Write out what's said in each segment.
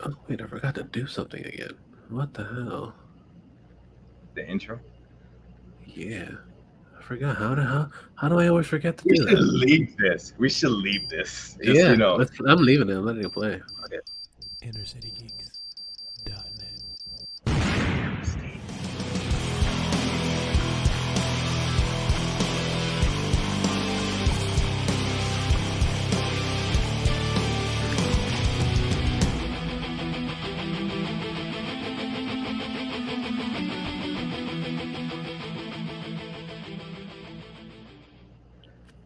Oh wait, I forgot to do something again. What the hell? The intro. Yeah, I forgot. How do I always forget to We do should that? leave this. We should leave this. Just Yeah, I'm leaving it. I'm letting it play. InnerCityGeeks.net.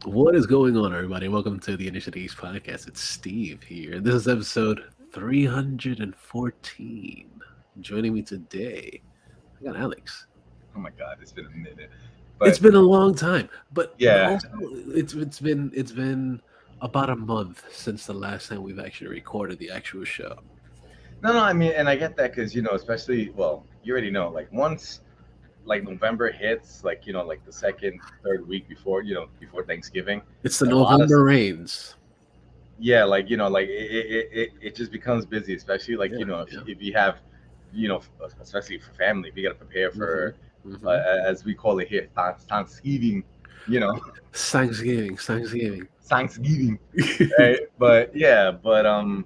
What is going on, everybody? Welcome to the InnerCityGeeks podcast. It's Steve here. This is episode 314. Joining me today, I got Alex. Oh my god, it's been a minute. It's But been a long time, but yeah, also it's been about a month since the last time we've actually recorded the actual show. no, I mean, and I get that because especially, well, you already know, like once like November hits, like like the second, third week before, before Thanksgiving, It's the a lot of November rains. yeah, like like it just becomes busy, especially like Yeah, if you have, especially for family, if you got to prepare hmm for, hmm as we call it here, Thanksgiving, you know, Thanksgiving. Thanksgiving, right? But yeah, but I'm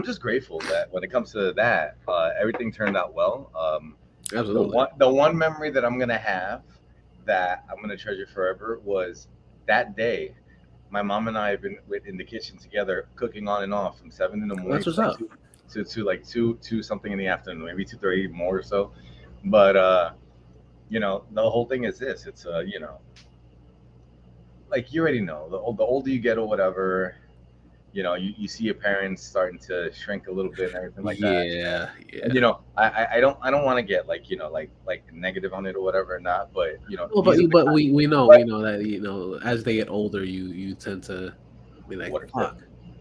just grateful that when it comes to that, everything turned out well. The Absolutely. one memory that I'm gonna have that I'm gonna treasure forever was that day. My mom and I have been in the kitchen together, cooking on and off from 7 in the morning That's to what's like up. to like two something in the afternoon, maybe 2:30 more or so. But the whole thing is this: it's like you already know, the older you get or whatever, you see your parents starting to shrink a little bit and everything like that. Yeah, And yeah. I don't want to get like like negative on it or whatever or not, but Well, these are the but kind. we What? know that as they get older, you tend to be like, What is it? fuck,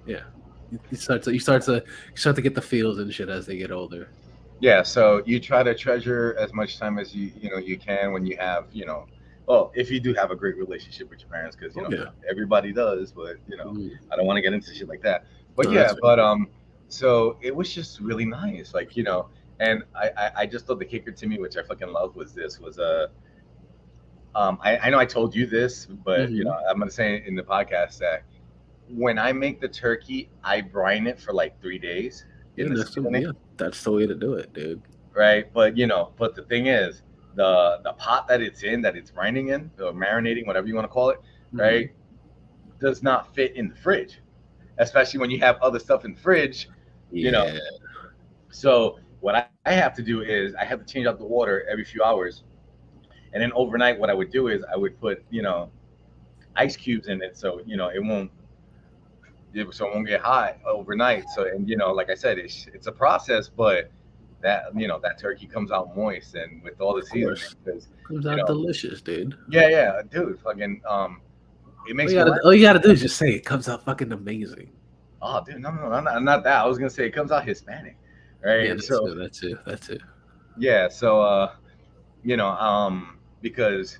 yeah. You start to get the feels and shit as they get older. Yeah, so you try to treasure as much time as you can when you have well, if you do have a great relationship with your parents, because Oh yeah. not everybody does, but Mm. I don't want to get into shit like that. But No, yeah, that's fair. but so it was just really nice, like and I just thought the kicker to me, which I fucking loved, was this was I know I told you this, but Hmm. I'm gonna say it in the podcast that when I make the turkey, I brine it for like 3 days Yeah, in the seasoning, that's the way to do it, dude. right? But but the thing is, the pot that it's in, that it's brining in, or marinating, whatever you want to call it, Hmm. right, does not fit in the fridge, especially when you have other stuff in the fridge, you know. Yeah. So what I have to do is I have to change out the water every few hours, and then overnight, what I would do is I would put ice cubes in it, so it won't get hot overnight. So, and like I said, it's a process, but that turkey comes out moist and with all the Of seasoning, course. because Comes you out know delicious, dude. yeah, dude, fucking it makes me laugh. All you gotta do is just say it comes out fucking amazing. Oh, dude, no, not that. I was gonna say it comes out Hispanic, Yeah, right? that's So it. That's it. That's it. yeah, so because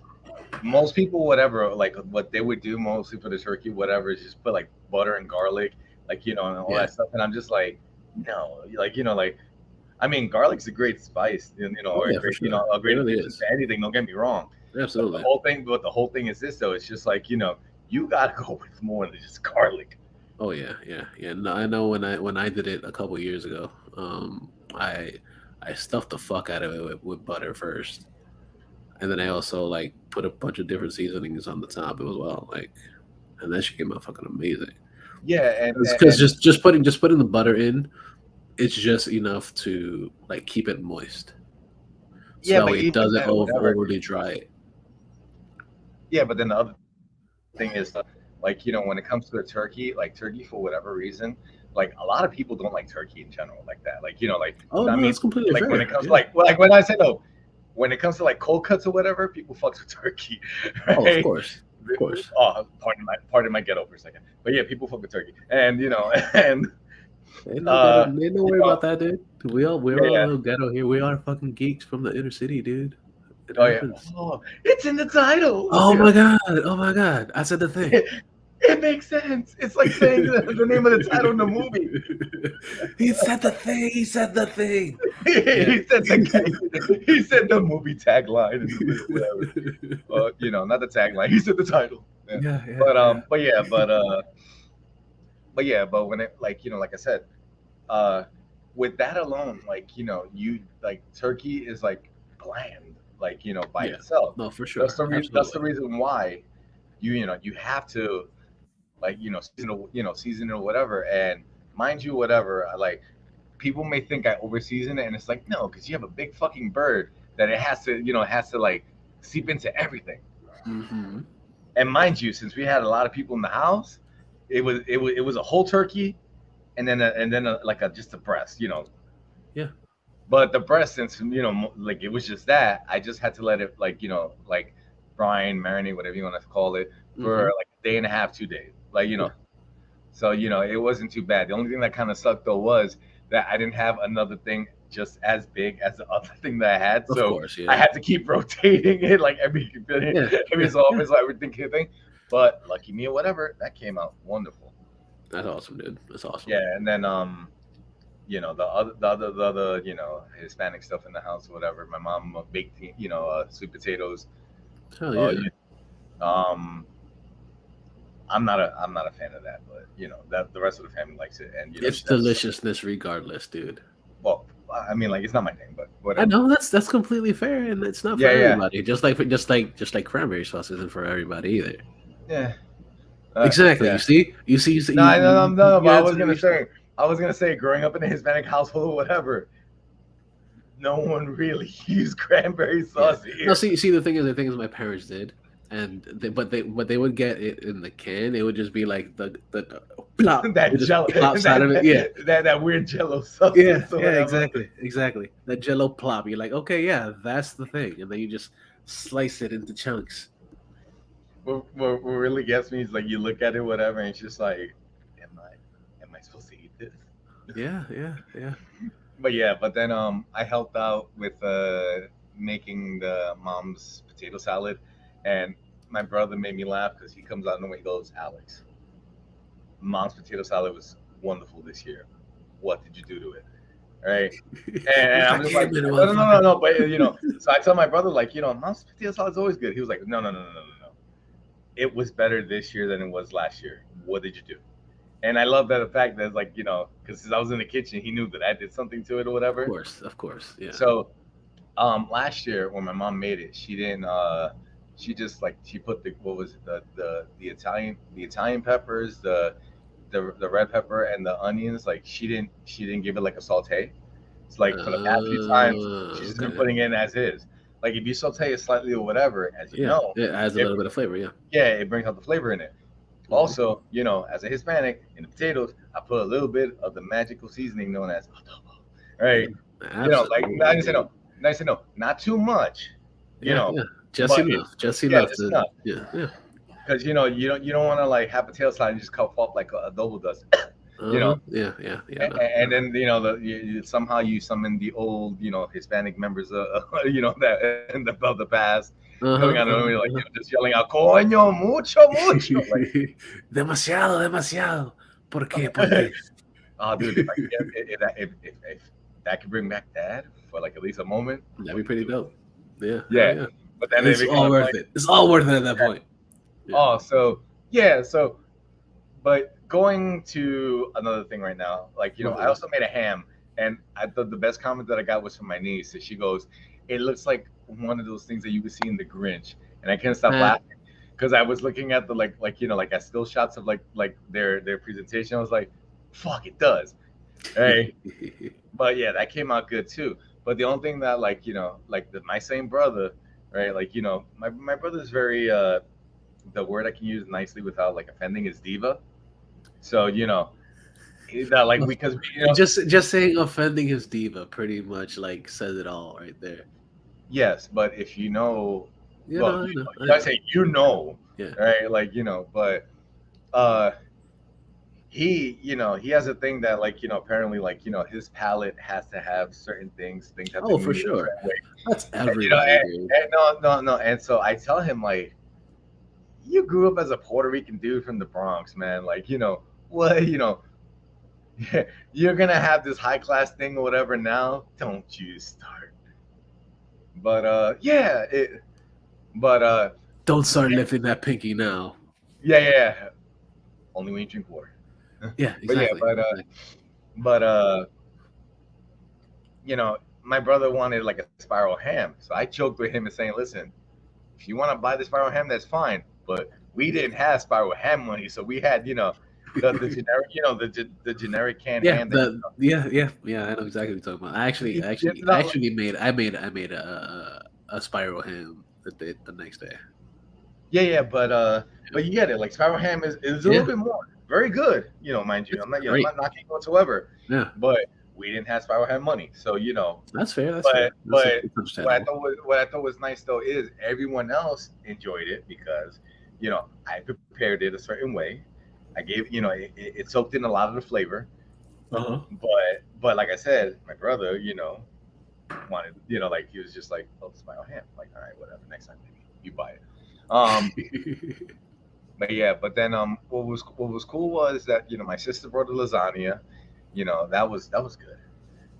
most people, whatever, like what they would do mostly for the turkey, whatever, is just put like butter and garlic, like and all Yeah. that stuff, and I'm just like, no, like like, I mean, garlic's a great spice, Oh or a yeah, for great, sure. a It great really addition is. to anything. Don't get me wrong, Absolutely. but the whole thing is this though. It's just like you gotta go with more than just garlic. Oh yeah. No, I know when I did it a couple years ago, I I stuffed the fuck out of it with butter first, and then I also like put a bunch of different seasonings on the top as well, like, and that shit came out fucking amazing. Yeah, Because just putting the butter in, it's just enough to like keep it moist, so yeah, that but way it even doesn't then, whatever. overly dry it. Yeah, but then the other thing is, like when it comes to a turkey, like turkey for whatever reason, like a lot of people don't like turkey in general, like that. Like like Oh I no, mean, that's completely like when it fair. comes Yeah. like when I say no, when it comes to like cold cuts or whatever, people fucks with turkey, Oh, of right? course, of course. Oh, pardon my ghetto for a second, but yeah, people fuck with turkey, and and Ain't no ghetto. uh, Ain't no you worry know, about that, dude. We're yeah, all a yeah, little ghetto here. We are fucking geeks from the inner city, dude. It oh yeah, happens. oh, it's in the title. Oh my god! Oh my god! I said the thing. It makes sense. It's like saying the name of the title in the movie. He said the thing. He said the thing. Yeah. He said the guy. He said the movie tagline in the middle, whatever. Not the tagline. He said the title. Yeah. Yeah, yeah, But yeah. but when it like I said, uh, with that alone, you like turkey is like bland, by Yeah. itself. No, for That's sure. the reason. That's the Absolutely. reason why you have to season it or whatever. And mind you, whatever, people may think I over season it, and it's like no, because you have a big fucking bird that it has to like seep into everything. Mm-hmm. And mind you, since we had a lot of people in the house, it was a whole turkey, and then like just a breast. Yeah. But the breast, since like it was just that, I just had to let it brine, marinate, whatever you want to call it, for Mm-hmm. like a day and a half, 2 days. Yeah. So it wasn't too bad. The only thing that kind of sucked though was that I didn't have another thing just as big as the other thing that I had. Of So course. I Yeah. had to keep rotating it like Yeah. every Yeah. so often, so everything thing. But lucky me or whatever, that came out wonderful. That's awesome, dude. That's awesome. Yeah, and then the other Hispanic stuff in the house, or whatever. My mom baked sweet potatoes. Hell Uh, yeah. you- um, I'm not a fan of that, but that the rest of the family likes it, and It's that's deliciousness regardless, dude. well, I mean, like it's not my thing, but I whatever. know that's completely fair, and it's not for Yeah, yeah, everybody. Just like cranberry sauce isn't for everybody either. yeah, Exactly. yeah. You see, No, no, no, no, no. But you answered it yourself. I was gonna say, growing up in a Hispanic household or whatever, no one really used cranberry Yeah. sauce No, here. see, the thing is, my parents did, and but they would get it in the can. It would just be like the plop. It That just jello, plops out of it. Yeah. that weird jello Yeah, substance or yeah, whatever. exactly. That Jello plop. You're like, okay, yeah, that's the thing, and then you just slice it into chunks. What really gets me is like you look at it, whatever, and it's just like, am I supposed to eat this? Yeah, yeah, yeah. But yeah, but then I helped out with making the mom's potato salad, and my brother made me laugh because he comes out and he goes, Alex, mom's potato salad was wonderful this year. What did you do to it? Right? And It's I'm like, just hey, like, man, no, no, no, no, motherfucker. no. But so I tell my brother like, mom's potato salad is always good. He was like, no, no, no, no, no, no, no. It was better this year than it was last year. What did you do? And I love that the fact that it's like, because since I was in the kitchen, he knew that I did something to it or whatever. Of course, yeah. So last year when my mom made it, she didn't. She just like she put the what was it the Italian peppers, the red pepper and the onions. Like she didn't give it like a saute. It's like for the past few times she's just been Okay. putting it in as is. Like if you saute it slightly or whatever, as you Yeah, know, it adds a it little bit of flavor. Yeah. yeah, it brings out the flavor in it. Hmm. Also, as a Hispanic, in the potatoes, I put a little bit of the magical seasoning known as adobo. Yeah. Right? Like Absolutely, dude. I say no, not too much, you Yeah, know, yeah. Just but it, enough. Just yeah, enough just to. enough. Yeah, yeah. Because you don't want to like have potato salad and just cup up like adobo does, you Uh know. huh. Yeah, yeah, yeah. No. And then somehow you summon the old Hispanic members that of the past Uh coming huh. out of nowhere like Uh-huh. just yelling out coño mucho mucho like Demasiado, demasiado. ¿Por qué? ¿Por qué? oh dude if I could get if that could bring back dad for like at least a moment I That'd be wouldn't pretty do it. dope. Yeah, hell Yeah, yeah. but then it It's all becomes worth like it. It's all worth it at that point. Yeah. oh so yeah so but going to another thing right now, like I Uh-huh. also made a ham, and I thought the best comment that I got was from my niece. And she goes, "It looks like one of those things that you would see in the Grinch," and I couldn't stop Uh, laughing because I was looking at the like at still shots of like their presentation. I was like, "Fuck, it does." Hey, but yeah, that came out good too. But the only thing that my same brother, right? Like my brother's very the word I can use nicely without like offending is diva. So that like because just saying offending his diva pretty much like says it all right there. yes, but if You well, know, I know, I I know. say Yeah. right? Like but uh, he has a thing that apparently his palate has to have certain things. Things have to Oh, be for made a sure. certain way. That's And, everybody, dude. and no, no, no. And so I tell him like you grew up as a Puerto Rican dude from the Bronx, man. Like, what, you're gonna have this high class thing or whatever now. Don't you start. But yeah, but Don't start lifting that pinky now. yeah, yeah. Only when you drink water. Yeah, But yeah, exactly. but my brother wanted like a spiral ham, so I joked with him and saying, "Listen, if you want to buy the spiral ham, that's fine. But we didn't have spiral ham money, so we had, the generic, the generic canned Yeah, ham that yeah. I know exactly what you're talking about. I actually, you, I you actually, I know, actually made a spiral ham the next day. yeah, but you get it. Like spiral ham is a little Yeah, bit more, very good, mind you. it's I'm great. not knocking it whatsoever, Yeah, but we didn't have spiral ham money, so that's fair. That's But fair. It's what I understandable. thought was what I thought was nice though is everyone else enjoyed it because I prepared it a certain way. I gave it soaked in a lot of the flavor, Uh-huh. but like I said, my brother wanted like he was just like, oh, spiral ham, like, all right, whatever, next time maybe you buy it. Um, but yeah, but then what was cool was that my sister brought a lasagna. That was good,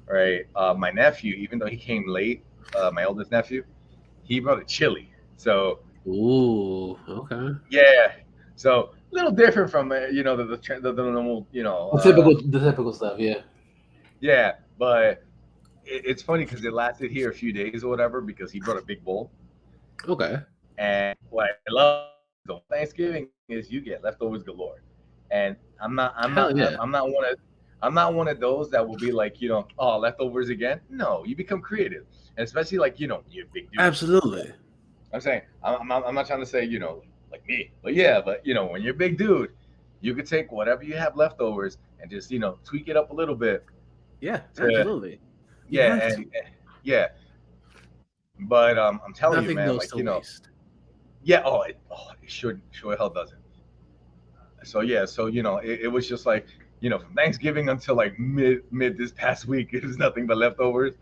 right? My nephew, even though he came late, my oldest nephew, he brought a chili. So Ooh, okay. yeah, so a little different from the normal The typical stuff. Yeah. yeah, but it's funny because it lasted here a few days or whatever because he brought a big bowl. Okay. And what I love the Thanksgiving is you get leftovers galore. And Hell yeah. I'm not one of those that will be like, oh, leftovers again. No, you become creative, and especially like you're a big dude. Absolutely. I'm saying I'm not trying to say like me, but yeah, but when you're a big dude, you could take whatever you have leftovers and just tweak it up a little bit Yeah, to absolutely. You yeah have and to. yeah. But I'm telling you, Nothing man, goes like to waste. yeah, it sure hell doesn't. So yeah, so it was just like from Thanksgiving until like mid this past week, it was nothing but leftovers.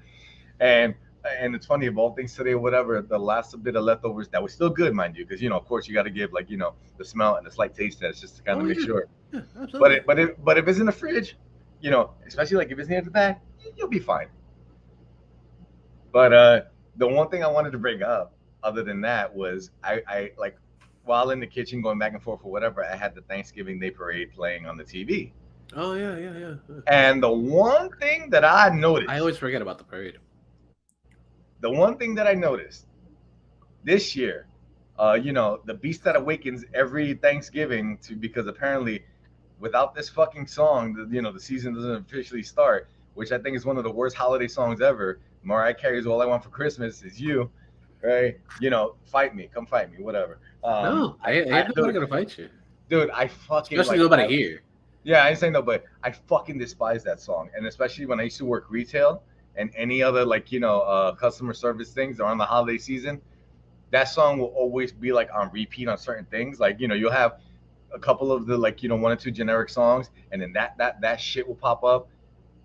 And and it's funny of all things today, or whatever, the last bit of leftovers that was still good, mind you, because of course you got to give like the smell and the slight taste test just to kind of Oh make yeah. sure. Yeah, But absolutely. if it's in the fridge, especially like if it's near the back, you'll be fine. But the one thing I wanted to bring up, other than that, was I like while in the kitchen going back and forth or whatever, I had the Thanksgiving Day parade playing on the TV. Oh yeah, yeah, yeah. And the one thing that I I noticed, always forget about the parade. the one thing that I noticed this year, the beast that awakens every Thanksgiving to because apparently without this fucking song, the season doesn't officially start, which I think is one of the worst holiday songs ever. Mariah Carey's "All I Want for Christmas Is You," right? Fight me, come fight me, whatever. No, ain't nobody gonna fight you. I fucking Especially like, nobody here. yeah, I ain't saying no, but I fucking despise that song, and especially when I used to work retail and any other like customer service things around the holiday season. That song will always be like on repeat on certain things. Like you'll have a couple of the like one or two generic songs, and then that shit will pop up,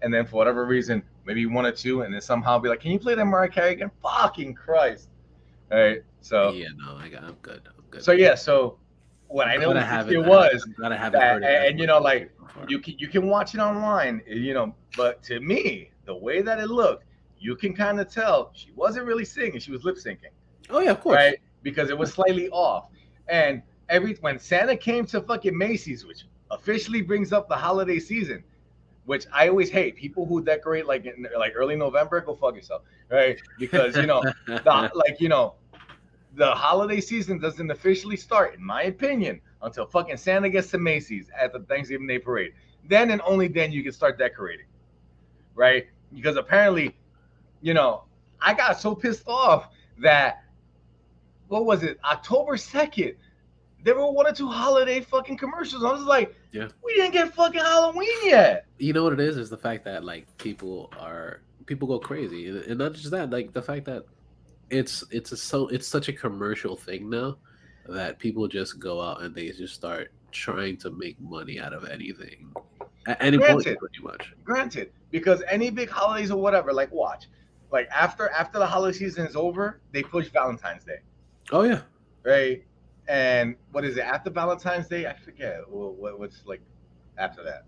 and then for whatever reason, maybe one or two, and then somehow be like, "Can you play that Mariah Carey again?" Fucking Christ! All right, Yeah, no, I'm good. I'm good, so man. yeah, so what I'm I glad I noticed this haven't. year was I'm glad I haven't that, heard it as and much as like so far. you can watch it online, but to me, the way that it looked, you can kind of tell she wasn't really singing; she was lip syncing, Oh yeah, of course. right? Because it was slightly off. And when Santa came to fucking Macy's, which officially brings up the holiday season, which I always hate people who decorate like in like early November, go fuck yourself, right? Because the holiday season doesn't officially start, in my opinion, until fucking Santa gets to Macy's at the Thanksgiving Day parade. Then and only then you can start decorating, right? Because apparently, you know, I got so pissed off that what was it, October 2nd? There were one or two holiday fucking commercials. I was like, Yeah. we didn't get fucking Halloween yet. You know what it is the fact that like people go crazy, and not just that, like the fact that it's such a commercial thing now that people just go out and they just start trying to make money out of anything at any point, Granted, pretty much. because any big holidays or whatever, like watch, after the holiday season is over, they push Valentine's Day, Oh yeah, right? And what is it after Valentine's Day? I forget. What's like after that?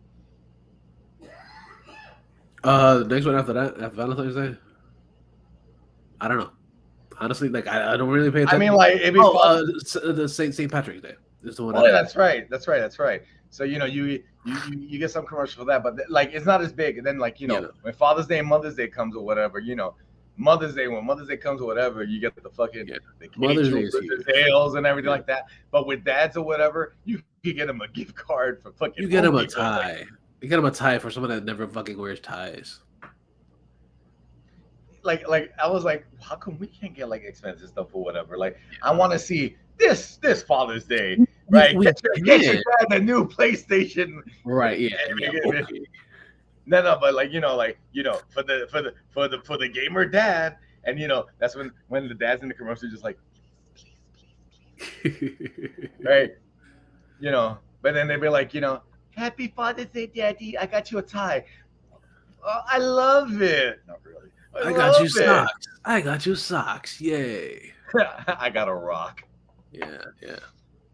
The next one after that, after Valentine's Day, I don't know. Honestly, like I don't really pay I mean, attention. like it'd be Oh, fun. the Saint Patrick's Day is the one Oh, yeah, after. that's right. That's right. That's right. So you get some commercial for that, but like it's not as big. And then like Yeah, no. when Father's Day and Mother's Day comes or whatever, Mother's Day when Mother's Day comes or whatever, you get the fucking Yeah. the cake Mother's Day with is the huge. sales and everything Yeah. like that. But with dads or whatever, you can get them a gift card for fucking You get Home him a Depot. Like, tie. You get him a tie for someone that never fucking wears ties. like I was like, how come we can't get like expensive stuff or whatever? Like I want to see this Father's Day, right? We Get your can. dad a new PlayStation. Right? Yeah. Yeah. Okay. No, but like for the gamer dad, and that's when the dad's in the commercial, just like, right, but then they'd be like, Happy Father's Day, Daddy, I got you a tie. Oh, I love it. Not really. I got you love it. socks. I got you socks. Yay. I got a rock. Yeah. Yeah.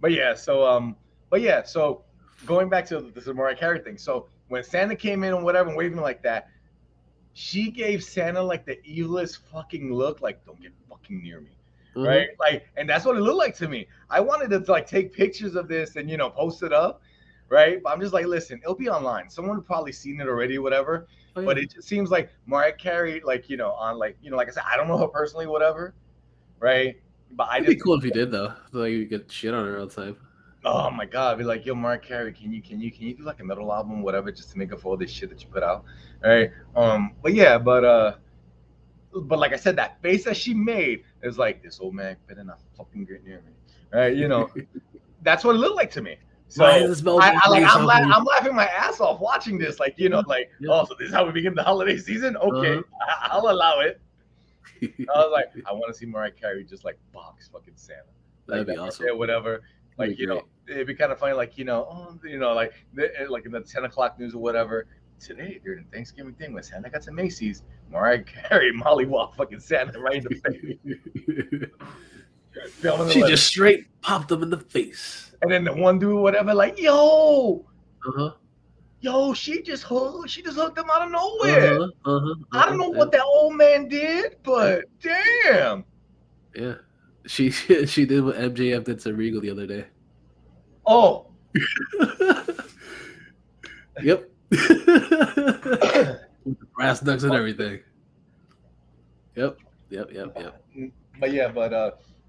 But yeah, so going back to the Mariah Carey thing. So when Santa came in and whatever and waving like that, she gave Santa like the evilest fucking look, like don't get fucking near me. Mhm. Right? Like, and that's what it looked like to me. I wanted to like take pictures of this and post it up, right? But I'm just like, listen, it'll be online. Someone probably seen it already, whatever. Oh, yeah. But it just seems like Mariah Carey, like, on like, like I said, I don't know her personally, whatever, right? But I It'd be just, cool if you did though. Like you get shit on her all the time. oh my god, I'd be like, yo, Mariah Carey, can you do like a metal album, whatever, just to make up for all this shit that you put out, right? But yeah, but like I said, that face that she made is like, this old man better not fucking get near me, right? That's what it looked like to me. So Why is this bell I'm laughing my ass off watching this, like like, Yeah. oh, so this is how we begin the holiday season. Okay, I'll allow it. I was like, I want to see Mariah Carey just like box fucking Santa, That'd like be awesome. or whatever. Like That'd be great. it'd be kind of funny, like like in the 10 o'clock news or whatever. Today during the Thanksgiving thing when Santa got to Macy's, Mariah Carey mollywop fucking Santa right in the face. Filming She the just straight popped him in the face. and then the one dude, whatever, like, yo, Uh-huh. she just hooked him out of nowhere. I don't know Yeah. what that old man did, but damn. Yeah. She did what MJF did to Regal the other day. Oh, Yep. With the brass knucks and everything. Yep. But yeah,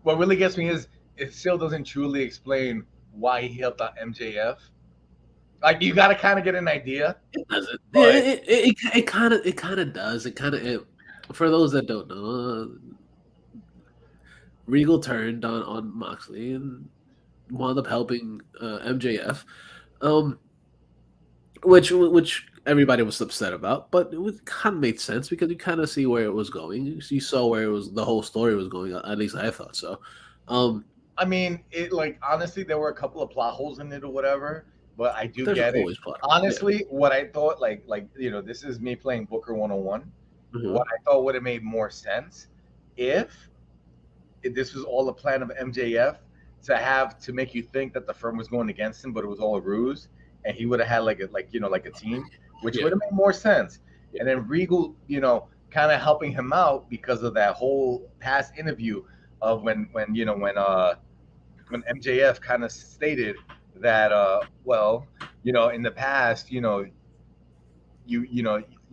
what really gets me is it still doesn't truly explain why he helped out MJF. Like you got to kind of get an idea. It doesn't. But- It kind of does. It kind of. For those that don't know, Regal turned on Moxley and wound up helping MJF, which everybody was upset about, but it kind of made sense because you kind of see where it was going. You saw where the whole story was going. At least I thought so. I mean, it like honestly, there were a couple of plot holes in it or whatever, but I do There's get it. always plot. Honestly, what I thought, like this is me playing Booker 101. Mhm. What I thought would have made more sense if this was all a plan of MJF to make you think that the firm was going against him, but it was all a ruse, and he would have had like a team, which would have made more sense. And then Regal, kind of helping him out because of that whole past interview of when MJF kind of stated that in the past, you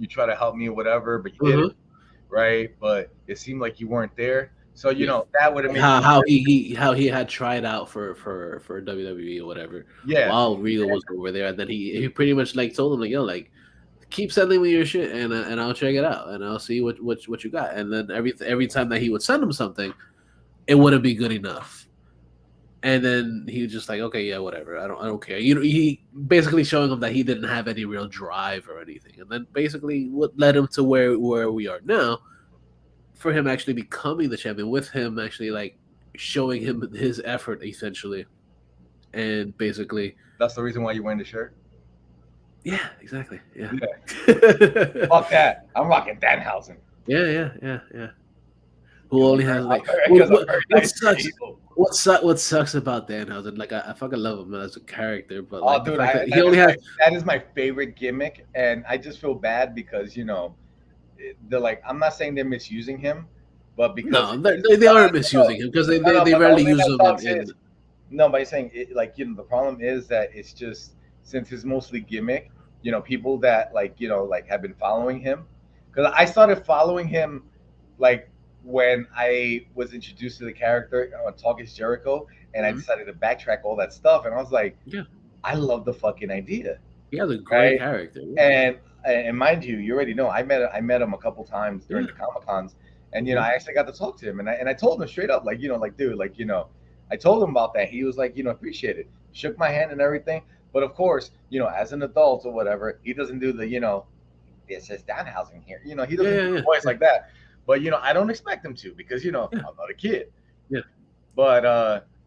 try to help me or whatever, but you didn't, right? But it seemed like you weren't there. So that would have made how he had tried out for WWE or whatever. Yeah. While Regal was over there, and then he pretty much like told him like, yo, like keep sending me your shit and I'll check it out and I'll see what you got. And then every time that he would send him something, it wouldn't be good enough. And then he was just like, okay, yeah, whatever. I don't care. He basically showing him that he didn't have any real drive or anything. And then basically what led him to where we are now, for him actually becoming the champion, with him actually like showing him his effort essentially. And basically that's the reason why you're wearing the shirt. Yeah, exactly. Yeah. Fuck that. I'm rocking Danhausen. Yeah. Who only has like what sucks about Danhausen? Like I fucking love him as a character, but Oh, like the dude, fact that he that only is has my favorite gimmick, and I just feel bad because they're like, I'm not saying they're misusing him, but because no, they no, aren't no, misusing him because no, no, they but the rarely only thing use that him sucks in is no, by saying it, like the problem is that it's just since it's mostly gimmick, people that like have been following him, because I started following him like when I was introduced to the character on Talk Is Jericho, and I Mhm. decided to backtrack all that stuff, and I was like, Yeah, I love the fucking idea, he has a great right? character. Yeah, And mind you already know I met him a couple times during yeah, the Comic Cons, and yeah. I actually got to talk to him, and I told him straight up, like like dude, I told him about that. He was like, appreciate it, shook my hand and everything. But of course, as an adult or whatever, he doesn't do the it's just Danhausen here. He Yeah, doesn't yeah, do the yeah, voice yeah, like that. But I don't expect him to because yeah, I'm not a kid. yeah. But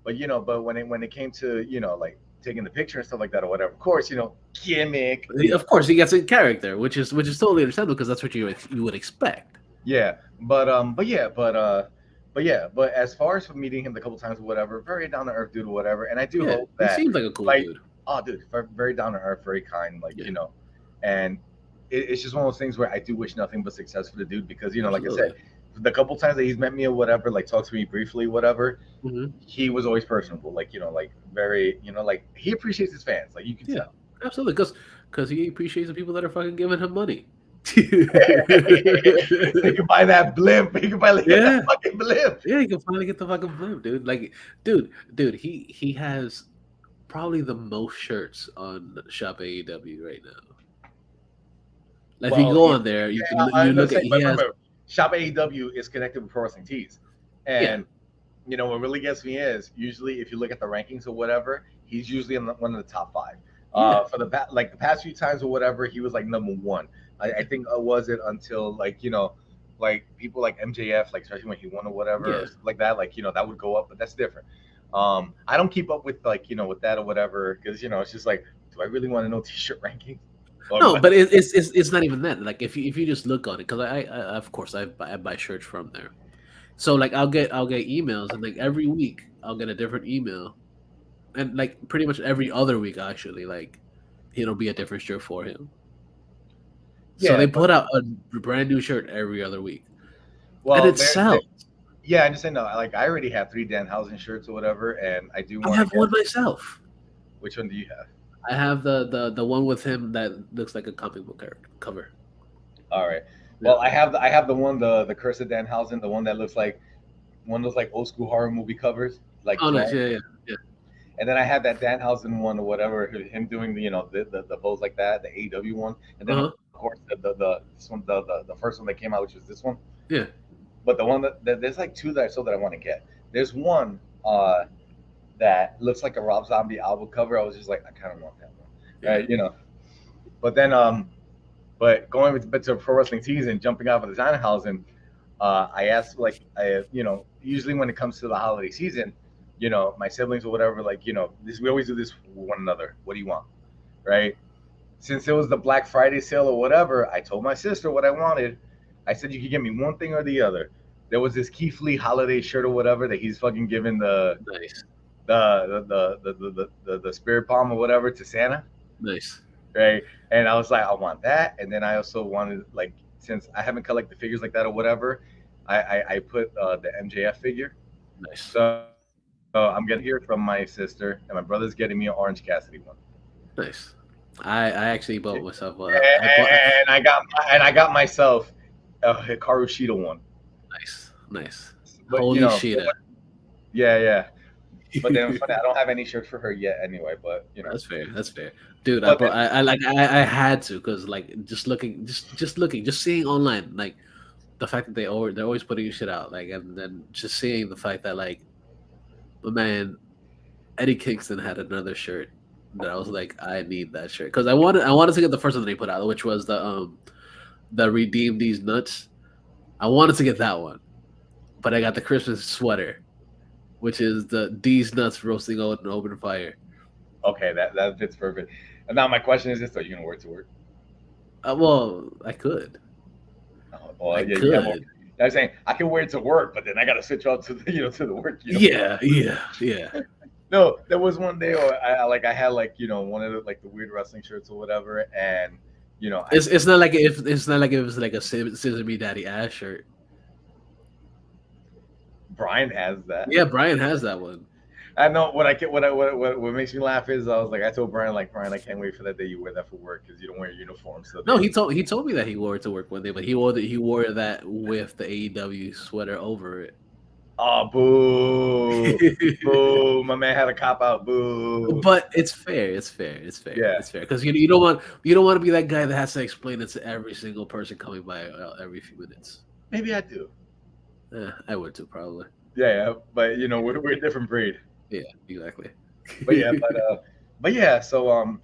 when it came to like taking the picture and stuff like that or whatever, of course gimmick. Of course, he gets in character, which is totally understandable because that's what you would expect. Yeah, but as far as for meeting him a couple times or whatever, very down to earth dude or whatever, and I do Yeah, hope he that seems like a cool like, dude. oh dude, very down to earth, very kind, like Yeah, and it's just one of those things where I do wish nothing but success for the dude because like I said, absolutely. the couple times that he's met me or whatever, like talked to me briefly, whatever, Hmm. he was always personable, like like very, like he appreciates his fans, like you can Yeah, tell. absolutely. Because he appreciates the people that are fucking giving him money. He can buy that blimp. He can finally get that Yeah, fucking blimp. yeah, he can finally get the fucking flip, dude. Like, dude, he has probably the most shirts on Shop AEW right now. Like, if you Well, go yeah, on there, I'm you gonna look say, at but he has remember, Shop AEW is connected with Pro Wrestling Tees, yeah, and what really gets me is usually if you look at the rankings or whatever, he's usually in one of the top five. yeah, For like the past few times or whatever, he was like number one. I think was it until like like people like MJF, like especially when he won or whatever or yeah. stuff like that, like that would go up, but that's different. I don't keep up with like with that or whatever because it's just like, do I really want to know T-shirt rankings? Or No, but but it's not even that. Like, if you just look on it, because I of course I buy shirts from there. So like I'll get emails, and like every week I'll get a different email, and like pretty much every other week actually, like it'll be a different shirt for him. So yeah, they but put out a brand new shirt every other week, and well, it sells. yeah, I'm just saying, no, like I already have three Danhausen shirts or whatever, and I do I want to have get. one myself. Which one do you have? I have the one with him that looks like a comic book character cover. All right. Yeah. Well, I have the one, the Curse of Danhausen, the one that looks like one of those like old school horror movie covers, like Oh, nice. drawn. Yeah, yeah, yeah. And then I have that Danhausen one or whatever, him doing the the pose like that, the AEW one, and then Uh of huh. course the this one the first one that came out, which was this one. Yeah. But the one there's like two that I saw that I want to get. There's one that looks like a Rob Zombie album cover. I was just like, I kind of want that one, Yeah. right? But then but going to Pro Wrestling Tees and jumping off of the Danhausen, I asked like usually when it comes to the holiday season, my siblings or whatever, like this we always do this for one another. What do you want, right? Since it was the Black Friday sale or whatever, I told my sister what I wanted. I said you could get me one thing or the other. There was this Keith Lee holiday shirt or whatever that he's fucking giving Nice. the spirit palm or whatever to Santa, Nice. right? And I was like, I want that, and then I also wanted like since I haven't collected figures like that or whatever, I put the MJF figure. Nice. So I'm getting one here from my sister, and my brother's getting me an Orange Cassidy one. Nice. I actually bought myself. I bought. And I got myself a Hikaru Shida one. Nice. Nice. But Holy shit. yeah, yeah. But then funny, I don't have any shirts for her yet anyway. But That's fair. That's fair, dude. but then I had to because like just looking, just seeing online, like the fact that they're always putting shit out, like, and then just seeing the fact that like, the man Eddie Kingston had another shirt that I was like, I need that shirt because I wanted to get the first one that they put out, which was the redeem these nuts. I wanted to get that one, but I got the Christmas sweater, which is the these nuts roasting out an open fire. okay, that fits perfect. And now my question is this: are you gonna wear it to work? Well, I could. Well, I yeah, could. I'm saying I can wear it to work, but then I got to switch out to the to the work uniform. Yeah, yeah, yeah. No, there was one day, or I had like one of the like the weird wrestling shirts or whatever, and I It's not like if it's not like if it was like a Scissor Me Daddy Ass shirt. Brian has that. Yeah, Brian has that one. I know what I can. What makes me laugh is I was like I told Brian like Brian I can't wait for that day you wear that for work because you don't wear your uniform. So No, then he told me that he wore it to work one day, but he wore that with the AEW sweater over it. oh boo boo my man had a cop out boo But it's fair. It's fair. It's fair. yeah It's fair because you don't want to be that guy that has to explain it to every single person coming by every few minutes. maybe I do I would too probably. yeah but we're a different breed Yeah, exactly. but yeah but yeah so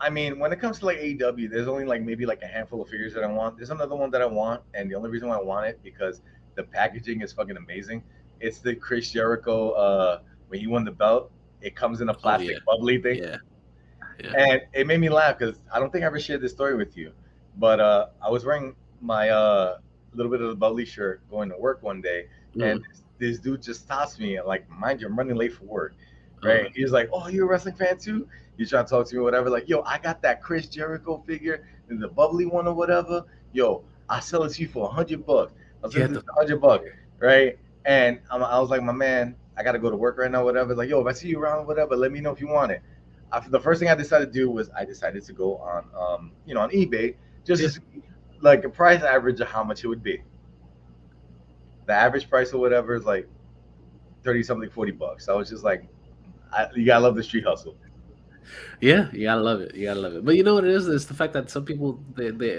I mean, when it comes to like AEW, there's only like maybe like a handful of figures that I want. There's another one that I want, and the only reason why I want it because the packaging is fucking amazing. It's the Chris Jericho when he won the belt. It comes in a Oh yeah, plastic bubbly thing, yeah, yeah. and it made me laugh because I don't think I ever shared this story with you, but I was wearing my little bit of the bubbly shirt going to work one day, and Mm, this dude just stops me like, mind you, I'm running late for work, right? uh, He was like, "Oh, you a wrestling fan too?" He's trying to talk to me, or whatever. Like, yo, I got that Chris Jericho figure, the bubbly one or whatever. Yo, I sell it to you for $100. I was like, Get "This the is $100, right?" And I was like, "My man, I gotta go to work right now, whatever." Like, yo, if I see you around, whatever, let me know if you want it. The first thing I decided to do was I decided to go on, on eBay just yeah. to see, like a price average of how much it would be. The average price or whatever is like 30 something, $40. I was just like, you gotta love the street hustle. Yeah, you gotta love it. You gotta love it. But you know what it is? It's the fact that some people,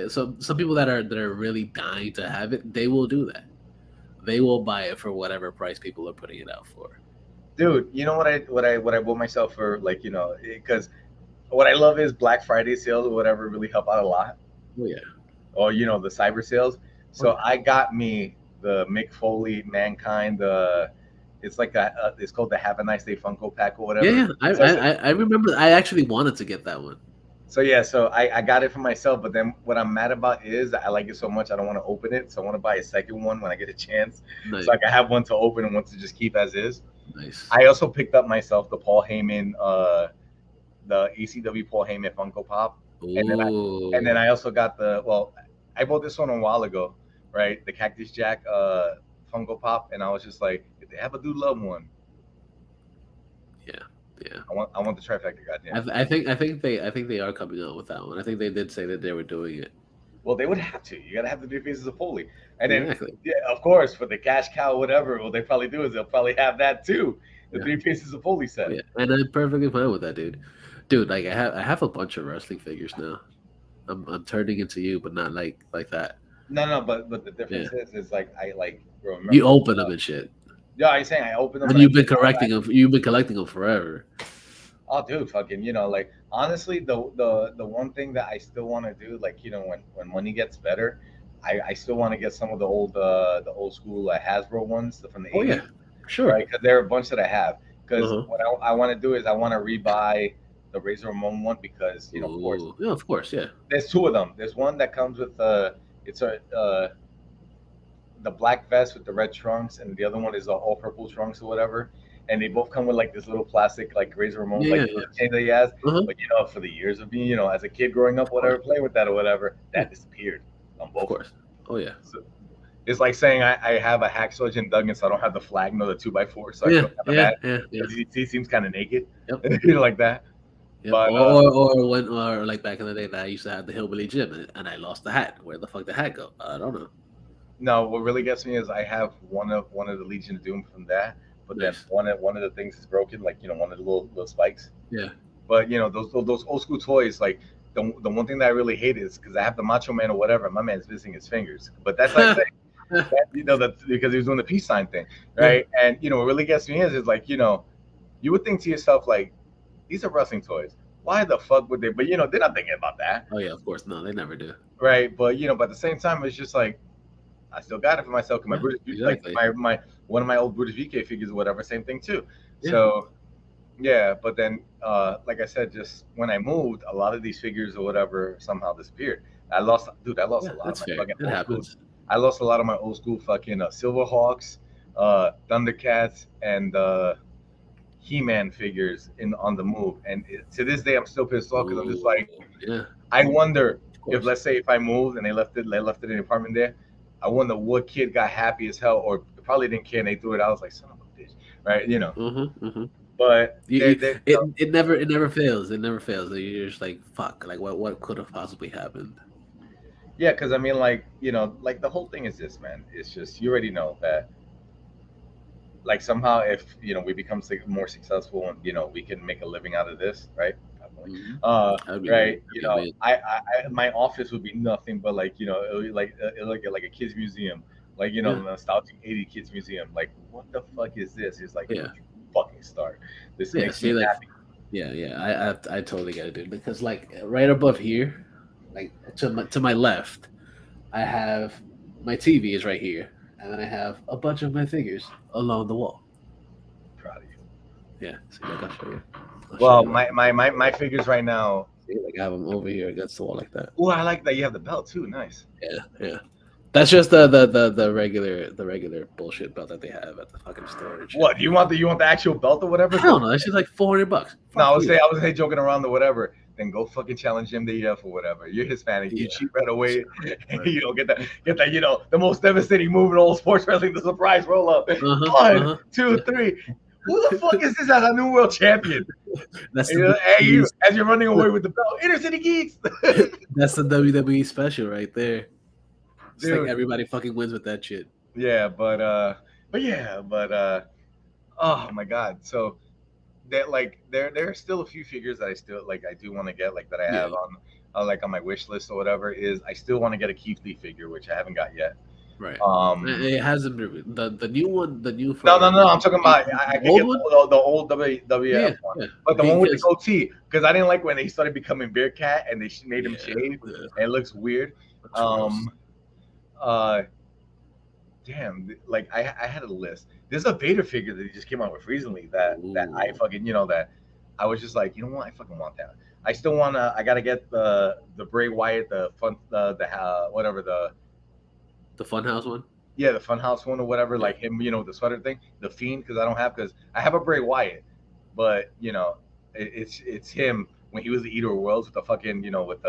some people that are really dying to have it, they will do that. They will buy it for whatever price people are putting it out for. Dude, you know what I bought myself for, like, because what I love is Black Friday sales or whatever really help out a lot, Oh yeah. or the cyber sales. Oh So yeah. I got me the Mick Foley Mankind. It's like it's called the Have a Nice Day Funko Pack or Yeah, whatever. yeah. I, So I it's, I I remember. I actually wanted to get that one. so yeah, so I got it for myself. But then what I'm mad about is I like it so much I don't want to open it. So I want to buy a second one when I get a chance, so Nice, I can have one to open and one to just keep as is. nice. I also picked up myself the Paul Heyman, the ECW Paul Heyman Funko Pop, and then I Ooh, also got I bought this one a while ago, right? The Cactus Jack Funko Pop, and I was just like, if they have a Dude Love one, yeah, yeah. I want the trifecta, goddamn. I think they are coming out with that one. I think they did say that they were doing it. Well, they would have to. You got to have the three faces of Foley, and then Exactly. yeah, of course, for the cash cow, whatever. What they probably do is they'll probably have that too, the Yeah. three faces of Foley Oh set. yeah. And I'm perfectly fine with that, dude. Dude, like I have a bunch of wrestling figures now. I'm turning into you, but not like that. No, no, but the Yeah. difference is like I like You remember. open them and shit, Yeah, I'm saying I opened them and and I you've been picked them up. correcting them. You've been collecting them forever. Oh, dude, fucking, like honestly, the one thing that I still want to do, like, when money gets better, I still want to get some of the old school Hasbro ones from the Oh yeah, '80s, sure. right? Because there are a bunch that I have. Uh Because huh. what I want to do is I want to rebuy the Razor Ramon one because of course Ooh, yeah, of course, yeah. there's two of them. There's one that comes with it's a the black vest with the red trunks, and the other one is the all purple trunks or whatever. And they both come with like this little plastic like Razor Ramon Yeah, like yeah, yeah. chain that he has. Uh huh. But for the years of being as a kid growing up, Of course. whatever, playing with that or whatever, Yeah, that disappeared on of both of them. course. Oh yeah. So it's like saying I have a Hacksaw Jim Duggan, so I don't have the flag nor the 2x4, so I Yeah, feel kind of yeah, bad yeah, yeah. because he seems kind of naked, Yep. like that. Yep. But Or like back in the day that I used to have the hillbilly gym and I lost the hat. Where the fuck the hat go? I don't know. no, what really gets me is I have one of the Legion of Doom from that, but then Nice. one of the things is broken, like one of the little spikes. Yeah. But those old school toys, like the one thing that I really hate is because I have the Macho Man or whatever, my man's missing his fingers. But that's like saying that that because he was doing the peace sign thing, Yeah. right? And what really gets me is like you would think to yourself like these are wrestling toys. Why the fuck would they? But they're not thinking about that, Oh yeah, of course. No, they never do. right? But at the same time, it's just like I still got it for myself. 'Cause my Yeah, British, like exactly. my one of my old British VK figures or whatever, same thing too. Yeah. So yeah, but then, like I said, just when I moved, a lot of these figures or whatever somehow disappeared. I lost, dude. I lost Yeah, a lot of that's my fair. fucking It old school. happens. I lost a lot of my old school fucking Silverhawks, Thundercats, and He-Man figures in on the move. And to this day, I'm still pissed off because I'm just Ooh, like, yeah, I wonder of if, course. let's say, if I moved and they left it in the apartment there, I wonder what kid got happy as hell, or probably didn't care and they threw it out. I was like, son of a bitch, right? You know. Mm-hmm. But It never fails. It never fails. You're just like fuck. Like what could have possibly happened? yeah, because I mean, like, like the whole thing is this, man. It's just you already know that, like, somehow if we become more successful and we can make a living out of this, right? Definitely. Mm-hmm. That'd be Right. that'd be amazing. My office would be nothing but, like, it would be like a kids museum, like, Yeah, nostalgic 80 kids museum. Like, what the fuck is this? It's like, yeah, don't you fucking start. This yeah. makes me See, like, happy. yeah. I totally get it, dude. Because like right above here, like to my left, I have my TV is right here, and then I have a bunch of my figures along the wall. Proud of you. Yeah. See, like I'll show you. I'll show Well, you right. my figures right now. See, like I have them over here against the wall like that. Oh, I like that you have the belt too. Nice. Yeah, yeah. That's just the regular bullshit belt that they have at the fucking store and shit. What, you want the actual belt or whatever? Hell no, that's just like $400. No, Fuck you. I would say joking around or whatever. Then go fucking challenge him to EF or whatever. You're Hispanic. You Yeah, cheat right away. And right. get that. The most devastating move in all sports wrestling, the surprise roll up. Uh huh. Uh One, huh. two, three. Who the fuck is this as a new world champion? That's And the hey, you, WWE. as you're running away with the belt, Inner City Geeks. That's the WWE special right there. It's like Dude. everybody fucking wins with that shit. Yeah, but oh my god. So that, like, there are still a few figures that I still, like, I do want to get, like, that I have Yeah, on, like, on my wish list or whatever. Is I still want to get a Keith Lee figure, which I haven't got yet. right. Um, It hasn't been the new one, the new no, no, from no. I'm talking about I the could old get one. the old WWF Yeah, one, yeah. but the one with the Because goatee, because I didn't like when they started becoming Bearcat and they made him yeah, shave, yeah, and it looks weird. looks gross. Um, uh, damn, like, I had a list. There's a Vader figure that he just came out with recently that I Ooh, fucking, that I was just like, you know what, I fucking want that. I still wanna. I gotta get the Bray Wyatt, the fun, the whatever, the the Funhouse one. yeah, the Funhouse one or whatever, Yeah. like him, with the sweater thing, the Fiend, because I have a Bray Wyatt, but it's him when he was the Eater of Worlds with the fucking, with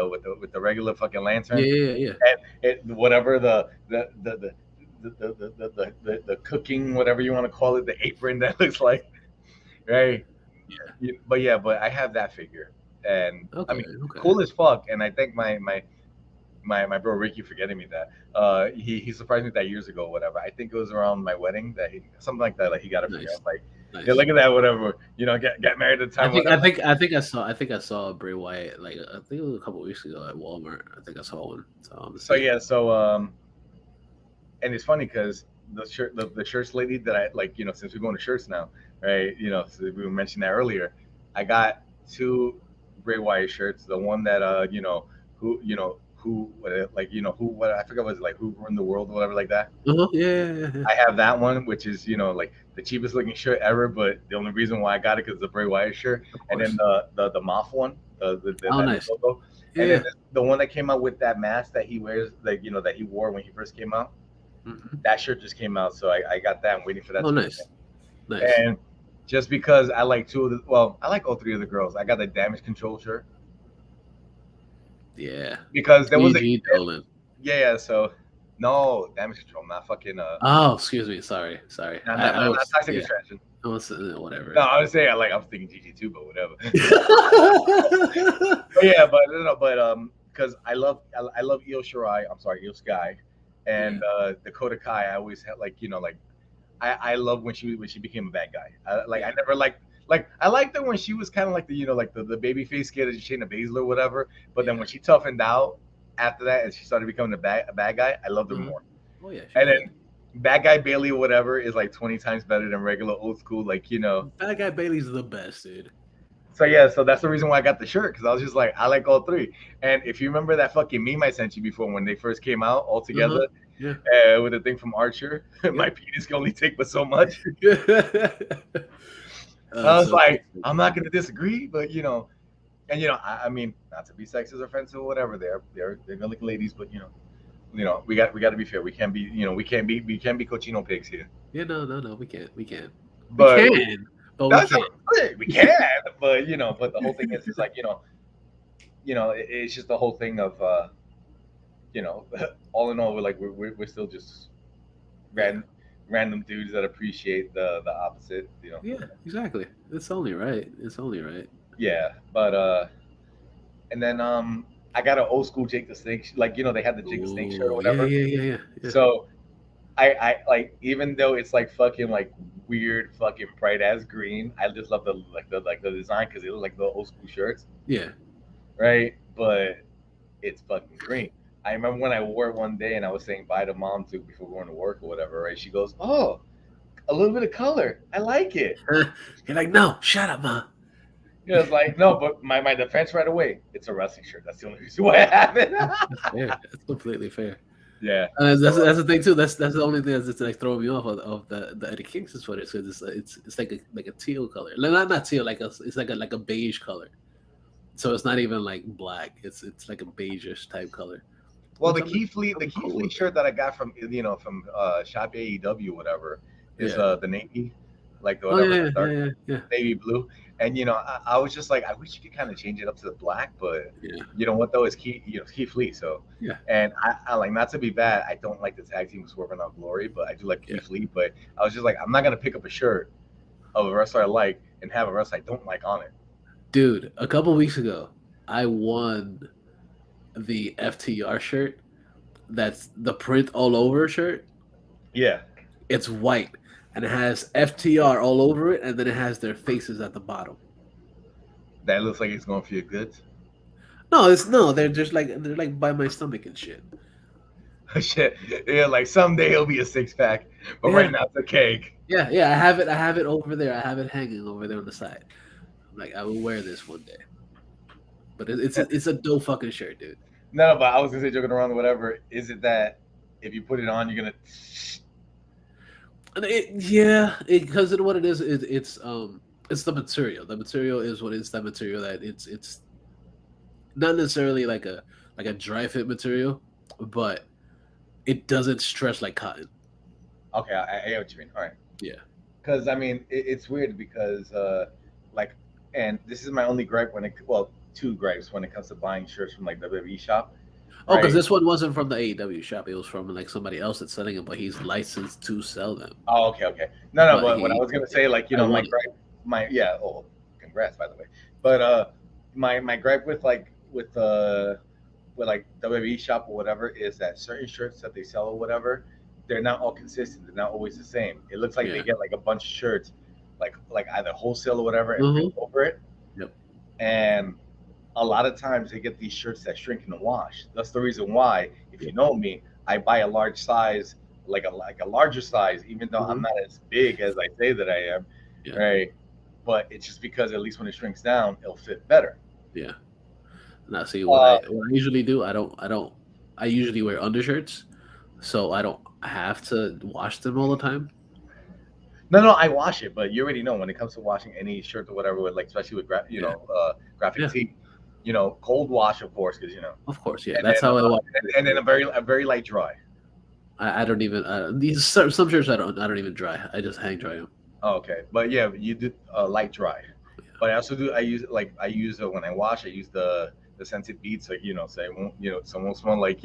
the regular fucking Yeah, lantern, yeah, yeah. and whatever the cooking, whatever you want to call it, the apron that looks like, right. Yeah. But yeah, but I have that figure, and I Okay, mean, okay. cool as fuck. And I thank my bro Ricky for getting me that. He surprised me that years ago, whatever. I think it was around my wedding that something like that. Like, he got it for me. I Nice, was like, yeah, nice. look at that, whatever. Get married at the time, whatever. I think I saw Bray Wyatt like I think it was a couple weeks ago at Walmart. I think I saw one. So I'm So see. yeah, and it's funny because the shirts lady that I like, since we're going to shirts now, right? So we were mentioning that earlier. I got two Bray Wyatt shirts. The one that who what I forgot, was it like who run the world or whatever like that. Uh-huh. Yeah. I have that one, which is like the cheapest looking shirt ever, but the only reason why I got it because the Bray Wyatt shirt, Of and then course. the Moth one, Oh, that nice. logo, and then Yeah. the one that came out with that mask that he wears, like, that he wore when he first came out. Hmm. That shirt just came out, so I got that. I'm waiting for that Oh, to come nice, in. nice. And just because I like I like all three of the girls. I got the Damage Control shirt Yeah. because there was a Gigi Dolan. yeah. So no, Damage Control, not fucking Oh, excuse me. Sorry. I not was Toxic yeah. Attraction. I was whatever. No, I was saying, I was thinking GG2, but whatever. But yeah, but no, but because I love Io Shirai. I'm sorry, Io Sky, Yeah. and Dakota Kai. I always had, like, I love when she became a bad guy. I Yeah. never liked, I liked her when she was kind of like the, like the baby face kid of Shayna Baszler or whatever. But then when Yeah. she toughened out after that and she started becoming a bad guy, I loved her Uh-huh. more. Oh yeah, she's And good. then bad guy Bailey or whatever is like 20 times better than regular old school, Bad guy Bailey's the best, dude. So yeah, so that's the reason why I got the shirt, because I was just like, I like all three. And if you remember that fucking meme I sent you before when they first came out all Uh-huh. together, Yeah. with the thing from Archer, Yeah. my penis can only take but so much. I It's was so good. like, So I'm good. not gonna disagree, but and I mean, not to be sexist or offensive or whatever, they're good looking ladies, but we got to be fair. We can't be, we can't be cochino pigs here. Yeah, no, no, no, we can't. We can't. We But can, but we that's can't. we can. But the whole thing is like, it's just the whole thing of, you know, all in all, we're still just Yeah. random dudes that appreciate the opposite. Yeah, exactly. It's only right. It's only right. Yeah, but and then I got an old school Jake the Snake, like, they had the Jake the Snake shirt or Oh, yeah, whatever. yeah, yeah, yeah, yeah. So I like, even though it's like fucking like weird fucking bright ass green, I just love the design because it looks like the old school shirts, Yeah. right? But it's fucking green. I remember when I wore it one day and I was saying bye to mom too before going to work or whatever, right? She goes, "Oh, a little bit of color. I like it." You're like, no, shut up, ma. It's like, no, but my defense right away, it's a wrestling shirt. That's the only reason why it happened. That's fair. That's completely fair. Yeah. And So that's the thing too. That's the only thing that's like throwing me off of the Eddie Kingston sweater. So it's like a teal color. Like, not teal. It's like a beige color. So it's not even like black. It's like a beigeish type color, well, which the I'm Key cool Fleet with it. shirt that I got from Shop AEW, whatever, is Yeah. the navy, like the Oh whatever, yeah, the yeah, dark yeah, yeah, navy blue. And I was just like, I wish you could kind of change it up to the black, but yeah, you know what though, is Key Fleet. So, yeah, and I like, not to be bad, I don't like the tag team with Swerve Out Glory, but I do like yeah. Key Fleet. But I was just like, I'm not gonna pick up a shirt of a wrestler I like and have a wrestler I don't like on it. Dude, a couple weeks ago, I won the FTR shirt. That's the print all over shirt. Yeah, It's white and it has FTR all over it, and then it has their faces at the bottom. that looks like it's going for your goods. No, it's no. They're like by my stomach and shit. Shit, yeah, like someday it'll be a six pack, but right Yeah, now it's a cake. yeah, yeah. I have it. I have it over there. I have it hanging over there on the side. I'm like, I will wear this one day. But it's a dope fucking shirt, dude. No, but I was gonna say, joking around or whatever. Is it that if you put it on, you're gonna? And yeah, because what it is, it's the material. The material is what is that material that it's not necessarily like a dry fit material, but it doesn't stretch like cotton. Okay, I get what you mean. All right, Yeah. because I mean, it's weird because like, and this is my only gripe well, two gripes when it comes to buying shirts from like WWE shop, Oh, because right? this one wasn't from the AEW shop. It was from like somebody else that's selling them, but he's licensed to sell them. Oh, okay, okay. No, no, But but what I he, was gonna say, like, I my want it. gripe, my yeah. Oh, congrats, by the way. But my gripe with like WWE shop or whatever is that certain shirts that they sell or whatever, they're not all consistent. They're not always the same. It looks like they Yeah. get like a bunch of shirts, like either wholesale or whatever, and print Mm-hmm. over it. Yep. And a lot of times they get these shirts that shrink in the wash. That's the reason why, if you Yep. know me, I buy a large size, like a larger size, even though I'm Mm-hmm. not as big as I say that I am, Yeah. right? But it's just because at least when it shrinks down, it'll fit better. Yeah. Now, see Uh, what I usually do. I usually wear undershirts, so I don't have to wash them all the time. no, no, I wash it, but you already know when it comes to washing any shirt or whatever, with like especially with Yeah. graphic Yeah. tee, cold wash, of course, because Of course. Yeah. and That's then how I wash it and then too. a very light dry. I don't even these some shirts I don't even dry. I just hang dry them. Oh, okay, but yeah, you do light dry. But I also do. I use when I wash. I use the scented beads, like, so it won't, so it won't smell like,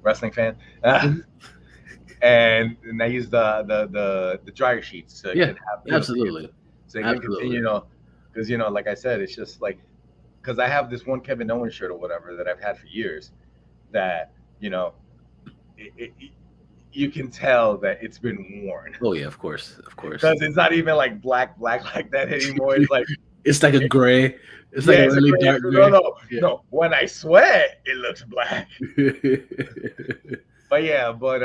wrestling fan. Mhm. And I use the dryer sheets so it Yeah. can have, Absolutely. so it can continue, Absolutely. because like I said, it's just like, because I have this one Kevin Owens shirt or whatever that I've had for years that, you know you can tell that it's been worn, Oh yeah. Of course. Of course. because it's not even like black like that anymore. It's like, It's like a gray. It's like yeah, a it's a really gray. dark No, gray. no, Yeah. no. When I sweat, it looks black. But yeah, but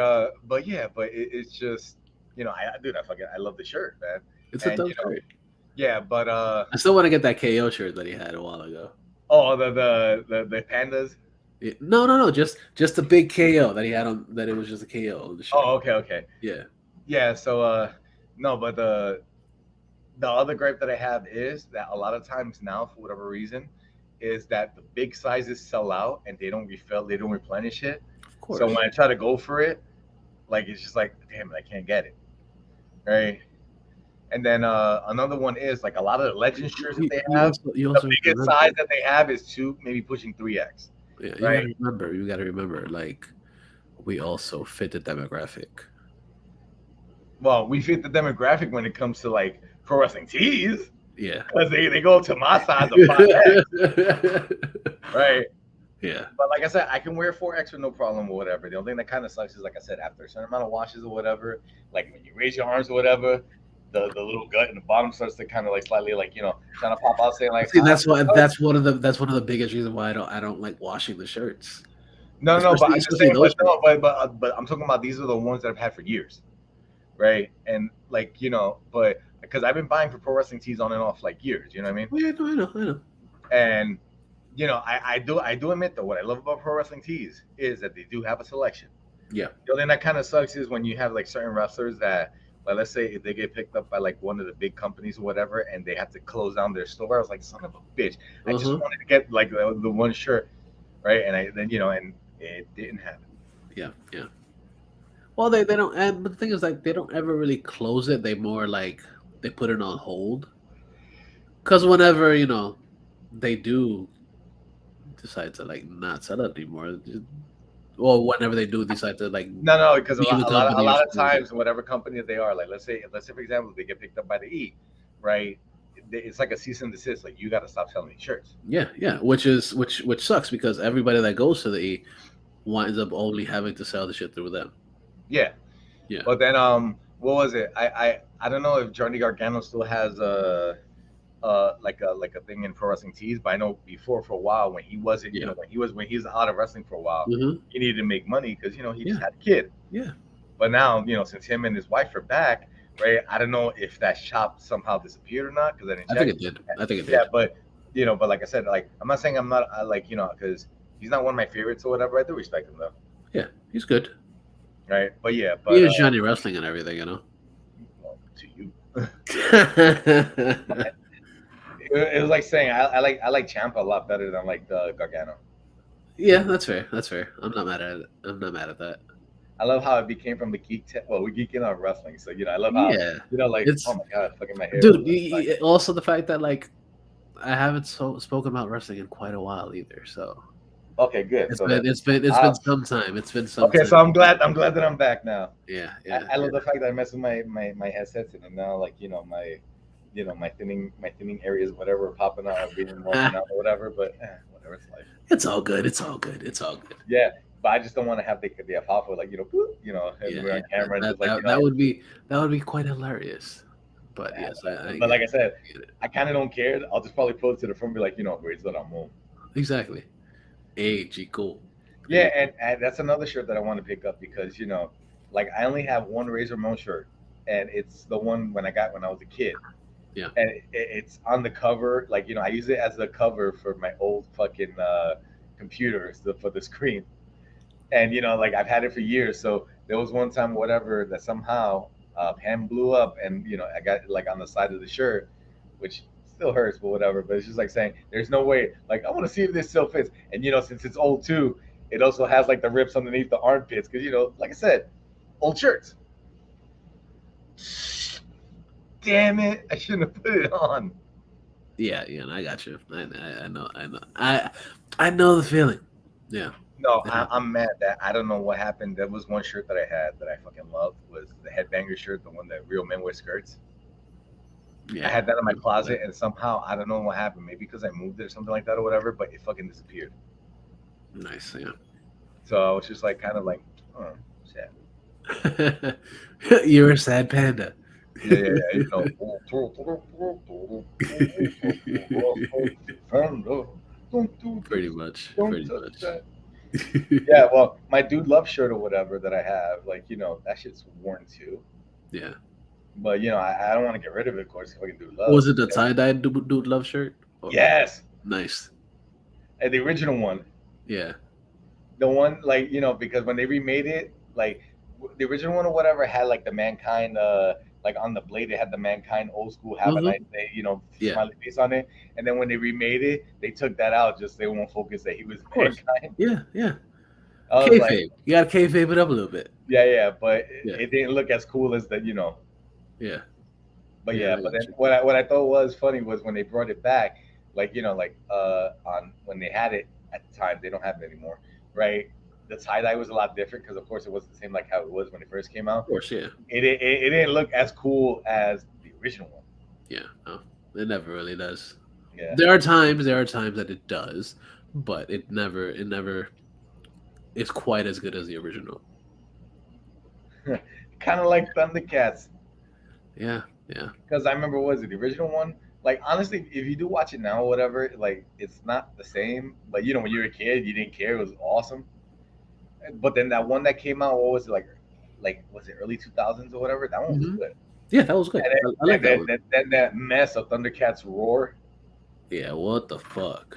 it's just, dude, I love the shirt, man. It's a And dope shirt. yeah, but I still want to get that KO shirt that he had a while ago. oh, the pandas. No, no, no. Just a big KO that he had on. That it was just a KO on the shirt. Oh, okay, okay. Yeah. Yeah, so no, but the other gripe that I have is that a lot of times now, for whatever reason, is that the big sizes sell out and they don't refill, they don't replenish it. Of So when course. I try to go for it, like it's just like, damn it, I can't get it, right? And then another one is like a lot of the legend shirts that they have. You The also have to biggest remember. size that they have is two, maybe pushing 3X, Yeah, you right? gotta remember. You gotta remember. Like we also fit the demographic. Well, we fit the demographic when it comes to like pro wrestling tees Yeah. because they go to my size of 5X, right? Yeah. But like I said, I can wear 4X with no problem or whatever. The only thing that kind of sucks is, like I said, after a certain amount of washes or whatever, like when you raise your arms or whatever, the little gut in the bottom starts to kind of like slightly like trying to pop out, saying like See, hi. that's one of the biggest reasons why I don't like washing the shirts, No, no, but I'm just especially saying, those but shirts. no, but I'm talking about these are the ones that I've had for years, right? And like but because I've been buying for pro wrestling tees on and off like years, you know what I mean? Oh, yeah, no, I know, I know. And I do admit though, what I love about pro wrestling tees is that they do have a selection. Yeah. The only thing that kind of sucks is when you have like certain wrestlers that, like, let's say if they get picked up by like one of the big companies or whatever, and they have to close down their store. I was like, son of a bitch! I Uh just huh. wanted to get like the one shirt, right? And I then and it didn't happen. Yeah. Yeah. Well, they don't. And but the thing is, like, they don't ever really close it. They more like they put it on hold because whenever they do decide to like not sell it anymore, or whenever they do decide to like No, no, because a leave lot, the a lot, of, a company or lot of something like that. times, whatever company they are, like let's say for example, they get picked up by the E, right? It's like a cease and desist. Like you got to stop selling these shirts. Yeah, yeah, which sucks because everybody that goes to the E winds up only having to sell the shit through them. Yeah, Yeah, but then what was it? I don't know if Johnny Gargano still has like a thing in pro wrestling tees, but I know before for a while when he wasn't, yeah, when he was out of wrestling for a while, hmm, he needed to make money because he just yeah, had a kid. yeah. But now, since him and his wife are back, right? I don't know if that shop somehow disappeared or not because I didn't I think check. it did. I think it Yeah, did. but like I said, like I'm not saying I'm not like because he's not one of my favorites or whatever. I do respect him though, Yeah, he's good. right? But yeah, He but is Johnny Wrestling and everything. well, to you, it was like saying I like Champa a lot better than like the Gargano. Yeah, that's fair. That's fair. I'm not mad at it. I'm not mad at that. I love how it became from the well, we geeking on wrestling, so I love how Yeah, like oh it's my god, fucking my hair. dude. Also, the fact that like I haven't spoken about wrestling in quite a while either. So Okay, good. So then, it's uh, been some time. It's been some okay, time. so I'm glad that I'm back now. Yeah, I, yeah, I yeah. love the fact that I messed with my headsets and now like my thinning areas whatever are popping out are being more pronounced or whatever. But whatever, it's life. It's all good. It's all good. It's all good. Yeah, but I just don't want to have the alfalfa like boop, and Yeah, we're yeah. on camera and just like That would be quite hilarious. But yes, I but get like I it. said, I get it. I kind of don't care. I'll just probably post to the front and be like, where's that I'm home. Exactly. Hey, Chico. Yeah, and that's another shirt that I want to pick up because like I only have one Razor Ramon shirt, and it's the one when I got when I was a kid, Yeah. and it's on the cover. Like I use it as the cover for my old fucking computer for the screen, and like I've had it for years. So there was one time whatever that somehow pen blew up, and I got it like on the side of the shirt, which still hurts, but whatever. But it's just like saying there's no way. Like I want to see if this still fits, and since it's old too, it also has like the rips underneath the armpits because like I said, old shirts. Damn it! I shouldn't have put it on. Yeah, yeah, I got you. I know, I know. I know the feeling. Yeah, No, it I'm happens. mad that I don't know what happened. There was one shirt that I had that I fucking loved was the headbanger shirt, the one that real men wear skirts. I Yeah. had that in my closet, and somehow I don't know what happened. Maybe because I moved it or something like that or whatever, but it fucking disappeared. Nice, yeah. So I was just like, kind of like, oh, sad. You're a sad panda. Yeah, yeah, yeah. Don't do Pretty this. much, Don't pretty touch much. that. Yeah, well, my dude love shirt or whatever that I have, like, that shit's worn too. Yeah. But I don't want to get rid of it, of course. Fucking dude love. Was it the tie-dye dude love shirt? Oh, Yes, nice. and the original one. Yeah. The one like because when they remade it like the original one or whatever had like the mankind like on the blade it had the mankind old school have a Hmm. nice day Yeah. smiley face on it, and then when they remade it they took that out just they won't focus that he was Of course. mankind. Yeah. Yeah. I was like, Kayfabe. You got to kayfabe it up a little bit. yeah, but Yeah, it didn't look as cool as the, yeah, But yeah. yeah, I but got then you. what I thought was funny was when they brought it back, like like on when they had it at the time, they don't have it anymore, right? The tie dye was a lot different because of course it wasn't the same like how it was when it first came Of out. course, yeah, It didn't look as cool as the original one. yeah. No, it never really does. Yeah, There are times that it does, but it never is quite as good as the original. kind of like Thundercats Yeah, yeah. because I remember what was it the original one. Like honestly, if you do watch it now, or whatever, like it's not the same. But when you were a kid, you didn't care. It was awesome. But then that one that came out, what was it like was it early 2000s or whatever? That one was Hmm. good. Yeah, that was good. And I like then, that and one. then that mess of Thundercats Roar. Yeah, what the fuck?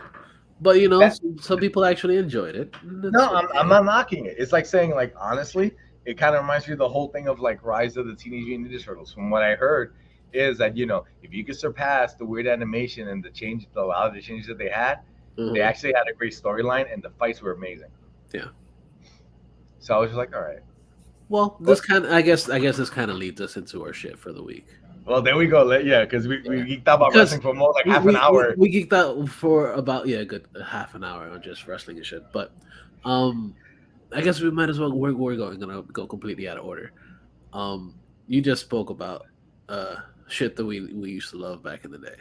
But That some people actually enjoyed it. And no, that's I'm okay. not knocking it. It's like saying like honestly, it kind of reminds me of the whole thing of like Rise of the Teenage Mutant Ninja Turtles. From what I heard, is that if you could surpass the weird animation and a lot of the changes that they Uh-huh. actually had a great storyline and the fights were amazing. Yeah. So I was just like, all right. Well, But I guess this kind of leads us into our shit for the week. well, there we go. Yeah, because we Yeah, geeked out about because wrestling for more like half an hour. we geeked out for about a good half an hour on just wrestling and shit. But um, I guess we might as well. We're gonna go completely out of order. Um, you just spoke about uh shit that we used to love back in the day,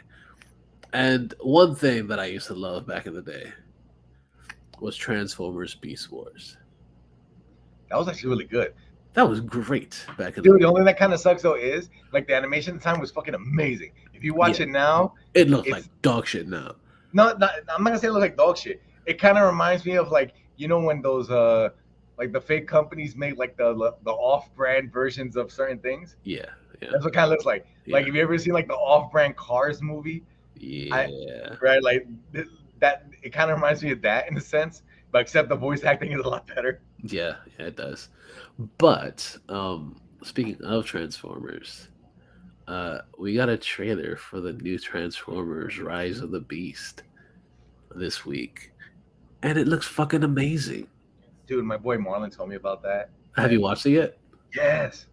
and one thing that I used to love back in the day was Transformers Beast Wars. That was actually really good. That was great back in the Dude, the day. only thing that kind of sucks though is like the animation at the time was fucking amazing. If you watch Yeah, it now, it looks like it's dog shit now. I'm not gonna say it looks like dog shit. It kind of reminds me of like when those like the fake companies make like the off-brand versions of certain things. Yeah, yeah, That's what kind of looks like. Like yeah, have you ever seen like the off-brand Cars movie? I yeah, right like that. It kind of reminds me of that in a sense, but except the voice acting is a lot better. yeah, yeah. It does. But speaking of Transformers, we got a trailer for the new Transformers: Rise of the Beast this week, and it looks fucking amazing. Dude, my boy Marlon told me about that, Have you and watched it yet? yes.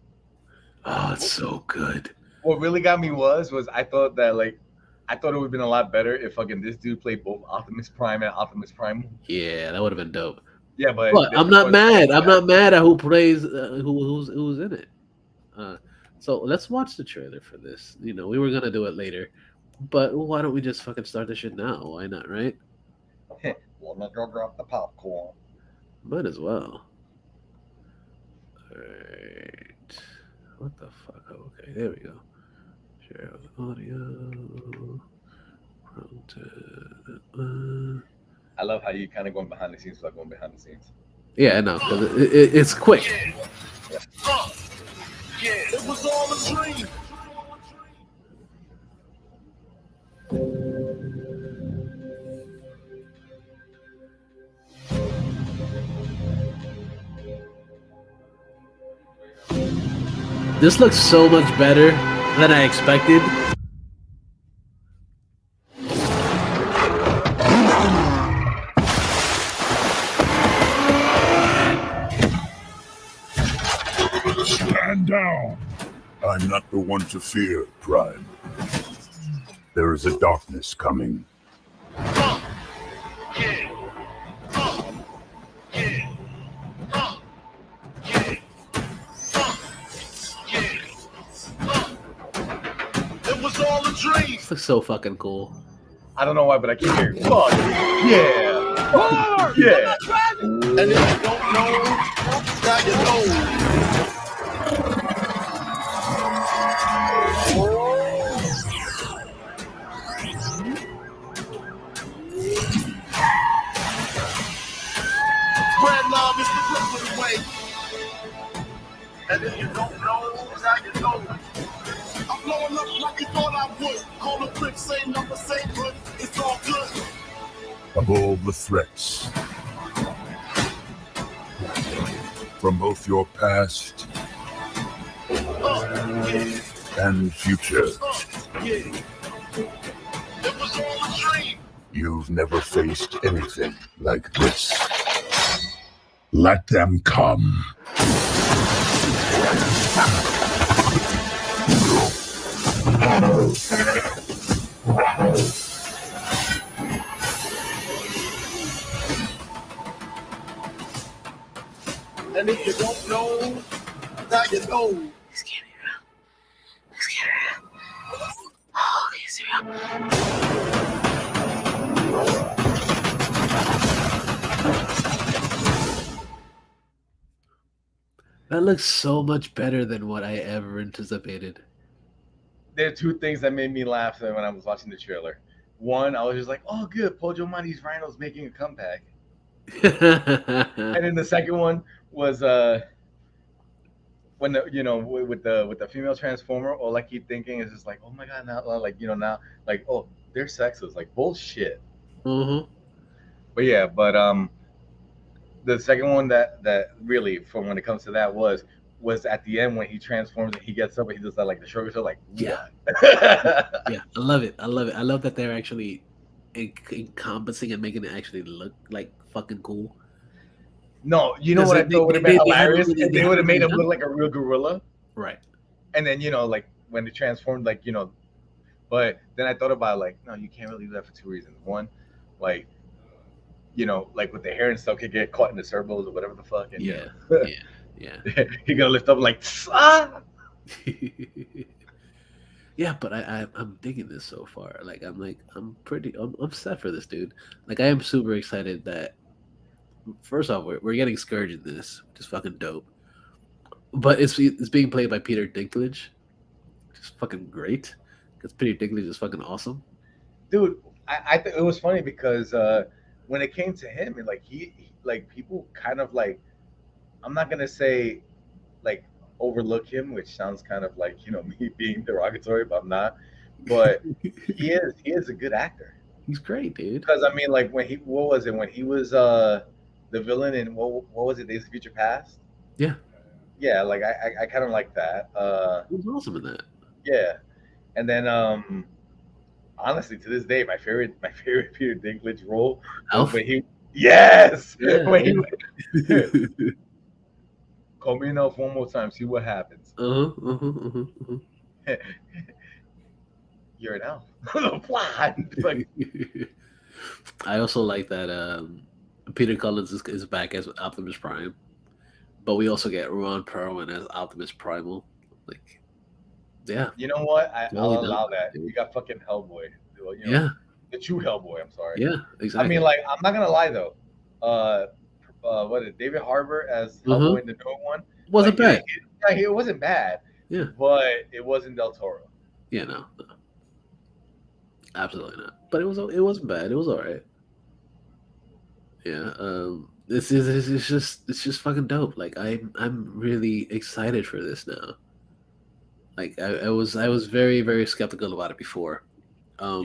Oh, it's so good. What really got me was I thought it would have been a lot better if fucking this dude played both Optimus Prime and Optimus Prime. Yeah, that would have been dope. Yeah, but But I'm of not course mad. I'm not mad at who plays who's in it. Uh, so let's watch the trailer for this. We were gonna do it later, but why don't we just fucking start this shit now? Why not, right? well, not go drop the popcorn. Might as well. Alright. What the fuck? Oh, okay, there we go. Share audio. I love how you kind of going behind the scenes without going behind the scenes. Yeah, I know, because it's quick. Yeah. It was all a dream. This looks so much better than I expected. Stand down. I'm not the one to fear, Prime. There is a darkness coming. It was all a dream. This looks so fucking cool. I don't know why, but I keep hearing fuck yeah, yeah. And if you don't know, now you know. Spread love is the Brooklyn way. And if you don't know, now you know. I'm blowing up like you thought I would. Call the brick, same number, same hood. It's all good. Of all the threats, from both your past and future, it was all a dream. You've never faced anything like this. Let them come. And if you don't know, now you know. This can't be real. This can't be real. Oh, okay, it's real. That looks so much better than what I ever anticipated. There are two things that made me laugh when I was watching the trailer. One, I was just like, "Oh, good, Pojo Monty's Rhino's making a comeback," and then the second one was when the with the female transformer, all I keep thinking is just like, "Oh my god, now like now like oh they're sexist, like bullshit." Mm-hmm. But yeah, but the second one that really from when it comes to that was at the end when he transforms and he gets up and he does that like the shrug, so like Yeah. what? Yeah, I love it. I love it. I love that they're actually encompassing and making it actually look like fucking cool. No, you know Because what I thought would have been they haven't hilarious really if they they would have haven't made really him look done like a real gorilla, right. and then like when they transformed, like But then I thought about like, no, you can't really do that for two reasons. One, like like with the hair and stuff, could get caught in the circles or whatever the fuck, and Yeah, yeah, yeah. he gonna lift up like ah. Yeah, but I'm digging this so far. I'm set for this, dude. Like I am super excited that first off we're getting Scourge in this, which is fucking dope. But it's being played by Peter Dinklage, which is fucking great. Because Peter Dinklage is fucking awesome. Dude, I think it was funny because when it came to him, and like like people kind of like, I'm not gonna say like overlook him, which sounds kind of like me being derogatory, but I'm not. But he is a good actor. He's great, dude. Because I mean, like when he what was it when he was the villain in what was it, Days of Future Past? Yeah, Yeah, like I kind of like that. he was awesome in that. Yeah, and then honestly, to this day, my favorite Peter Dinklage role was Elf. when he yes Yeah, when he yeah. call me enough one more time, see what happens. Uh-huh. You're an elf. What? Like I also like that Peter Collins is back as Optimus Prime, but we also get Ron Perlman as Optimus Primal. Like, yeah, you know what? I'll totally done allow with that, that. You dude. got fucking Hellboy. Well, Yeah, the true Hellboy. I'm sorry. yeah, I mean, exactly. like, I'm not gonna lie though. Uh, what is David Harbour as Uh-huh. Hellboy in the new one? Wasn't Like, bad. it wasn't bad, Yeah, but it wasn't Del Toro. yeah, no, absolutely not. But it wasn't bad. It was all right. Yeah. It's just fucking dope. Like I'm really excited for this now. Like I was very very skeptical about it before. But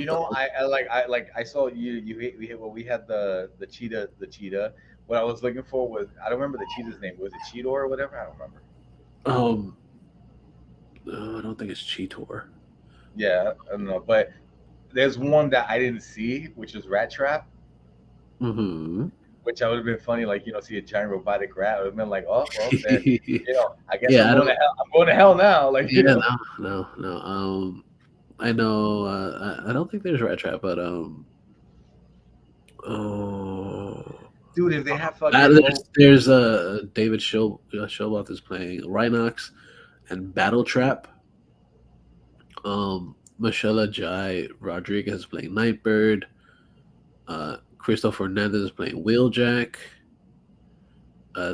I saw we had the cheetah. What I was looking for was I don't remember the cheetah's name. Was it Cheetor or whatever? I don't remember. um, no, I don't think it's Cheetor. Yeah, I don't know, but there's one that I didn't see, which is Rat Trap, Mm-hmm. which I would have been funny, like see a giant robotic rat. I would have been like, oh well, then I guess Yeah, I'm I going to don't. hell. I'm going to hell now, like Yeah, no. I know. I don't think there's Rat Trap, but oh, dude. If they have fucking there's David Showboth is playing Rhinox and Battle Trap. Michelle Jai Rodriguez is playing Nightbird. Christopher Hernandez is playing Wheeljack.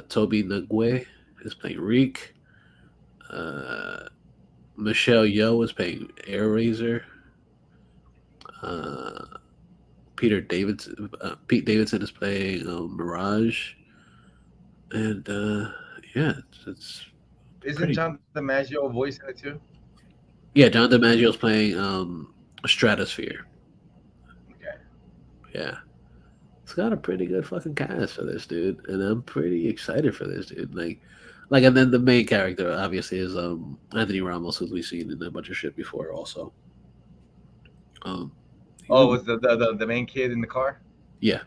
Toby Nagwe is playing Reek. Uh, Michelle Yeoh is playing Air Razor. Uh, Pete Davidson is playing Mirage, and yeah, it's isn't pretty. John DiMaggio voicing it too? Yeah, John DiMaggio is playing Stratosphere. Okay. Yeah, it's got a pretty good fucking cast for this dude, and I'm pretty excited for this dude. And then the main character obviously is Anthony Ramos, who we've seen in a bunch of shit before. Also, um, Oh, was the main kid in the car? yeah,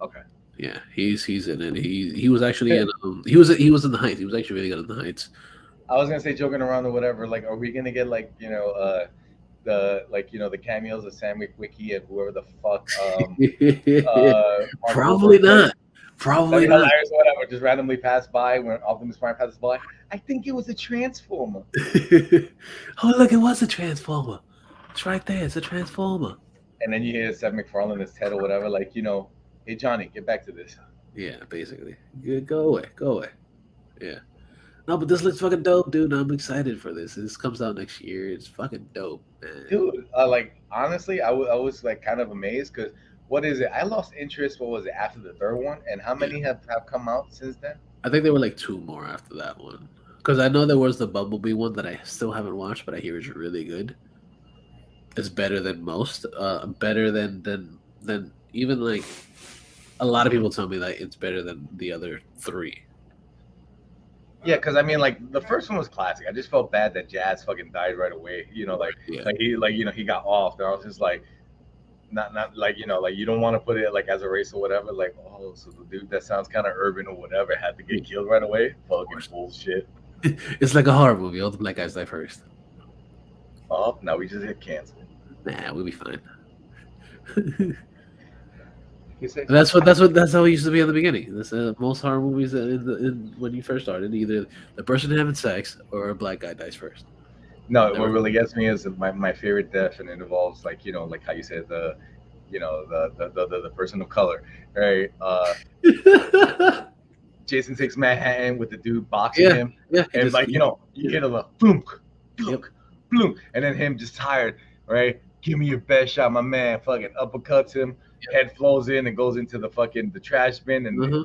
Okay. Yeah, he's in it. He was actually in he was in the Heights. He was actually really good in the Heights. I was gonna say joking around or whatever. Like, are we gonna get like the the cameos of Sam Witwicky and whoever the fuck Mark Probably Wahlberg plays? not. That'd Probably be not. hilarious. Or whatever, just randomly pass by when Optimus Prime passes by. I think it was a transformer, Oh, look, it was a transformer. It's right there. It's a transformer. and then you hear Seth MacFarlane as Ted or whatever. Like, hey Johnny, get back to this. Yeah, basically. Yeah, go away. Go away. Yeah. No, but this looks fucking dope, dude. I'm excited for this. This comes out next year. It's fucking dope, man. Dude, like honestly, I was like kind of amazed because what is it? I lost interest. What was it after the third one? And how Yeah. many have come out since then? I think there were like two more after that one. Because I know there was the Bumblebee one that I still haven't watched, but I hear it's really good. It's better than most. Better than even like a lot of people tell me that it's better than the other three. Yeah, because I mean, like the first one was classic. I just felt bad that Jazz fucking died right away. Yeah. He got off. And I was just like, not like like you don't want to put it like as a race or whatever. Like, oh, so the dude that sounds kind of urban or whatever had to get killed right away. Fucking bullshit. It's like a horror movie. All the black guys die first. Oh, now we just get canceled. Nah, we'll be fine. You say? That's how it used to be in the beginning. That's most horror movies when you first started. Either the person having sex or a black guy dies first. No, Never. what really gets me is my favorite death, and it involves like like how you said the person of color, right? Jason takes Manhattan with the dude boxing Yeah, him, yeah. and like you hear the boom, boom, boom, and then him just tired, right? Give me your best shot, my man. Fucking uppercuts him, head flows in and goes into the trash bin, and Uh-huh.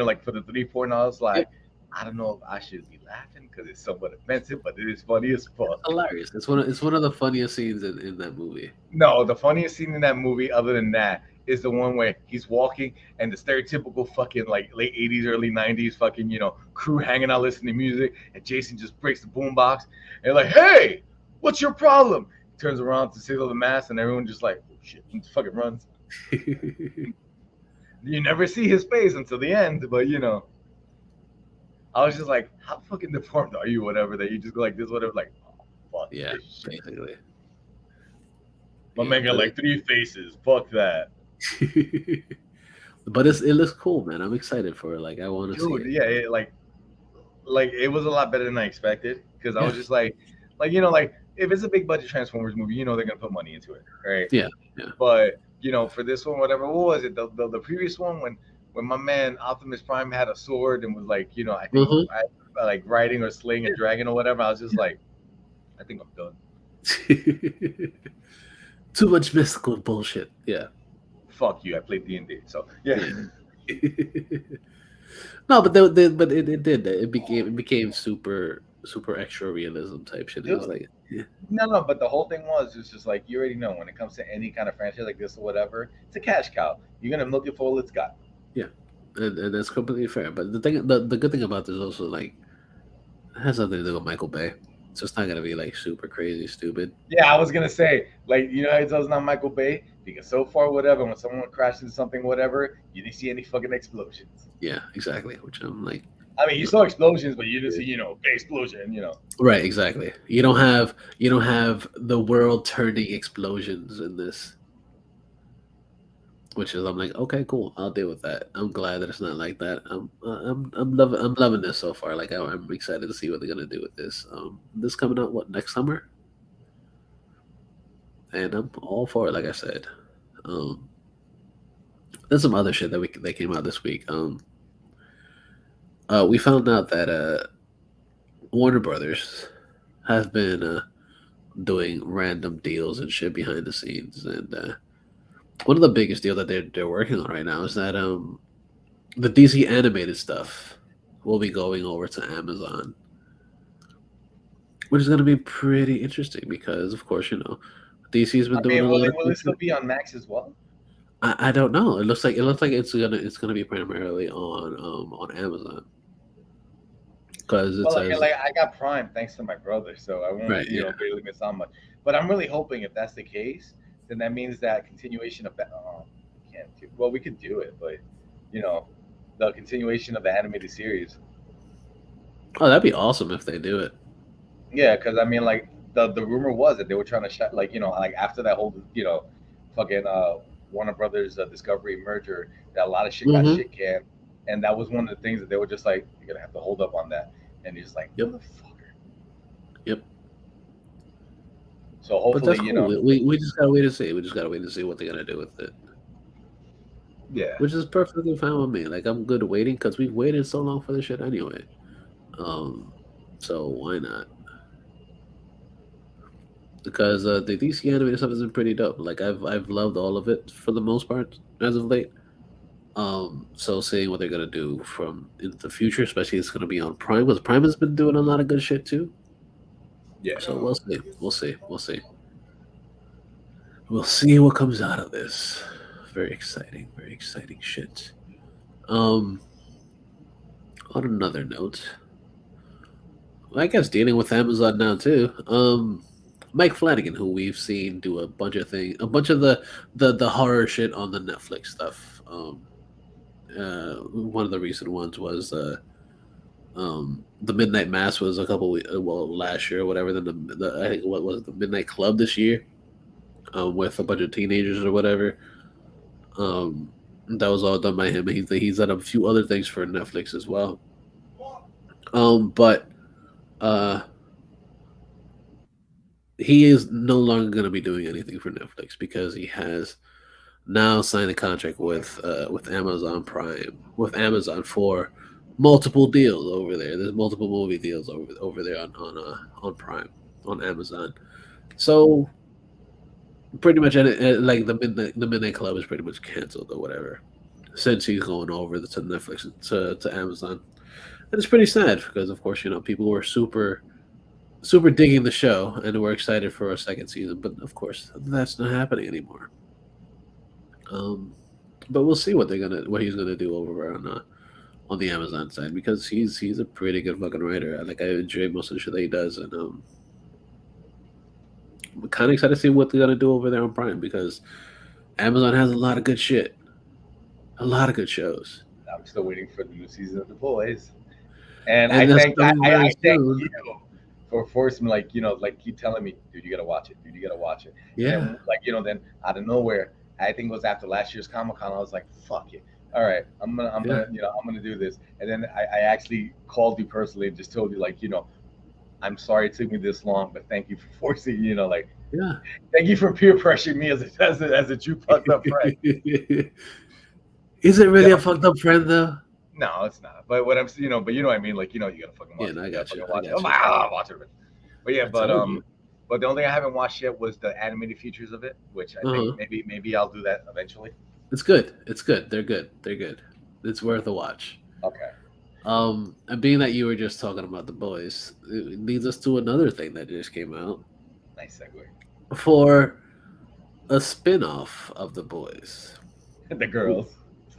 like for the 3-4, and I was like, I don't know if I should be laughing because it's somewhat offensive, but it is funny as fuck. Hilarious. It's one of the funniest scenes in that movie. No, the funniest scene in that movie, other than that, is the one where he's walking and the stereotypical fucking like late 80s, early 90s fucking, crew hanging out listening to music, and Jason just breaks the boombox and like, hey, what's your problem? He turns around to signal the mass, and everyone just like, oh shit, and fucking runs. You never see his face until the end, but I was just like, how fucking deformed are you, whatever, that you just go like this, whatever, like, oh, fuck Yeah, this shit. basically. My Yeah, man got but like 3 faces. Fuck that. but it looks cool, man. I'm excited for it. Like I want to see Dude, it. yeah, like it was a lot better than I expected because I was Yeah, just like like if it's a big budget Transformers movie, they're gonna put money into it, right? yeah, yeah. But for this one, whatever, what was it? The previous one when my man Optimus Prime had a sword and was like, I think Uh-huh. like riding or slaying a dragon or whatever. I was just like, I think I'm done. Too much mystical bullshit. Yeah. Fuck you. I played D&D, so yeah. No, but it did. It became super extra realism type shit. It was Dude, like, yeah, no, but the whole thing was it's just like you already know when it comes to any kind of franchise like this or whatever, it's a cash cow. You're gonna milk it for all it's got. yeah, and that's completely fair. But the good thing about this also like it has nothing to do with Michael Bay, so it's not gonna be like super crazy stupid. Yeah, I was gonna say, like, how it tells not Michael Bay because so far, whatever, when someone crashes into something, whatever, you didn't see any fucking explosions. Yeah, exactly. Which I'm like, I mean, you saw explosions, but you didn't see, big explosion. right, exactly. You don't have the world turning explosions in this. Which is I'm like, okay, cool. I'll deal with that. I'm glad that it's not like that. I'm loving this so far. Like I'm excited to see what they're gonna do with this. This coming out what next summer, and I'm all for it. Like I said, um, there's some other shit that came out this week. We found out that Warner Brothers have been doing random deals and shit behind the scenes, and one of the biggest deals that they're working on right now is that the DC animated stuff will be going over to Amazon, which is going to be pretty interesting because, of course, DC's been I doing mean, a lot of will cool it still shit. be on Max as well? I don't know. It looks like it's gonna be primarily on Amazon because it Well, like, says I got Prime thanks to my brother, so I won't, right. Yeah. barely miss out much. But I'm really hoping if that's the case, then that means that continuation of well, we could do it, but you know, the continuation of the animated series. Oh, that'd be awesome if they do it. Yeah, because I mean, like the rumor was that they were trying to like like after that whole fucking Warner Brothers Discovery merger, that a lot of shit got Mm-hmm. shit canned, and that was one of the things that they were just like, you're gonna have to hold up on that, and he's like, Yep. motherfucker. Yep. So But hopefully, that's cool. We just gotta wait to see. We just gotta wait to see what they're gonna do with it. yeah, Which is perfectly fine with me. Like I'm good waiting because we've waited so long for this shit anyway. Um, so why not? Because the DC animated stuff has been pretty dope. Like I've loved all of it for the most part as of late. So seeing what they're gonna do from in the future, especially it's gonna be on Prime, because Prime has been doing a lot of good shit too. yeah. So we'll see. We'll see. We'll see. We'll see what comes out of this. Very exciting. Very exciting shit. Um, on another note, I guess dealing with Amazon now too. Mike Flanagan, who we've seen do a bunch of things, a bunch of the horror shit on the Netflix stuff. One of the recent ones was the Midnight Mass was a couple well last year or whatever. Then the I think what was it, the Midnight Club this year, with a bunch of teenagers or whatever. That was all done by him. He's done a few other things for Netflix as well. But uh, he is no longer going to be doing anything for Netflix because he has now signed a contract with Amazon Prime with Amazon for multiple deals over there. There's multiple movie deals over there on Prime on Amazon. So pretty much like the Midnight Club is pretty much canceled or whatever since he's going over to Netflix to Amazon. And it's pretty sad because of course people were super digging the show and were excited for a second season, but of course that's not happening anymore. Um, but we'll see what he's gonna do over on the Amazon side because he's a pretty good fucking writer. I enjoy most of the shit that he does, and I'm kind of excited to see what they're gonna do over there on Prime because Amazon has a lot of good shit, a lot of good shows, I'm still waiting for the new season of The Boys, and and that's coming I very thank soon. you for forcing me, like like keep telling me, dude, you gotta watch it, dude, you gotta watch it, and Yeah, then like then out of nowhere, I think it was after last year's Comic Con, I was like, fuck it, all right, I'm yeah, gonna I'm gonna do this, and then I actually called you personally and just told you like I'm sorry it took me this long, but thank you for forcing like yeah. thank you for peer pressuring me as a true fucked up friend. Is it Yeah, really a fucked up friend though? no, it's not. But what I'm, but you know what I mean. Like, you gotta fucking Yeah, watch no, it. I You gotta got you. fucking I watch it. I'm got like, you. watch it. But yeah, I told you. but the only thing I haven't watched yet was the animated features of it, which I Uh think huh. maybe I'll do that eventually. It's good. It's good. They're good. They're good. It's worth a watch. Okay, And being that you were just talking about the boys, it leads us to another thing that just came out nice segue. for a spin-off of the boys. The girls.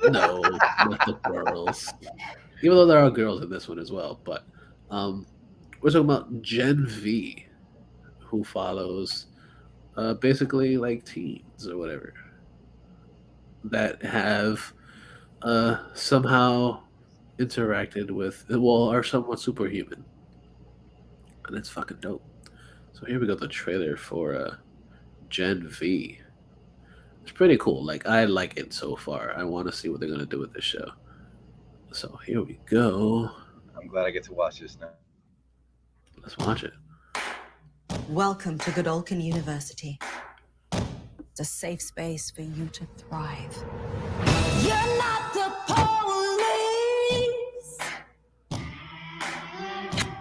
No, not the girls. Even though there are girls in this one as well, but um, we're talking about Gen V, who follows basically like teens or whatever that have somehow interacted with well are somewhat superhuman, and it's fucking dope. So here we go, the trailer for Gen V. It's pretty cool. Like I like it so far. I want to see what they're gonna do with this show. So here we go. I'm glad I get to watch this now. Let's watch it. Welcome to Godolphin University. It's a safe space for you to thrive. You're not the police.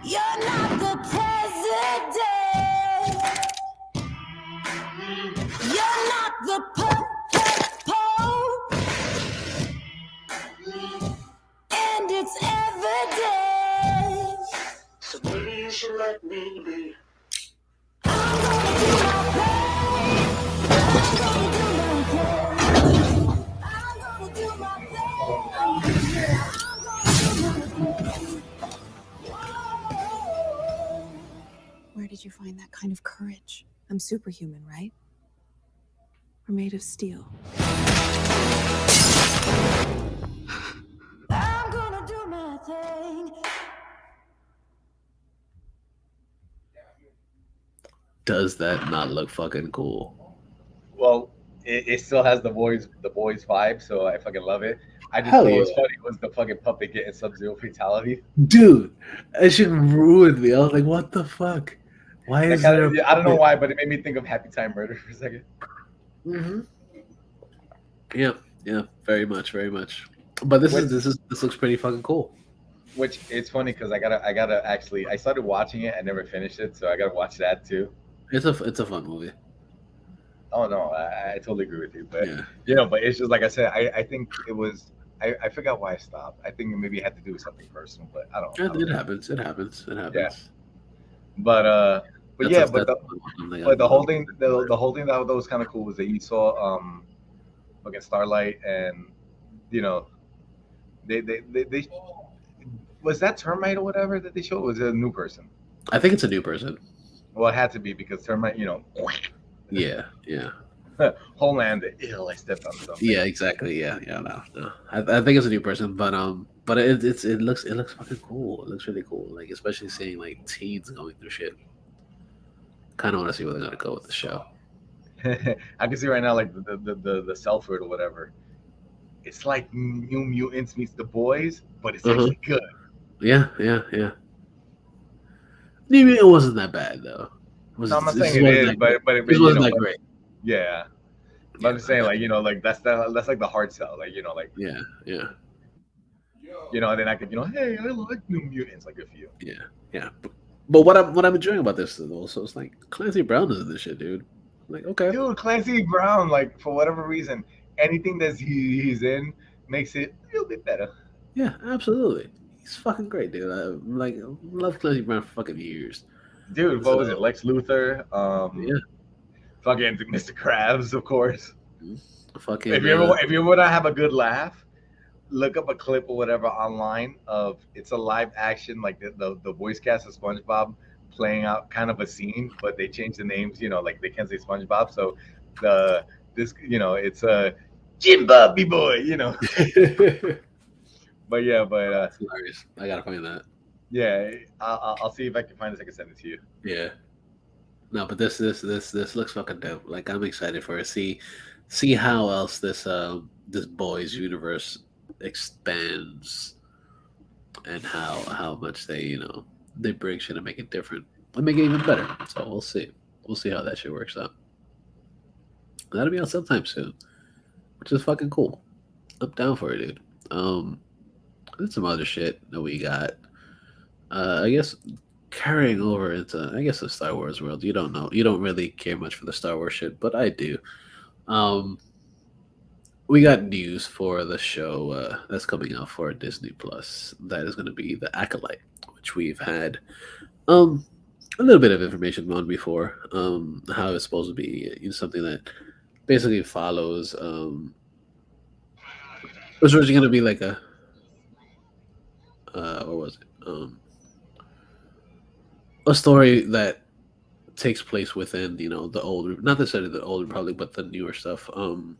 You're not the president. You're not the po. And it's evident. So maybe you should let me be. I'm gonna do my best. I'm gonna do my Where did you find that kind of courage? I'm superhuman, right? We're made of steel. does that not look fucking cool? Well, it still has the boys vibe, so I fucking love it. I just Hell thought what yeah, was funny was the fucking puppet getting Sub-Zero fatality. dude! That shit ruined me. I was like, what the fuck? Why That is kind there a of, I don't know puppet? why, but it made me think of Happy Time Murder for a second. Hmm. Yeah, yeah, very much, very much. But Which this looks pretty fucking cool. which it's funny because I gotta actually I started watching it, I never finished it, so I gotta watch that too. It's a fun movie. Oh no, I totally agree with you, but Yeah, but it's just like I said, I think it was I forgot why I stopped. I think it maybe had to do with something personal, but I don't it know. happens. It happens. It Yeah, happens. but That's a yeah, that's a fun one. but the whole thing that was kind of cool was that you saw fucking Starlight and you know they was that Termite or whatever that they showed, or was it a new person? I think it's a new person. Well, it had to be because Termite, Yeah, yeah, Homeland, ew, I stepped on something. yeah. Exactly. Yeah, yeah. No, no. I think it's a new person, but it looks fucking cool. It looks really cool. Like especially seeing like teens going through shit. Kind of want to see where they're gonna go with the show. I can see right now like the Selford or whatever. It's like New Mutants meets The Boys, but it's Uh-huh. actually good. Yeah, yeah, yeah. Maybe it wasn't that bad though. No, I'm not This saying it wasn't is, that great. but This wasn't that great. yeah. But Yeah, I'm just I saying got like like that's like the hard sell, like you. Yeah, yeah, and then I could hey, I like New Mutants, like good for you. yeah, yeah. But what I'm enjoying about this is also it's like Clancy Brown is in this shit, dude. Like, okay, Dude, Clancy Brown, like for whatever reason, anything that he's in makes it a little bit better. yeah, absolutely. He's fucking great, dude. Like love Clancy Brown for fucking years. Dude, what was it? So Lex Luthor, yeah, fucking Mr. Krabs, of course. mhm. If Fucking you ever want to have a good laugh, look up a clip or whatever online of it's a live action like the voice cast of SpongeBob playing out kind of a scene, but they changed the names. Like they can't say SpongeBob, so the this it's a Jim Bobby boy. But yeah, but that's hilarious. I gotta find that. yeah, I'll see if I can find this. I can send it to you. Yeah. No, but this looks fucking dope. Like I'm excited for it. See how else this boys universe expands and how much they bring shit and make it different and make it even better. So we'll see. We'll see how that shit works out. That'll be out sometime soon, which is fucking cool. I'm down for it, dude. There's some other shit that we got. I guess carrying over into I guess the Star Wars world. You don't really care much for the Star Wars shit, but I do. Um, we got news for the show that's coming out for Disney Plus. That is going to be the Acolyte, which we've had um a little bit of information on before. How it's supposed to be something that basically follows. It was originally going to be like a what was it? A story that takes place within the old, not necessarily the old republic, but the newer stuff. And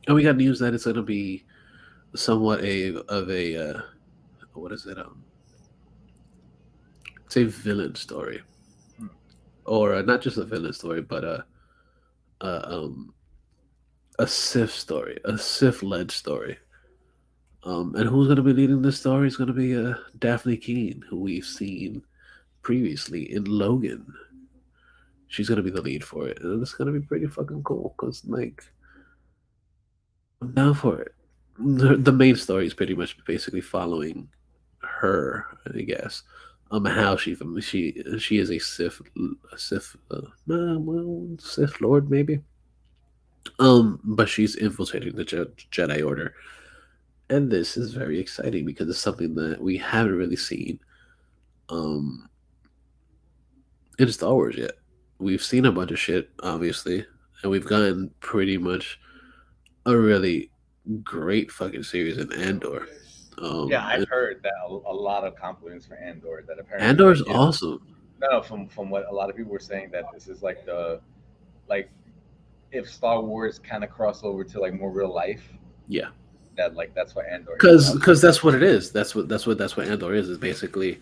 we got news that it's going to be somewhat of a what is it? It's a villain story, Hmm. or not just a villain story, but a a Sith story, a Sith led story. And who's going to be leading this story is going to be Daphne Keene, who we've seen previously in Logan. She's going to be the lead for it, and it's going to be pretty fucking cool because like I'm down for it. The main story is pretty much basically following her, I guess. How she is a Sith, well, Sith Lord maybe. But she's infiltrating the Jedi Order, and this is very exciting because it's something that we haven't really seen, um, in Star Wars yet. We've seen a bunch of shit, obviously, and we've gotten pretty much a really great fucking series in Andor. Yeah, I've And heard that a lot of compliments for Andor. That apparently, Andor's awesome. no, from what a lot of people were saying, that this is like like if Star Wars kind of cross over to like more real life, Yeah, that like that's what Andor is. because that's what it is. That's what Andor is. Is basically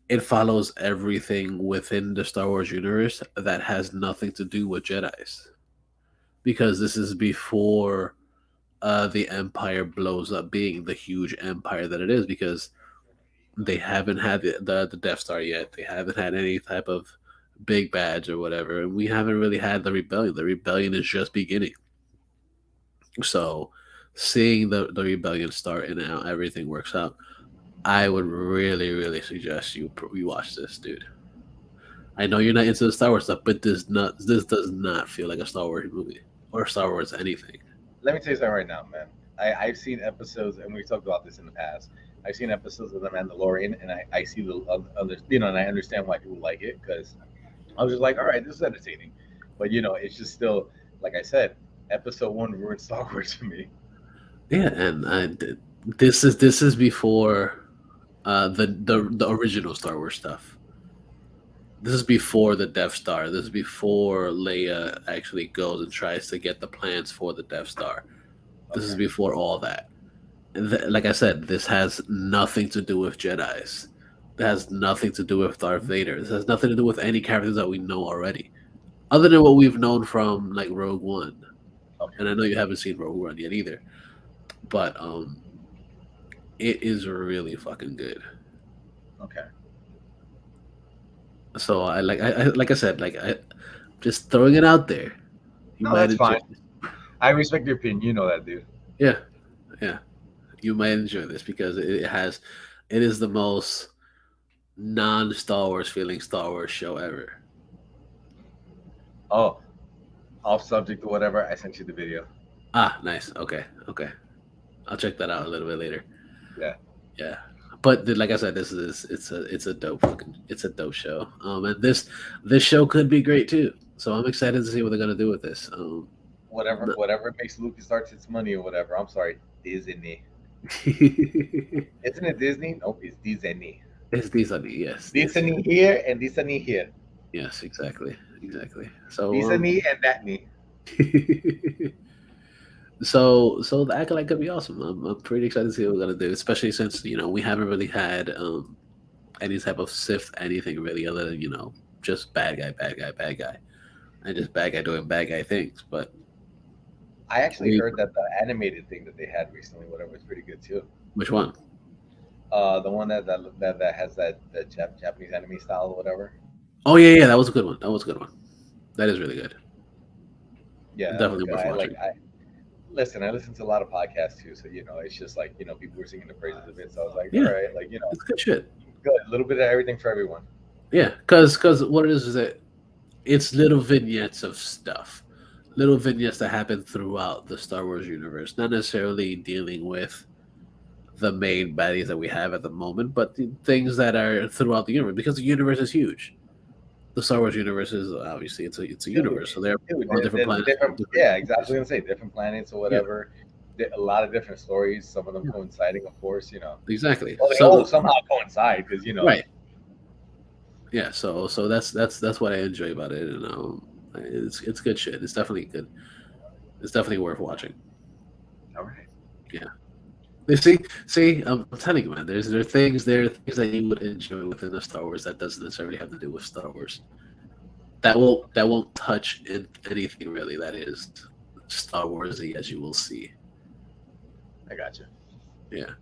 it follows everything within the Star Wars universe that has nothing to do with Jedi's, because this is before the Empire blows up being the huge empire that it is, because they haven't had the Death Star yet. They haven't had any type of big badge or whatever, and we haven't really had the rebellion. The rebellion is just beginning. So, seeing the rebellion start and how everything works out, I would really, really suggest you watch this, dude. I know you're not into the Star Wars stuff, but this does not feel like a Star Wars movie or Star Wars anything. Let me tell you something right now, man. I've seen episodes, and we've talked about this in the past. I've seen episodes of The Mandalorian, and I see the other, and I understand why people like it because I was just like, all right, this is entertaining, but it's just still, like I said, episode one ruined Star Wars for me. Yeah, and this is before the original Star Wars stuff. This is before the Death Star. This is before Leia actually goes and tries to get the plans for the Death Star. This is Okay. before all that. Like I said, this has nothing to do with Jedi's. It has nothing to do with Darth Vader. This has nothing to do with any characters that we know already, other than what we've known from like Rogue One. Okay. And I know you haven't seen Rogue One yet either, but it is really fucking good. Okay. So like I said, just throwing it out there. You No, might that's enjoy fine. I respect your opinion. You know that, dude. Yeah, yeah. You might enjoy this because it is the most non Star Wars feeling Star Wars show ever. Oh, off subject or whatever. I sent you the video. Ah, nice. Okay, okay. I'll check that out a little bit later. Yeah. Yeah. But like I said, this is it's a dope fucking it's a dope show. And this show could be great too. So I'm excited to see what they're gonna do with this. Whatever makes LucasArts its money or whatever. I'm sorry, Disney. Isn't it Disney? Nope, it's Disney. It's Disney, yes, yes, Disney here and Disney here. yes, exactly, exactly. So Disney and that knee. so the acolyte could be awesome. I'm pretty excited to see what we're gonna do, especially since we haven't really had any type of Sith anything really other than just bad guy, bad guy, bad guy, and just bad guy doing bad guy things. But I actually we, heard that the animated thing that they had recently, whatever, was pretty good too. which one? The one that has that Japanese anime style or whatever. Oh yeah, yeah, that was a good one. That was a good one. That is really good. Yeah, that was Definitely good. worth I like watching. I listen. I listen to a lot of podcasts too, so it's just like people were singing the praises of it. So I was like, all Yeah, right, like it's good shit. good, a little bit of everything for everyone. Yeah, because what it is that it's little vignettes of stuff, little vignettes that happen throughout the Star Wars universe, not necessarily dealing with the main baddies that we have at the moment, but the things that are throughout the universe because the universe is huge. The Star Wars universe is obviously it's a Dude, universe, so they're dude, on different the planets. different, Different yeah, exactly. Gonna say different planets or yeah, whatever. A lot of different stories. Some of them yeah, coinciding, of course. exactly. Well, they all So somehow coincide because right, yeah. So that's what I enjoy about it, and it's good shit. It's definitely good. It's definitely worth watching. All right. Yeah. You see, I'm telling you, man. There are things that you would enjoy within the Star Wars that doesn't necessarily have to do with Star Wars. That won't touch in anything really that is Star Warsy as you will see. I got you. Yeah.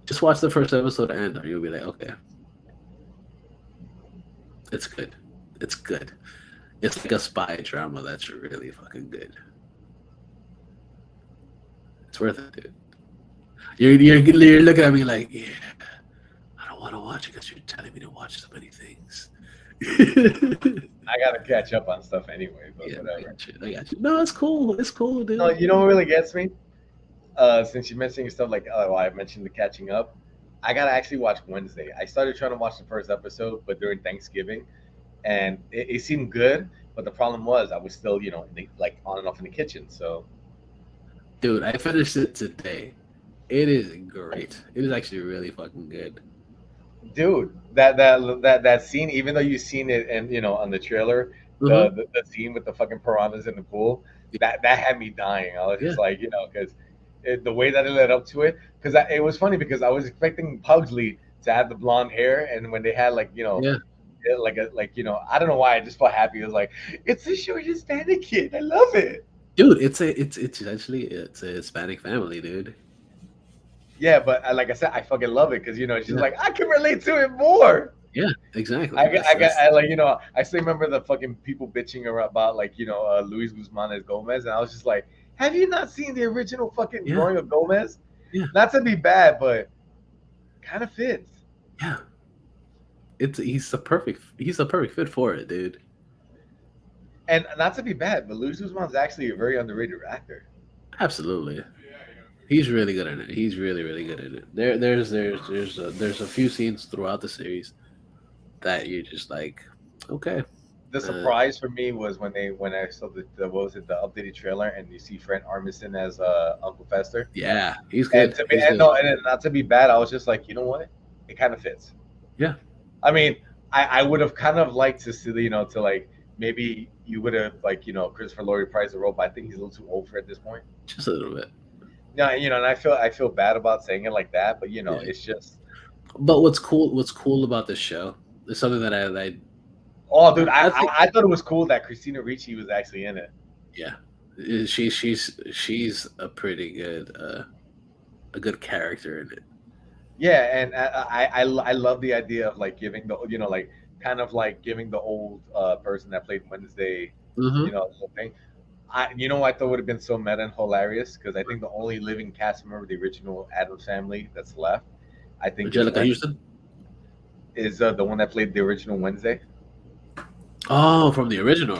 Just watch the first episode and you'll be like, okay, it's good. It's good. It's like a spy drama that's really fucking good. It's worth it, dude. You're looking at me like, yeah, I don't want to watch it because you're telling me to watch so many things. I gotta catch up on stuff anyway, but Yeah, I whatever. got you. I got you. No, it's cool. It's cool, No, dude. you know what really gets me? Since you're mentioning stuff like, oh, I mentioned the catching up. I gotta actually watch Wednesday. I started trying to watch the first episode, but during Thanksgiving, and it seemed good. But the problem was I was still, like on and off in the kitchen. So, Dude, I finished it today. It is great. It is actually really fucking good. dude, that scene, even though you've seen it and on the trailer, Uh-huh. the scene with the fucking piranhas in the pool, that had me dying. I was Yeah. just like, because the way that it led up to it, because it was funny because I was expecting Pugsley to have the blonde hair, and when they had like Yeah, like a like I don't know why I just felt happy. It was like it's a short Hispanic kid. I love it. dude, it's essentially it's a Hispanic family, dude. Yeah, but like I said, I fucking love it because it's just Yeah, like I can relate to it more. yeah, exactly. I That's like I still remember the fucking people bitching about like Luis Guzman as Gomez, and I was just like, have you not seen the original fucking yeah, drawing of Gomez? yeah, Not to be bad, but kind of fits. yeah. It's he's a perfect fit for it, dude. And not to be bad, but Luis Guzman's actually a very underrated actor. Absolutely. He's really good at it. He's really good at it. There's a few scenes throughout the series that you're just like, okay, The uh, surprise for me was when I saw the what was it, the updated trailer, and you see Fred Armisen as Uncle Fester. yeah, he's And good. to be He's and good. no, and then not to be bad, I was just like, you know what, it kind of fits. Yeah, I mean, I would have kind of liked to see to like maybe you would have like Christopher Lloyd reprise the role, but I think he's a little too old for it at this point. just a little bit. Yeah, and I feel bad about saying it like that, but Yeah. it's just But what's cool about this show is something that oh, dude, I think I thought it was cool that Christina Ricci was actually in it. yeah, she's a good character in it. Yeah, and I love the idea of like giving the like kind of like giving the old person that played Wednesday, Mm-hmm. the thing. I thought would have been so meta and hilarious because I think the only living cast member of the original Addams Family that's left, I think Angelica Houston. Is the one that played the original Wednesday. Oh, from the original.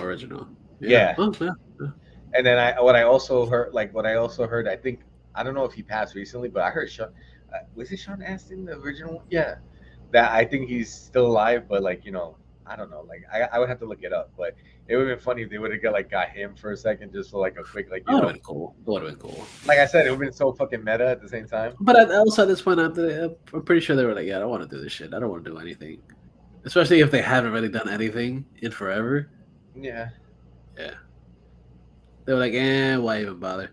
Yeah. Yeah, Oh, yeah. Yeah. and then what I also heard, I think I don't know if he passed recently, but I heard Sean was it Sean Astin the original one? Yeah, that I think he's still alive, but like I don't know, like I would have to look it up, but it would have been funny if they would have got him for a second just for like a quick like That would have been cool. That would have been cool. like I said, it would have been so fucking meta at the same time. But also at this point, I'm pretty sure they were like, yeah, I don't want to do this shit. I don't want to do anything. Especially if they haven't really done anything in forever. Yeah, Yeah. They were like, why even bother?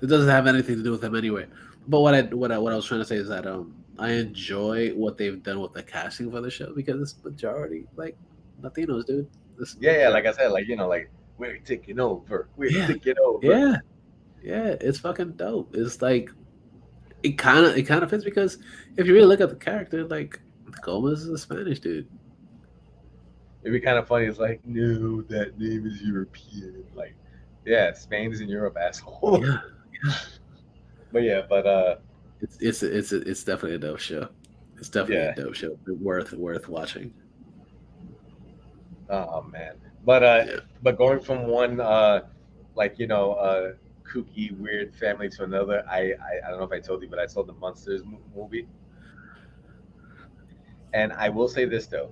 It doesn't have anything to do with them anyway. But what I was trying to say is that I enjoy what they've done with the casting for the show because it's majority like Latinos, dude. This yeah, majority. like I said, like we're taking over, we're Yeah. taking over. Yeah. Yeah. It's fucking dope. It's like it kind of fits because if you really look at the character, like Gomez is a Spanish dude. It'd be kind of funny. It's like, no, that name is European. Like, yeah, Spain's in Europe, asshole. Yeah. But yeah, but It's definitely a dope show. It's definitely a yeah. dope show. Worth watching. Oh man. But Yeah. going from one like kooky weird family to another, I don't know if I told you, but I saw the Monsters movie, and I will say this though,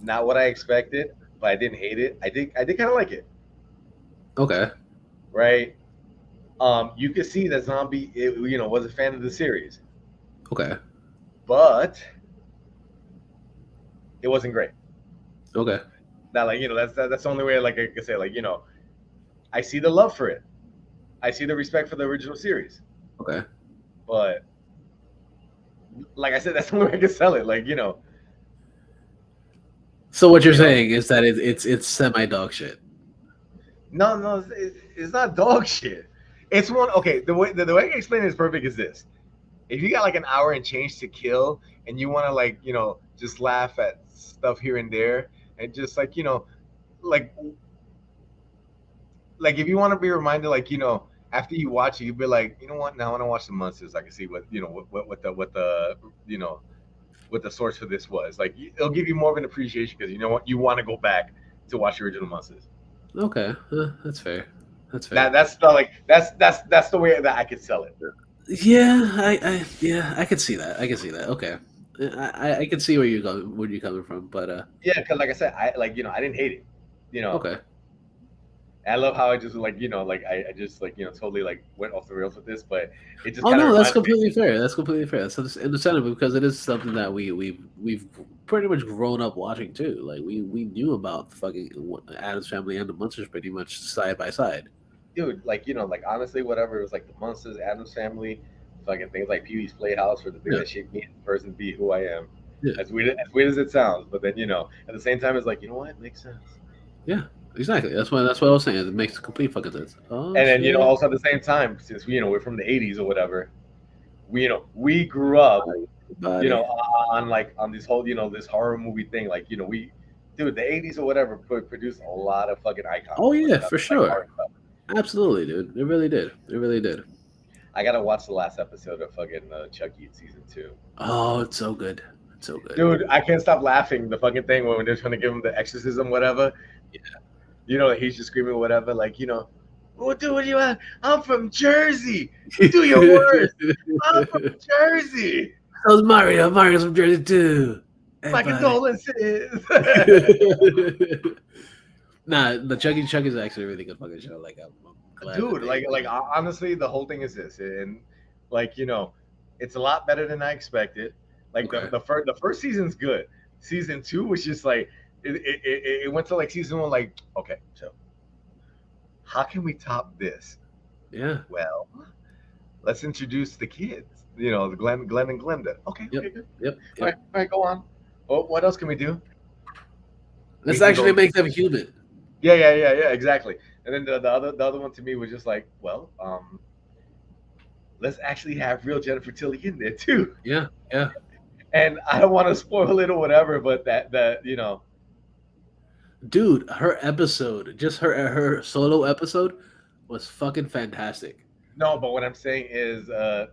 not what I expected, but I didn't hate it. I did kind of like it, Okay. right? You could see that Zombie, was a fan of the series, Okay. but it wasn't great. Okay. Now, like that's the only way, like I could say, like I see the love for it, I see the respect for the original series, Okay. but like I said, that's the only way I can sell it. Like So what you're you know, saying is that it's semi dog shit. no, it's not dog shit. It's one. Okay, the way I can explain it is perfect. Is this? If you got like an hour and change to kill, and you want to like just laugh at stuff here and there, and just like like if you want to be reminded, like after you watch it, you'll be like, you know what? Now I want to watch the Monsters. I can see what what the you know what the source for this was. Like it'll give you more of an appreciation because you know what, you want to go back to watch the original Monsters. Okay. That's fair. That's fair. That's the like that's the way that I could sell it. Yeah, I can see that. I can see that. Okay. I can see where you're coming from, but Yeah, because like I said, I didn't hate it. okay. I love how I just like I just like totally like went off the rails with this, but it just Oh kind of no, that's reminded me. completely fair. That's completely fair. That's understandable because it is something that we've pretty much grown up watching too. Like we knew about fucking Adam's Family and the Munsters pretty much side by side. Dude, like like honestly, whatever, it was like the Monsters, Adams Family, fucking things like Pee Wee's Playhouse or the things Yeah, that shaped me as a person be who I am. yeah, As weird as it sounds, but then at the same time, it's like what, it makes sense. yeah. Exactly. That's what I was saying. It makes complete fucking sense. Oh And then shit. also at the same time, since we're from the '80s or whatever, we grew up Body. on this whole this horror movie thing. Like we, dude, the '80s or whatever produced a lot of fucking icons Oh for yeah, like for sure. horror stuff. Absolutely, dude. It really did. It really did. I gotta watch the last episode of fucking Chucky season 2. Oh, it's so good. It's so good. Dude, I can't stop laughing. The fucking thing when they're trying to give him the exorcism, whatever. He's just screaming whatever, like well, dude, what do you want? I'm from Jersey. Do your worst. I'm from Jersey. That was Mario. Mario's from Jersey too. Hey, My buddy. condolences. Nah, the Chucky is actually a really good fucking show. Like, I'm glad. Dude, that they- honestly, the whole thing is this, and it's a lot better than I expected. Like Okay. the first season's good. Season 2 was just like it went to like season 1, like, okay, so how can we top this? Yeah. Well, let's introduce the kids. The Glenn and Glenda. Okay, Yep. okay, good. Yep. All right, go on. Oh, what else can we do? Let's can actually go- make them human. Yeah, exactly. And then the other one to me was just like, well, let's actually have real Jennifer Tilly in there too. Yeah. Yeah. And I don't want to spoil it or whatever, but that Dude, her episode, just her solo episode, was fucking fantastic. no, but what I'm saying is the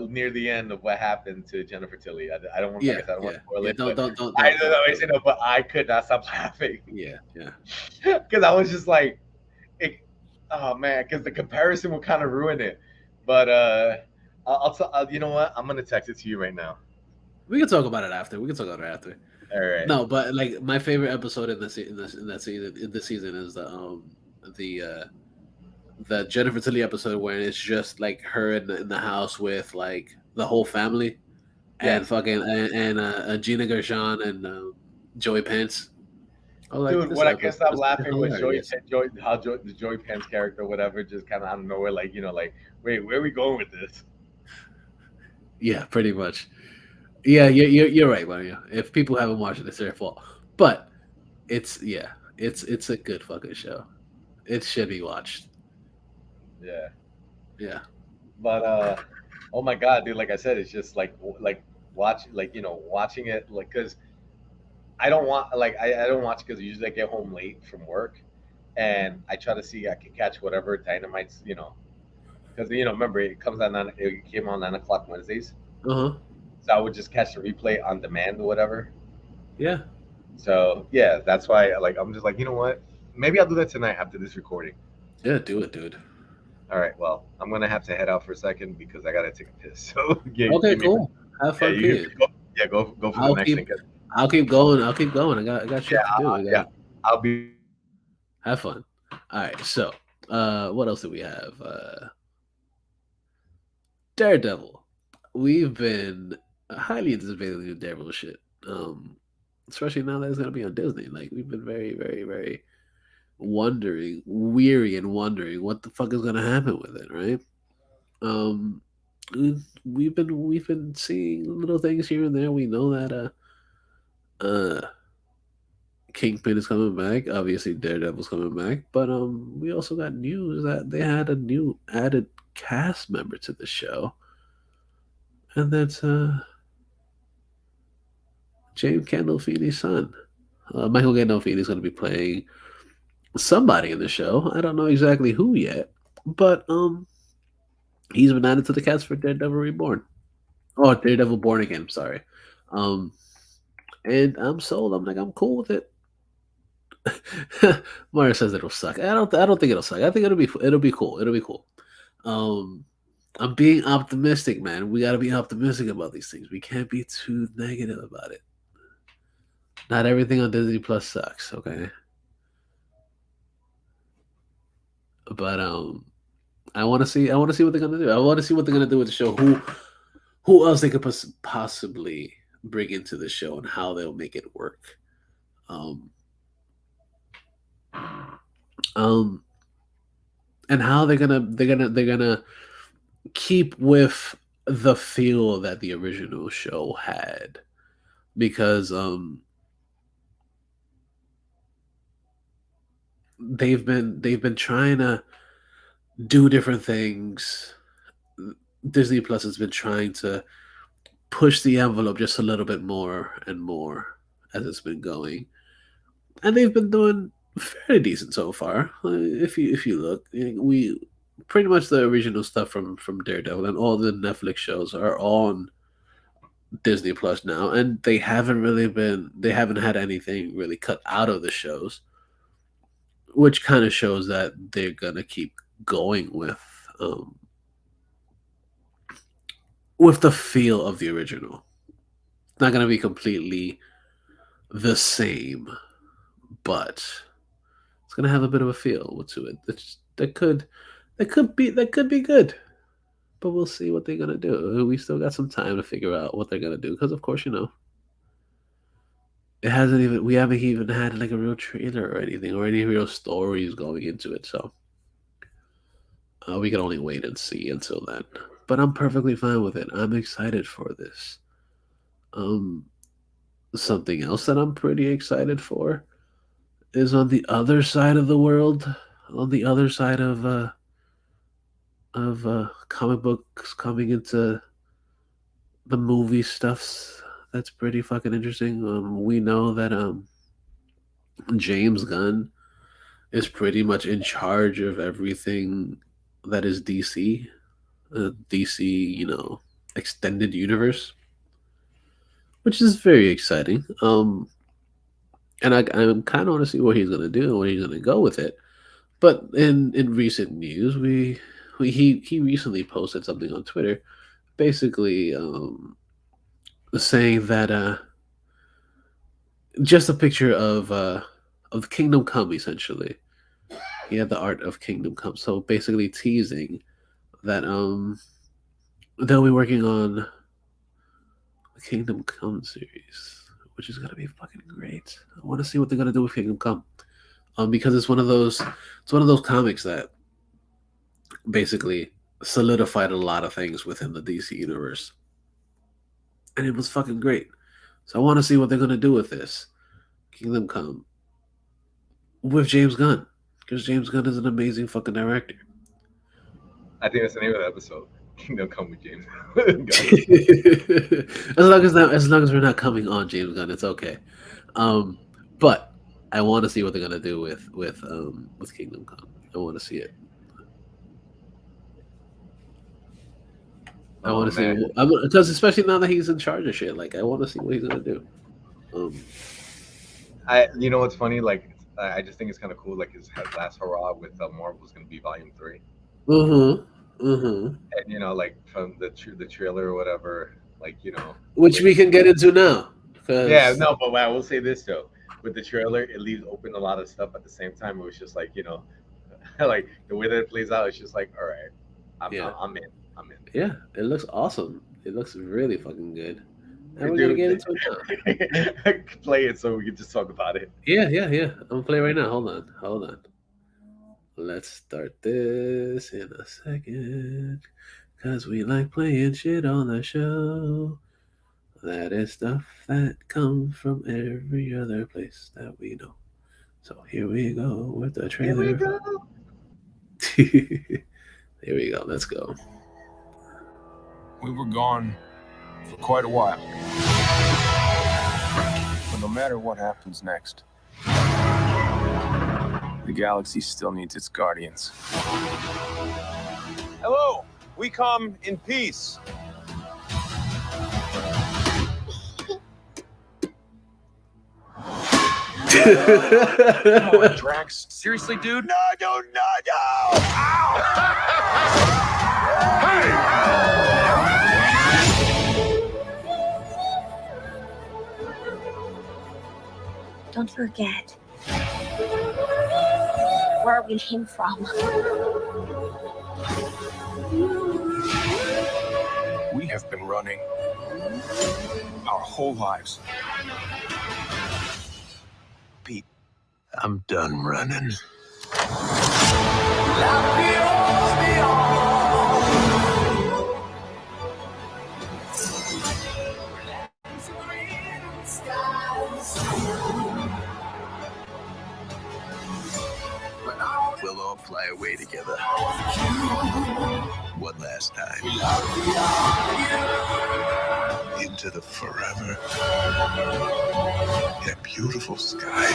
near the end of what happened to Jennifer Tilly. I don't want Yeah. I don't want Yeah. to spoil Yeah, it. don't. I say no, but I could not stop laughing Yeah. Yeah. because I was just like, oh man, because the comparison would kind of ruin it. But you know what? I'm gonna text it to you right now. We can talk about it after. All right. No, but like my favorite episode in this season is the Jennifer Tilly episode where it's just like her in the house with like the whole family and Yes. fucking and Gina Gershon and Joey Pants. I was like, Dude, this what I episode can't stop is laughing was hilarious. the Joey Pants character, whatever, just kind of out of nowhere, like like, wait, where are we going with this? Yeah, pretty much. Yeah, you're right, Mario. If people haven't watched it, it's their fault. But it's a good fucking show. It should be watched. Yeah, Yeah. but oh my god, dude, like I said, it's just like watching it, like, because I don't want like I don't watch because usually I get home late from work, and I try to see I can catch whatever Dynamite's, because remember it came on 9 o'clock Wednesdays, Uh-huh. so I would just catch the replay on demand or whatever. Yeah. So yeah, that's why I'm just like, you know what? Maybe I'll do that tonight after this recording. Yeah, do it, dude. All right. Well, I'm gonna have to head out for a second because I gotta take a piss. So yeah, Okay, give me- cool. Have fun, Yeah, kid. go for I'll the next keep- thing. I'll keep going. I got shit to do. Yeah, I'll be. Have fun. All right. So, what else do we have? Daredevil. We've been highly anticipating the new Daredevil shit. Especially now that it's gonna be on Disney. Like we've been very, very, very weary and wondering what the fuck is gonna happen with it, right? We've been seeing little things here and there. We know that Kingpin is coming back. Obviously, Daredevil's coming back. But we also got news that they had a new added cast member to the show, and that's James Gandolfini's son. Michael Gandolfini is going to be playing somebody in the show. I don't know exactly who yet, but he's been added to the cast for Daredevil Reborn. Oh, Daredevil Born Again. Sorry. And I'm sold. I'm cool with it. Mario says it'll suck. I don't think it'll suck. I think it'll be cool. It'll be cool. I'm being optimistic, man. We got to be optimistic about these things. We can't be too negative about it. Not everything on Disney Plus sucks, okay? But I want to see what they're gonna do. I want to see what they're gonna do with the show. Who else they could possibly bring into the show and how they'll make it work. And how they're gonna keep with the feel that the original show had, because they've been trying to do different things. Disney Plus has been trying to push the envelope just a little bit more and more as it's been going, and they've been doing fairly decent so far. If you look, we pretty much the original stuff from Daredevil and all the Netflix shows are on Disney Plus now, and they haven't had anything really cut out of the shows, which kind of shows that they're gonna keep going um, with the feel of the original. It's not gonna be completely the same, but it's gonna have a bit of a feel to it. That could be good, but we'll see what they're gonna do. We still got some time to figure out what they're gonna do, because of course we haven't even had like a real trailer or anything or any real stories going into it, so we can only wait and see until then. But I'm perfectly fine with it. I'm excited for this. Um, Something else that I'm pretty excited for is on the other side of the world, on the other side of comic books coming into the movie stuffs. That's pretty fucking interesting. We know that James Gunn is pretty much in charge of everything that is DC, DC, extended universe, which is very exciting. And I kind of want to see what he's gonna do and where he's gonna go with it. But in recent news, he recently posted something on Twitter, basically saying that just a picture of Kingdom Come, essentially. He had the art of Kingdom Come, so basically teasing that they'll be working on the Kingdom Come series, which is gonna be fucking great. I want to see what they're gonna do with Kingdom Come, because it's one of those comics that basically solidified a lot of things within the DC universe, and it was fucking great. So I want to see what they're gonna do with this Kingdom Come with James Gunn, because James Gunn is an amazing fucking director. I think that's the name of the episode. Kingdom Come with James. as long as we're not coming on James Gunn, it's okay. But I want to see what they're gonna do with Kingdom Come. I want to see it. I want to see, because especially now that he's in charge of shit, like I want to see what he's gonna do. You know what's funny? Like, I just think it's kind of cool. Like his last hurrah with Marvel is going to be Volume 3. And like from the trailer or whatever, like which we can get into now. Yeah, no, but I will say this though: with the trailer, it leaves open a lot of stuff at the same time. It was just like like the way that it plays out, it's just like, all right, I'm in. Yeah, it looks awesome. It looks really fucking good. And we're gonna get into it now. Play it so we can just talk about it. Yeah. I'm gonna play right now. Hold on. Let's start this in a second, cause we like playing shit on the show. That is stuff that comes from every other place that we know. So here we go with the trailer. Here we go. Here we go. Let's go. We were gone for quite a while. But no matter what happens next, the galaxy still needs its guardians. Hello, we come in peace. Oh, Drax, seriously, dude? No! Ow! Don't forget where we came from. We have been running our whole lives. Pete, I'm done running. We'll all fly away together. One last time. Into the forever and beautiful sky.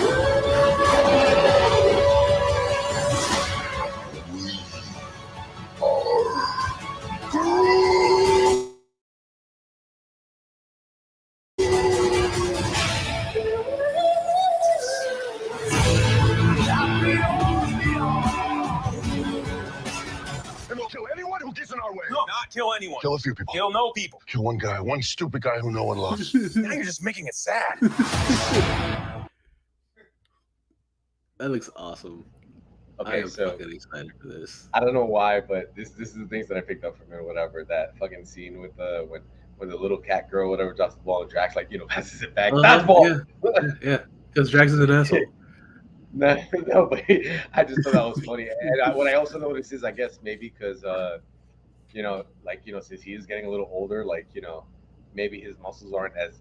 And we'll kill anyone who gets in our way. No, not kill anyone. Kill a few people. Kill no people. Kill one guy, one stupid guy who no one loves. Now you're just making it sad. That looks awesome. I Okay, am so fucking excited for this. I don't know why, but this is the things that I picked up from it or whatever. That fucking scene with the when the little cat girl whatever drops the ball and Drax like passes it back. That's ball. Yeah. Because Drax is an asshole. No, but I just thought that was funny. And what I also noticed is, I guess maybe because, since he is getting a little older, maybe his muscles aren't as,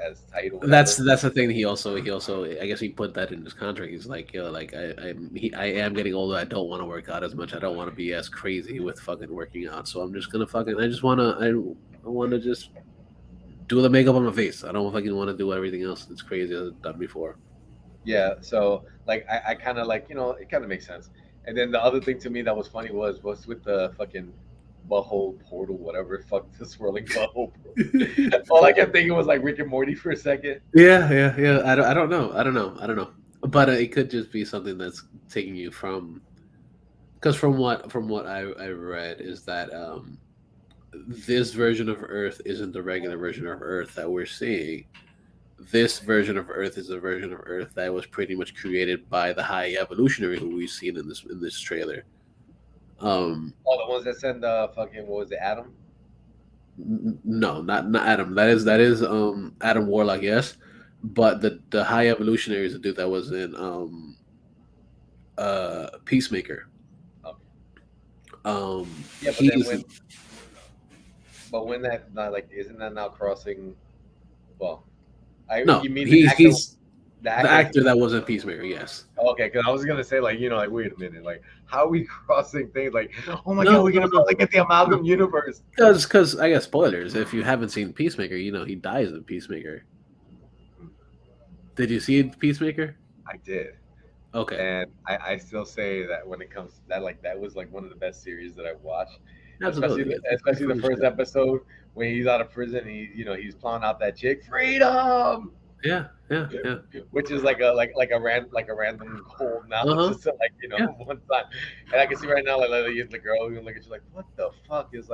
as tight. Or That's the thing. He also, I guess he put that in his contract. He's like, I am getting older. I don't want to work out as much. I don't want to be as crazy with fucking working out. So I'm just gonna I want to just do the makeup on my face. I don't fucking want to do everything else that's crazy I've done before. Yeah, so I kind of it kind of makes sense. And then the other thing to me that was funny was with the fucking butthole portal, whatever, fuck the swirling butthole. All I kept thinking was like Rick and Morty for a second. Yeah. I don't know. But it could just be something that's taking you from, because from what I read is that this version of Earth isn't the regular version of Earth that we're seeing. This version of Earth is a version of Earth that was pretty much created by the High Evolutionary who we've seen in this trailer. All the ones that send fucking, what was it, Adam? No, not Adam. That is Adam Warlock, yes. But the High Evolutionary is a dude that was in Peacemaker. Okay. Yeah, but when that isn't that now crossing? Well, no, you mean he's the actor that was in Peacemaker, yes. Okay, because I was gonna say wait a minute, how are we crossing things? Oh my god, we're gonna get the amalgam universe. Because I guess spoilers. If you haven't seen Peacemaker, he dies in Peacemaker. Did you see Peacemaker? I did. Okay. And I still say that when it comes to that, that was one of the best series that I've watched. Absolutely. Especially the first episode when he's out of prison, he's plowing out that chick, freedom. Yeah. Which is like a random goal now, just one time. And I can see right now, the girl who look at you like, what the fuck is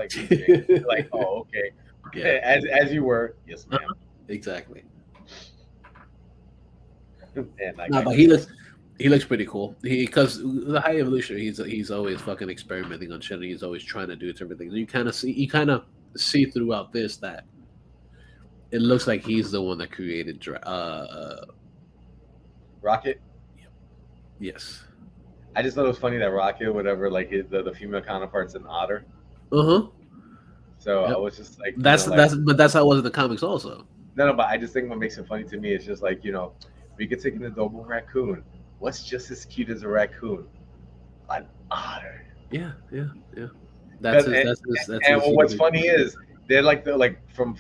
oh, okay, yeah. As you were, yes, ma'am. Exactly. And but he looks pretty cool. Because the High Evolutionary, he's always fucking experimenting on shit, and he's always trying to do everything. You kind of see throughout this that it looks like he's the one that created Rocket. Yes. I just thought it was funny that Rocket, whatever, the female counterpart's an otter. So I was just like, that's how it was in the comics also. No, but I just think what makes it funny to me is just we could take an adorable raccoon. What's just as cute as a raccoon? An otter. Yeah. That's what's funny is they're from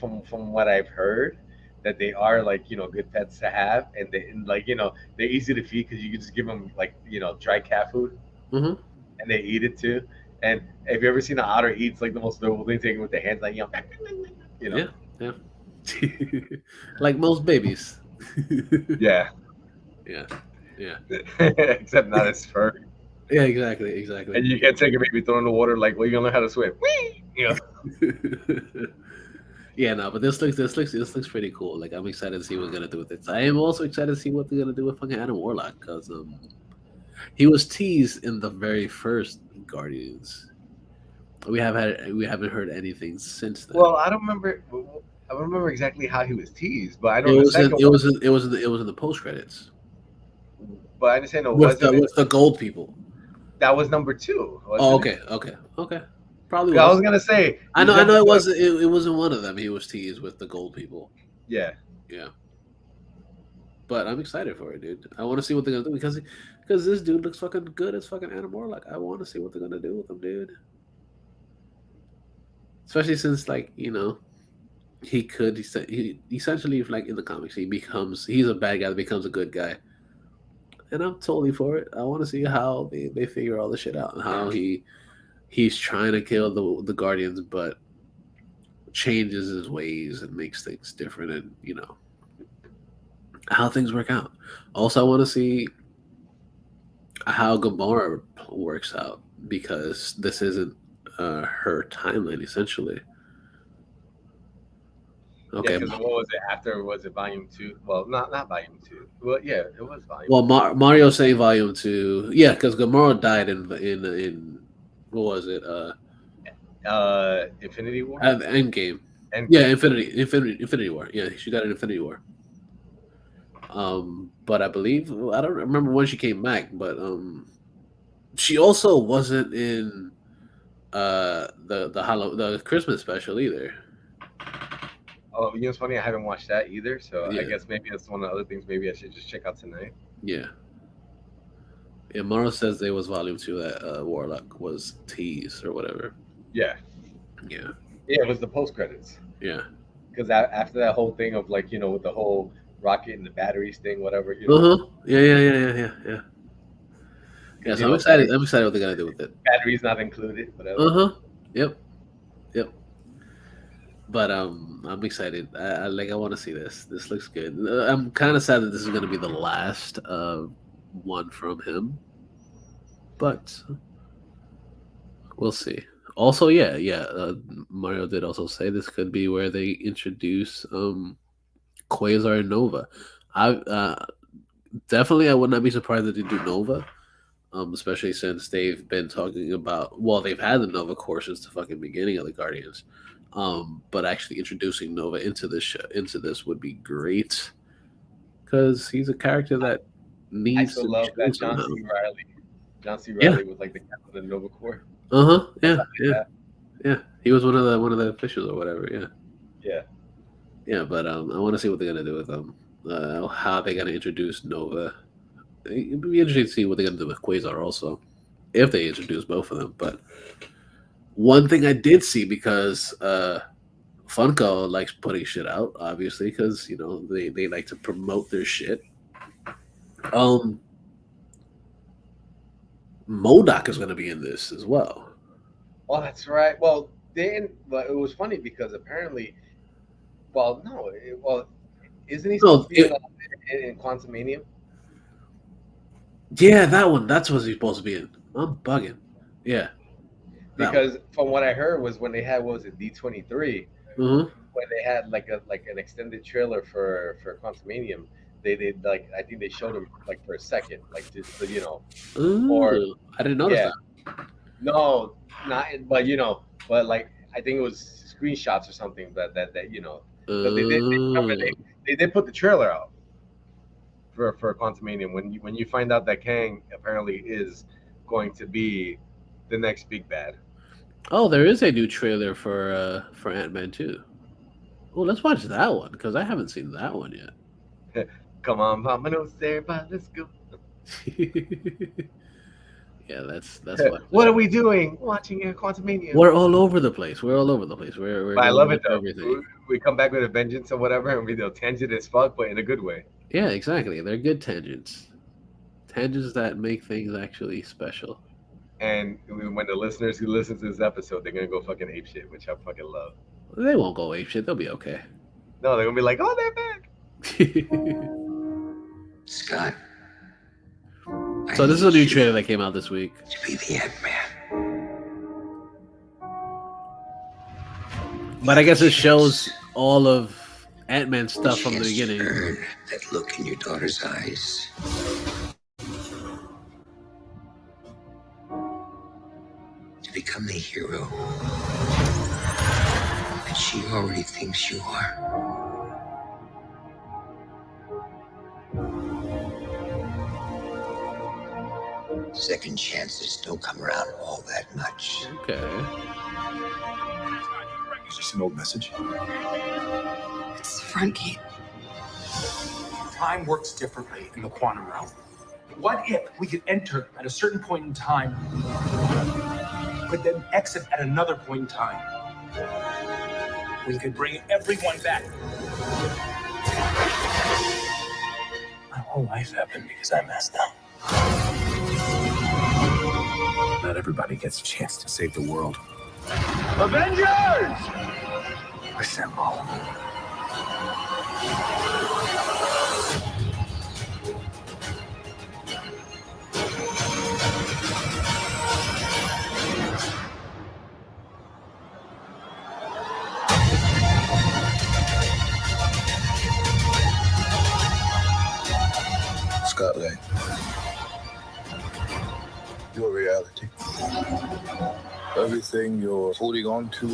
what I've heard, that they are good pets to have, and they're easy to feed because you can just give them dry cat food, and they eat it too. And have you ever seen an otter eats the most adorable thing, taking with their hands Yeah. Like most babies. Yeah. Except not as fur. Yeah, exactly. And you can't take a baby, throw in the water you're gonna learn how to swim. Yeah, no, but this looks pretty cool. I'm excited to see what they're gonna do with it. I am also excited to see what they're gonna do with fucking Adam Warlock, because he was teased in the very first Guardians. We haven't heard anything since then. Well, I don't remember exactly how he was teased, but I know it was in the post credits. But I understand with the gold people. That was number 2. Oh, okay. Probably. I was gonna say. I know. It wasn't one of them. He was teased with the gold people. Yeah. but I'm excited for it, dude. I want to see what they're gonna do because this dude looks fucking good as fucking Adam Warlock. I want to see what they're gonna do with him, dude. Especially since, like, he essentially, like, in the comics, he's a bad guy that becomes a good guy, and I'm totally for it. I want to see how they figure all this shit out and how he's trying to kill the Guardians, but changes his ways and makes things different, and how things work out. Also, I want to see how Gamora works out because this isn't her timeline essentially. Okay. Yeah, because what was it after? Was it volume 2? Well, not volume 2. Well, yeah, it was volume. Well, Mario saying volume 2, yeah, because Gamora died in what was it? Infinity War. Endgame. Yeah, Infinity War. Yeah, she died in Infinity War. But I believe I don't remember when she came back, but she also wasn't in the Christmas special either. Oh, you know, it's funny. I haven't watched that either, so Yeah. I guess maybe that's one of the other things. Maybe I should just check out tonight. Yeah. Yeah, Morrow says there was volume 2 that Warlock was teased or whatever. Yeah. Yeah. Yeah, it was the post credits. Yeah. Because after that whole thing of, like, with the whole rocket and the batteries thing, whatever. Yeah. Yeah, so I'm excited. I'm excited what they're gonna do with it. Batteries not included, whatever. Yep. But I'm excited. I want to see this. This looks good. I'm kind of sad that this is gonna be the last one from him, but we'll see. Also, Mario did also say this could be where they introduce Quasar and Nova. I definitely I would not be surprised if they do Nova. Especially since they've been talking about, well, they've had the Nova core since the fucking beginning of the Guardians, but actually introducing Nova into this would be great because he's a character that needs. I still love that John C. Reilly was like the captain of the Nova Corps. Yeah. He was one of the officials or whatever. Yeah. But I want to see what they're gonna do with them. How they're gonna introduce Nova. It'd be interesting to see what they're going to do with Quasar also, if they introduce both of them. But one thing I did see, because Funko likes putting shit out, obviously, because they like to promote their shit. MODOK is going to be in this as well. Oh, that's right. Well, it was funny because apparently, isn't he supposed to be in Quantumania? Yeah, that one. That's what he's supposed to be in. I'm bugging. Yeah. Because from what I heard was when they had, what was it, D23, when they had like an extended trailer for Quantumania, they did, like, I think they showed him like for a second, like, just so or I didn't notice that. No, not, but like I think it was screenshots or something that but they did put the trailer out for Quantumania when you find out that Kang apparently is going to be the next big bad. Oh, there is a new trailer for Ant-Man 2. Oh, let's watch that one because I haven't seen that one yet. Come on, Mama, no, everybody, let's go. Yeah, that's what are we doing? Watching Quantumania. We're all over the place. We're I love it though. Everything. We come back with a vengeance or whatever, and we do tangent as fuck, but in a good way. Yeah, exactly. They're good tangents. Tangents that make things actually special. And when the listeners who listen to this episode, they're gonna go fucking apeshit, which I fucking love. They won't go apeshit. They'll be okay. No, they're gonna be like, "Oh, they're back." Scott. So this is a new trailer that came out this week. To be the Ant-Man. But I guess it shows all of Ant-Man stuff from the beginning. Earn that look in your daughter's eyes. To become the hero that she already thinks you are. Second chances don't come around all that much. Okay. Is this an old message? It's the front gate. time works differently in the quantum realm. What if we could enter at a certain point in time, but then exit at another point in time? We could bring everyone back. My whole life happened because I messed up. Not everybody gets a chance to save the world. Avengers! Assemble. Scott Lang. Your reality. Everything you're holding on to,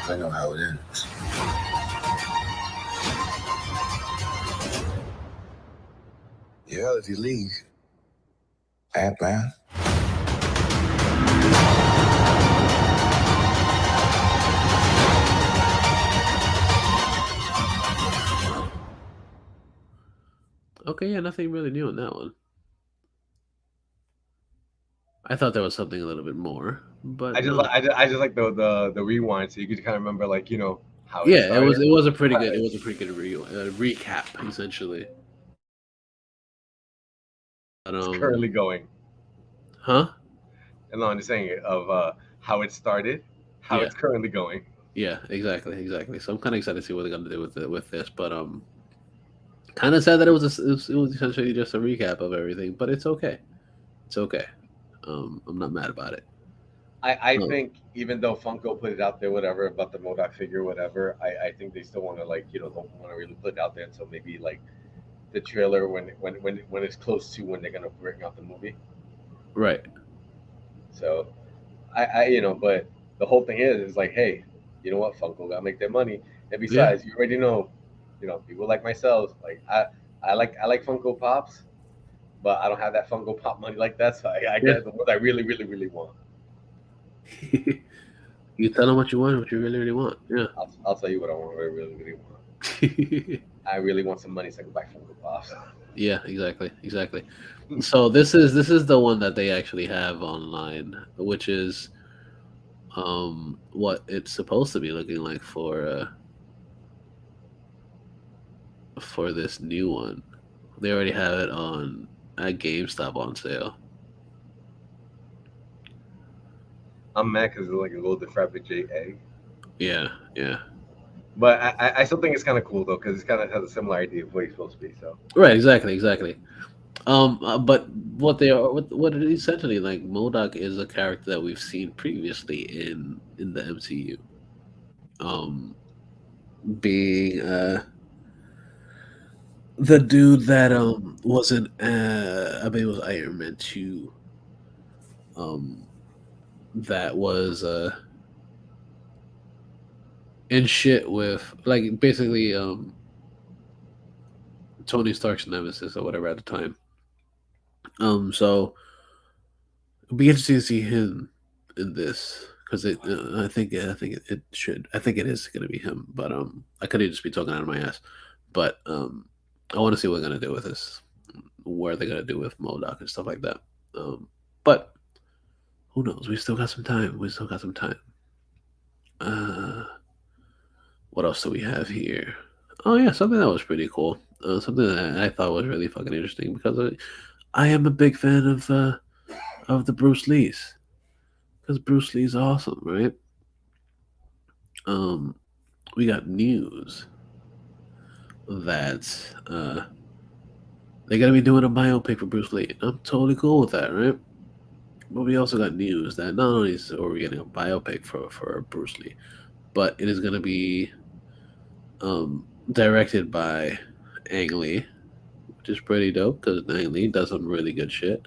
I know how it ends. Reality League. Ant-Man. Okay, yeah, nothing really new in that one. I thought there was something a little bit more, but I just no. I just like the rewind, so you could kind of remember like how it Yeah, started. it was a pretty good recap essentially. But, It's currently going. huh? And no, I'm just saying of how it started, how Yeah. it's currently going. Yeah, exactly. So I'm kind of excited to see what they're gonna do with this, but kind of sad that it was essentially just a recap of everything, but it's okay. It's okay. I'm not mad about it. I Oh. think even though Funko put it out there, whatever about the MODOK figure, whatever, I think they still want to don't want to really put it out there until maybe like the trailer when it's close to when they're gonna bring out the movie. Right. So but the whole thing is like, hey, you know what, Funko gotta make their money, and besides, you already know, people like myself, like I like Funko Pops, but I don't have that Funko Pop money like that, so I get the one I really really really want. You tell them what you want, what you really, really want. Yeah. I'll tell you what I want, what I really, really want. I really want some money so I can buy Funko Pops. Yeah, exactly. So this is the one that they actually have online, which is what it's supposed to be looking like for this new one. They already have it on at GameStop on sale. I'm mad because it's like a little decrepit egg. Yeah. But I still think it's kind of cool though, because it kind of has a similar idea of what he's supposed to be. So Right, exactly. But what they are, what it is essentially like, MODOK is a character that we've seen previously in the MCU. Being the dude that wasn't I mean, it was Iron Man 2. That was in shit with like basically Tony Stark's nemesis or whatever at the time. So it'd be interesting to see him in this because I think it should. I think it is going to be him, but I could just be talking out of my ass. But I want to see what they're going to do with this, where they're going to do with MODOK and stuff like that. But who knows? We still got some time. What else do we have here? Oh yeah, something that was pretty cool. Something that I thought was really fucking interesting because I am a big fan of the Bruce Lees, because Bruce Lee's awesome, right? We got news that they're gonna be doing a biopic for Bruce Lee. I'm totally cool with that, right? But we also got news that not only are we getting a biopic for Bruce Lee, but it is gonna be directed by Ang Lee, which is pretty dope because Ang Lee does some really good shit.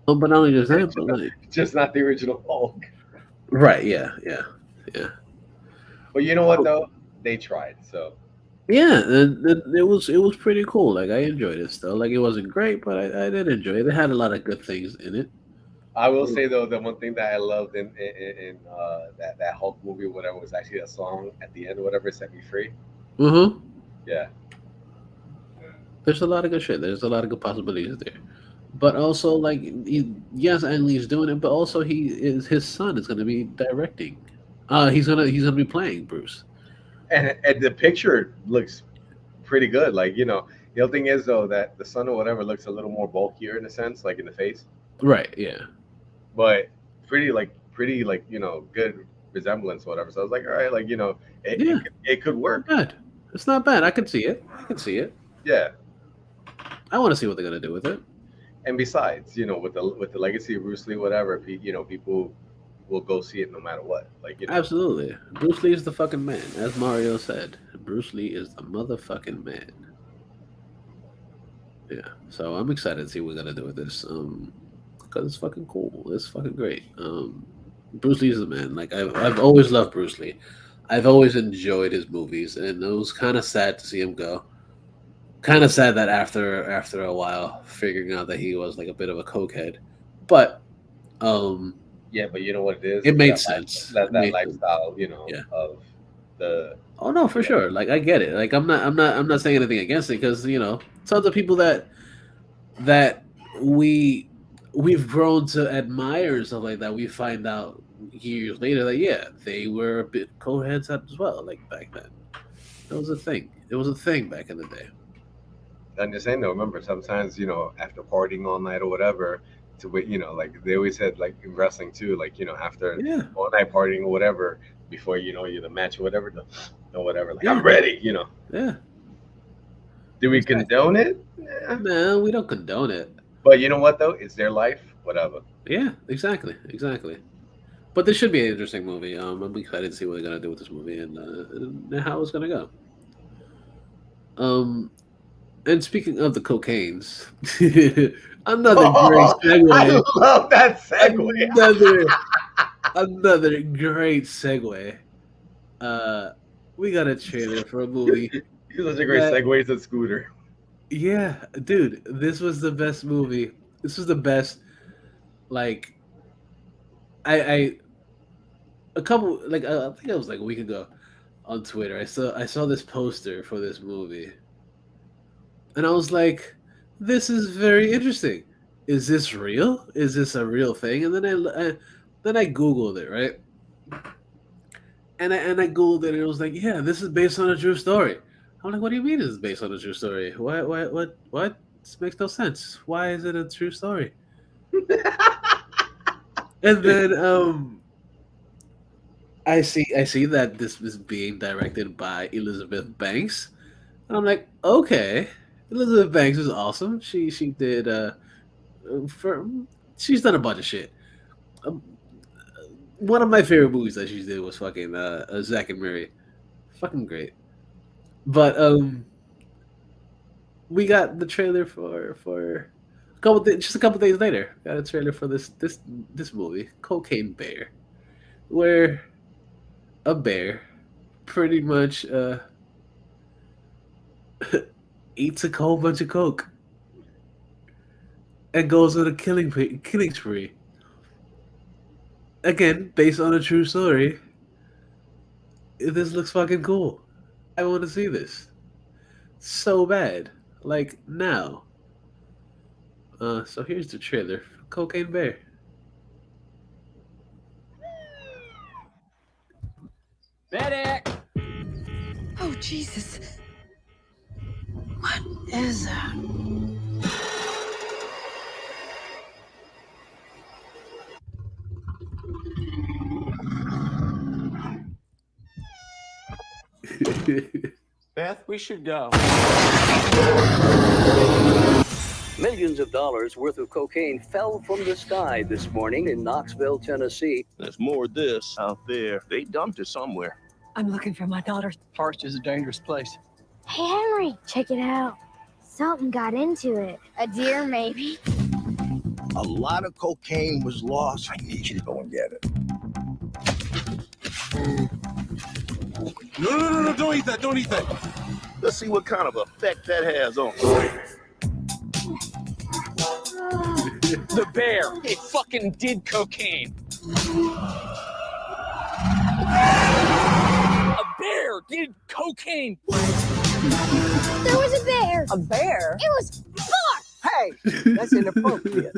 But not only just that, but like, just not the original Hulk. Right? Yeah. But you know what though? They tried. So yeah, it was pretty cool. Like I enjoyed it still. Like it wasn't great, but I did enjoy it. It had a lot of good things in it. I will say though, the one thing that I loved in that Hulk movie, whatever, was actually a song at the end, whatever, "Set Me Free." Mm-hmm. Yeah, There's a lot of good shit. There's a lot of good possibilities there. But also, like, yes, Ang Lee's doing it, but also his son is going to be directing. He's gonna be playing Bruce. And the picture looks pretty good. Like, the other thing is though that the son or whatever looks a little more bulkier in a sense, like in the face, Right? Yeah. but pretty like good resemblance or whatever. So I was like, all right, like Yeah. it could work. Not bad. It's not bad. I can see it. I can see it. Yeah. I want to see what they're gonna do with it. And besides, with the legacy of Bruce Lee, whatever, people will go see it no matter what. Like, Absolutely. Bruce Lee is the fucking man, as Mario said. Bruce Lee is the motherfucking man. Yeah. So I'm excited to see what we're gonna do with this. Because it's fucking cool. It's fucking great. Bruce Lee is the man. Like I've always loved Bruce Lee. I've always enjoyed his movies, and it was kind of sad to see him go. Kind of sad that after a while, figuring out that he was like a bit of a cokehead, but yeah, but you know what it is? it made sense. That It made lifestyle, Yeah. of the Oh no, for sure. Like I get it. Like I'm not saying anything against it because tons of people that we've grown to admire and stuff like that. We find out years later that yeah, they were a bit co-heads as well. Like back then, that was a thing. It was a thing back in the day. I'm just saying though, remember sometimes, after partying all night or whatever, to wait, like they always said, like in wrestling too, like, after Yeah, all night partying or whatever, before, you're the match or whatever, or whatever, like Yeah. I'm ready, yeah. Do we Exactly. condone it? Yeah. No, we don't condone it. But you know what though? It's their life, whatever. Yeah, exactly. But this should be an interesting movie. I'm excited to see what they're gonna do with this movie and how it's gonna go. And speaking of the cocaines, another great I segue. love that segue. Another great segue. We got a trailer for a movie. He's such a great that- segue to Scooter. Yeah, dude, this was the best movie. This was the best. Like, I a couple like I think it was like a week ago on Twitter. I saw this poster for this movie, and I was like, "This is very interesting. Is this real? Is this a real thing?" And then I googled it, right? And I googled it, and it was like, "Yeah, this is based on a true story." I'm like, "What do you mean it's based on a true story? What? This makes no sense. Why is it a true story?" And then I see that this is being directed by Elizabeth Banks, and I'm like, okay, Elizabeth Banks is awesome. She did she's done a bunch of shit. One of my favorite movies that she did was fucking Zack and Mary, fucking great. But we got the trailer for just a couple days later. Got a trailer for this movie, Cocaine Bear, where a bear pretty much eats a whole bunch of coke and goes on a killing spree. Again, based on a true story. This looks fucking cool. I want to see this so bad. Like now. So here's the trailer for Cocaine Bear. Medic! Oh, Jesus. What is that? Beth, we should go. Millions of dollars worth of cocaine fell from the sky this morning in Knoxville, Tennessee. There's more of this out there. They dumped it somewhere. I'm looking for my daughter. Forest is a dangerous place. Hey, Henry, check it out. Something got into it. A deer, maybe. A lot of cocaine was lost. I need you to go and get it. No, don't eat that, don't eat that. Let's see what kind of effect that has on us. The bear! It fucking did cocaine! A bear did cocaine! There was a bear! A bear? It was 4! Hey, that's inappropriate.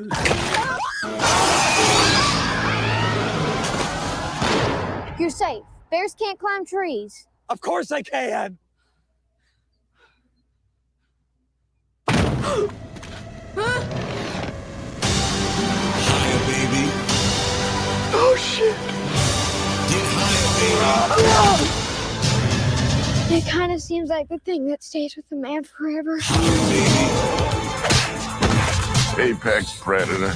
You're safe. Bears can't climb trees. Of course I can. Higher, baby. Oh shit. Get higher, baby. It kind of seems like the thing that stays with the man forever. Apex predator.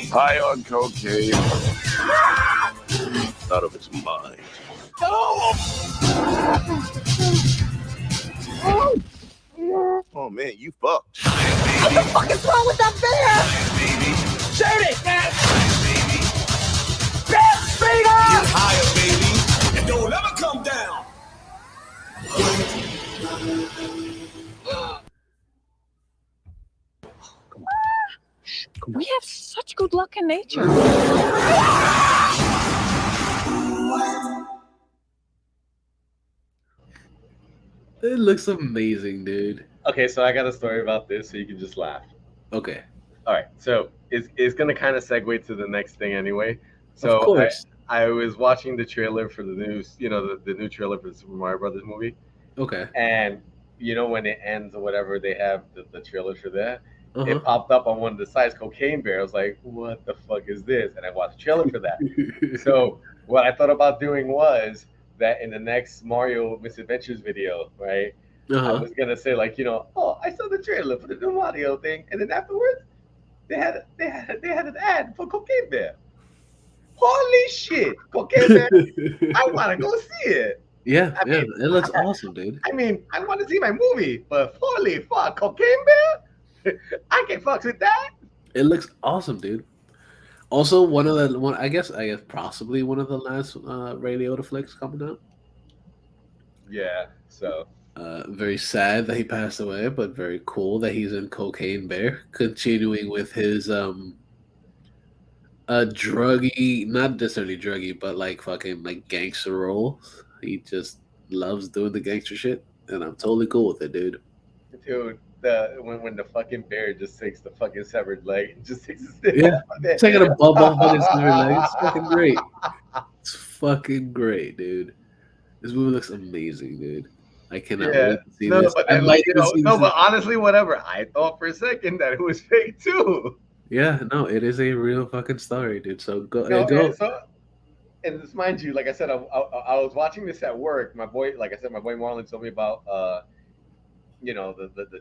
High on cocaine. Out of its mind. Oh man, you fucked. What the fuck is wrong with that bear? Shoot it, man! Bear speeder! Get higher, baby, and don't ever come down. We have such good luck in nature. It looks amazing, dude. Okay, so I got a story about this, so you can just laugh. Okay. All right, so it's gonna kind of segue to the next thing anyway. So Of course. I was watching the trailer for the new, the new trailer for the Super Mario Brothers movie, Okay. and when it ends or whatever, they have the trailer for that. Uh-huh. It popped up on one of the sites, Cocaine Bear. I was like, what the fuck is this? And I watched the trailer for that. So what I thought about doing was that in the next Mario Misadventures video, right? I was gonna say like, oh, I saw the trailer for the new Mario thing, and then afterwards, they had an ad for Cocaine Bear. Holy shit, Cocaine Bear! I want to go see it. Yeah, it looks awesome, dude. I mean, I want to see my movie, but holy fuck, Cocaine Bear! I can't fuck with that. It looks awesome, dude. Also, I guess possibly one of the last Ray Liotta flicks coming out. Yeah, so very sad that he passed away, but very cool that he's in Cocaine Bear, continuing with his druggy, not necessarily druggy, but like fucking like gangster roles. He just loves doing the gangster shit, and I'm totally cool with it, dude. Dude, when the fucking bear just takes the fucking severed leg and just takes his taking a bump off on his severed leg. It's fucking great. It's fucking great, dude. This movie looks amazing, dude. I cannot wait to see this. But then, but honestly, whatever. I thought for a second that it was fake too. Yeah, no, it is a real fucking story, dude. So go. And this, mind you, like I said, I was watching this at work. My boy, like I said, my boy Marlon told me about the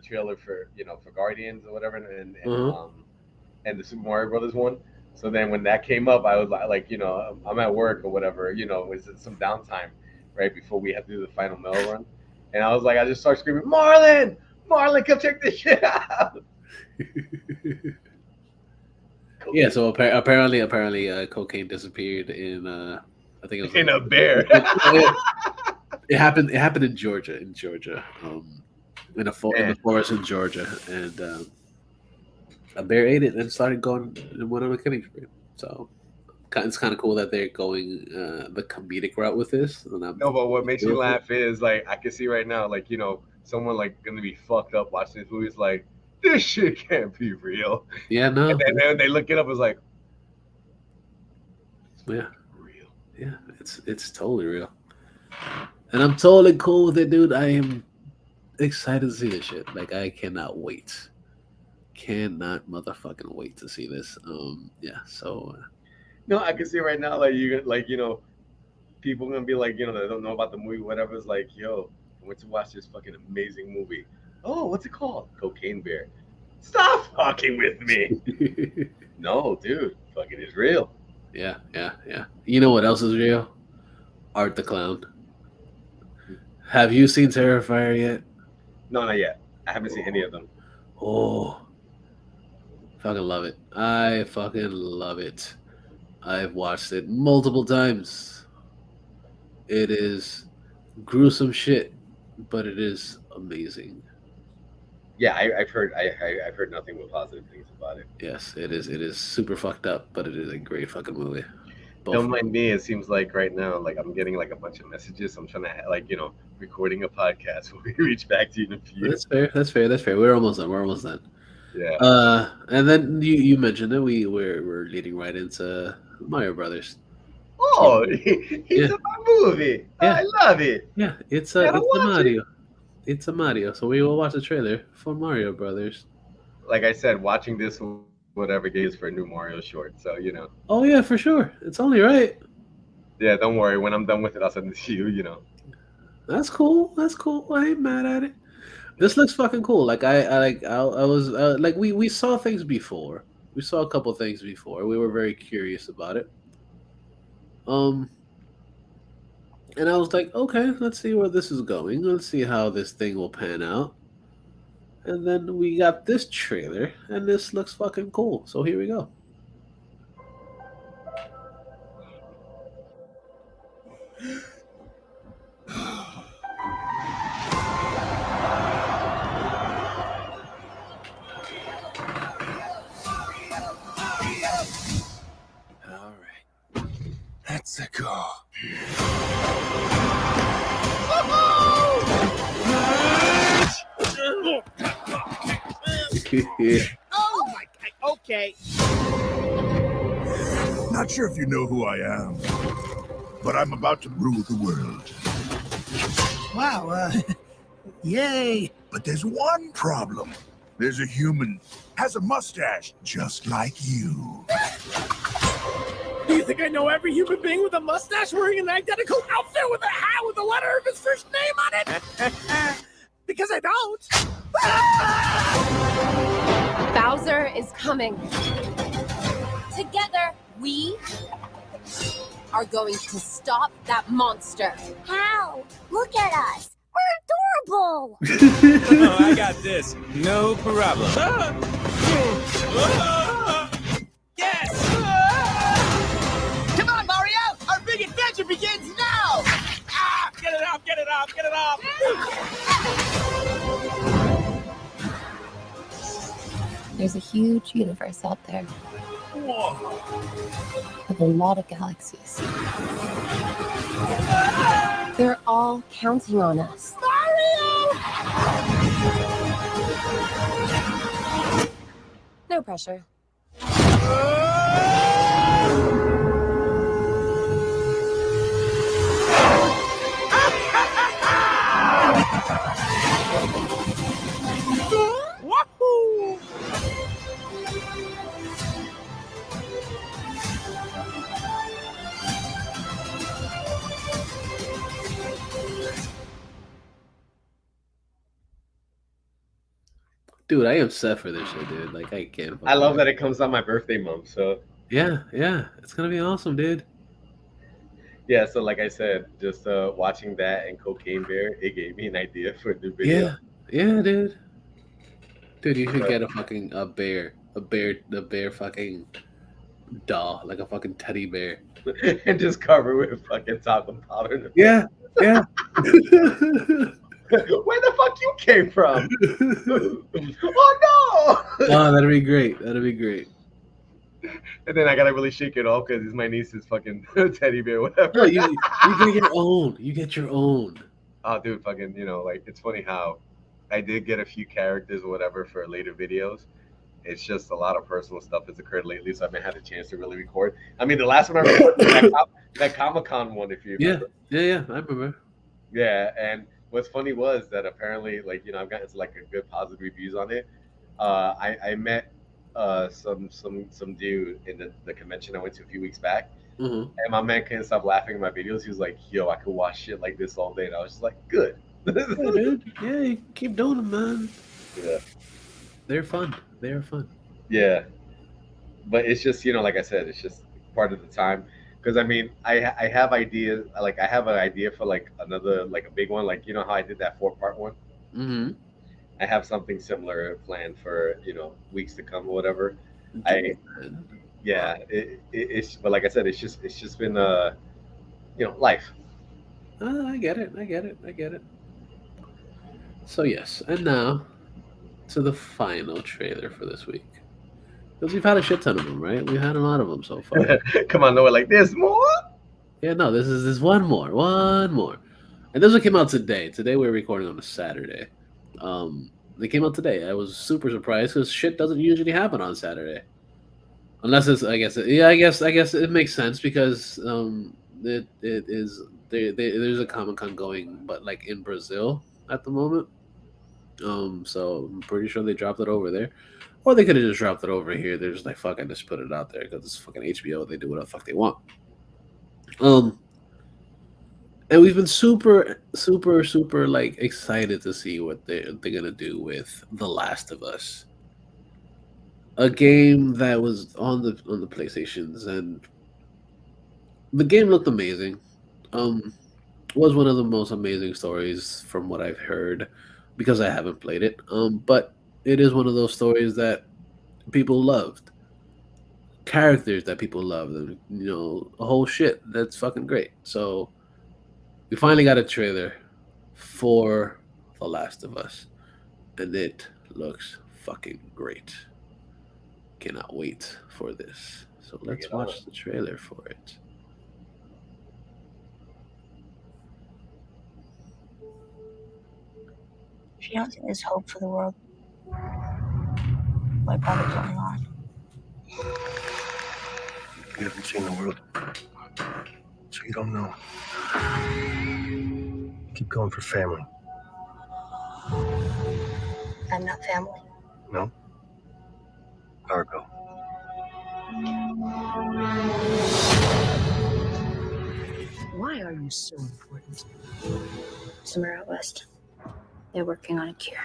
trailer for for Guardians or whatever, and the Super Mario Brothers one. So then when that came up, I was like, I'm at work or whatever, it was some downtime right before we had to do the final mail run, and I was like, I just started screaming, Marlon, come check this shit out. Yeah, so apparently, cocaine disappeared in I think it was in a bear. It happened in Georgia, in the forest in Georgia, and a bear ate it and started going and went on a killing spree. So it's kind of cool that they're going the comedic route with this. No, but what makes you laugh is like I can see right now, like someone like gonna be fucked up watching this movie. Is like, this shit can't be real. Yeah, no. And then they look it up, it's like, yeah, real. Yeah, it's totally real, and I'm totally cool with it, dude. I am excited to see this shit. Like, I cannot wait. Cannot motherfucking wait to see this. Yeah. So. No, I can see right now, like people gonna be like, they don't know about the movie, whatever. It's like, yo, I went to watch this fucking amazing movie. Oh, what's it called? Cocaine Bear. Stop fucking with me. No, dude, fucking is real. Yeah. You know what else is real? Art the Clown. Have you seen Terrifier yet? No, not yet. I haven't seen any of them. Oh, fucking love it. I fucking love it. I've watched it multiple times. It is gruesome shit, but it is amazing. Yeah, I've heard nothing but positive things about it. Yes, it is. It is super fucked up, but it is a great fucking movie. Don't mind me. It seems like right now, like I'm getting like a bunch of messages. I'm trying to like recording a podcast. We'll reach back to you in a few. That's fair. That's fair. That's fair. We're almost done. We're almost done. Yeah. And then you mentioned it. We're leading right into Mario Brothers. Oh, it's a movie. Yeah. I love it. Yeah, it's a Mario. It's a Mario. So we will watch the trailer for Mario Brothers. Like I said, watching this whatever games for a new Mario short. So Oh yeah, for sure. It's only right. Yeah, don't worry. When I'm done with it, I'll send it to you. That's cool. That's cool. I ain't mad at it. This looks fucking cool. Like I was like we saw things before. We saw a couple things before. We were very curious about it. And I was like, okay, let's see where this is going. Let's see how this thing will pan out. And then we got this trailer, and this looks fucking cool. So here we go. All right. That's a go. Oh my god, okay. Not sure if you know who I am, but I'm about to rule the world. Wow, yay. But there's one problem. There's a human, has a mustache, just like you. Do you think I know every human being with a mustache wearing an identical outfit with a hat with the letter of his first name on it? Because I don't. Bowser is coming. Together, we are going to stop that monster. How? Look at us. We're adorable. Oh, I got this. No problem. Yes! Come on, Mario! Our big adventure begins now! Ah! Get it off! Get it off! Get it off! There's a huge universe out there. Whoa. With a lot of galaxies. They're all counting on us. No pressure. Wahoo! Dude, I am set for this shit, dude. Like I can't. I love that it comes on my birthday month. So yeah, it's gonna be awesome, dude. yeah, so like I said, just watching that and Cocaine Bear, it gave me an idea for a new video. Yeah, dude. Dude, you should get a bear fucking doll, like a fucking teddy bear, and just cover it with fucking talcum powder. Yeah. Where the fuck you came from? Oh no! Oh, that'd be great. That'd be great. And then I gotta really shake it off because it's my niece's fucking teddy bear, whatever. No, you get your own. You get your own. Oh, dude, fucking, like it's funny how I did get a few characters or whatever for later videos. It's just a lot of personal stuff has occurred lately, so I haven't had a chance to really record. I mean, the last one I recorded, that Comic-Con one, if you remember. Yeah, I remember. Yeah, and what's funny was that apparently, I've gotten like a good positive reviews on it. I met some dude in the convention I went to a few weeks back, Mm-hmm. and my man couldn't stop laughing at my videos. He was like, "Yo, I could watch shit like this all day," and I was just like, "Good." Yeah, dude. Yeah, you keep doing them, man. Yeah, they're fun. They're fun. Yeah, but it's just like I said, it's just part of the time. Because I mean, I have ideas. Like I have an idea for like another like a big one. Like how I did that 4-part one. Mm-hmm. I have something similar planned for weeks to come or whatever. It's but like I said, it's just been life. I get it. So yes, and now to the final trailer for this week. Because we've had a shit ton of them, right? We've had a lot of them so far. Come on, Noah, like there's more. Yeah, no, this is one more, and this one came out today. Today we're recording on a Saturday. They came out today. I was super surprised because shit doesn't usually happen on Saturday, unless it's. I guess it makes sense because it is there's a Comic Con going, but like in Brazil at the moment. So I'm pretty sure they dropped it over there. Or they could have just dropped it over here. They're just like, fuck, I just put it out there because it's fucking HBO. They do whatever the fuck they want. And we've been super like excited to see what they're gonna do with The Last of Us, a game that was on the PlayStations, and the game looked amazing. Was one of the most amazing stories from what I've heard, because I haven't played it. But it is one of those stories that people loved, characters that people loved, and a whole shit that's fucking great. So we finally got a trailer for The Last of Us, and it looks fucking great. Cannot wait for this. So let's watch the trailer for it. If you don't think there's hope for the world, why bother going on? You haven't seen the world, so you don't know. Keep going for family. I'm not family. No? Cargo. Why are you so important? Somewhere out west, they're working on a cure.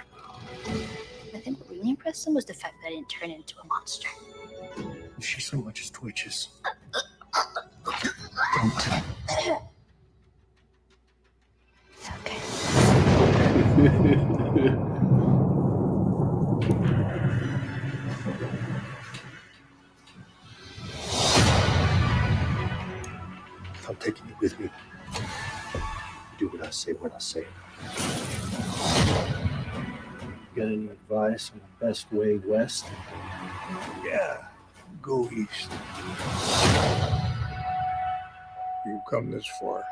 I think what really impressed them was the fact that I didn't turn into a monster. If she so much as twitches, don't tell. I'm taking you with me. Do what I say when I say it. Got any advice on the best way west? Yeah, go east. You come this far,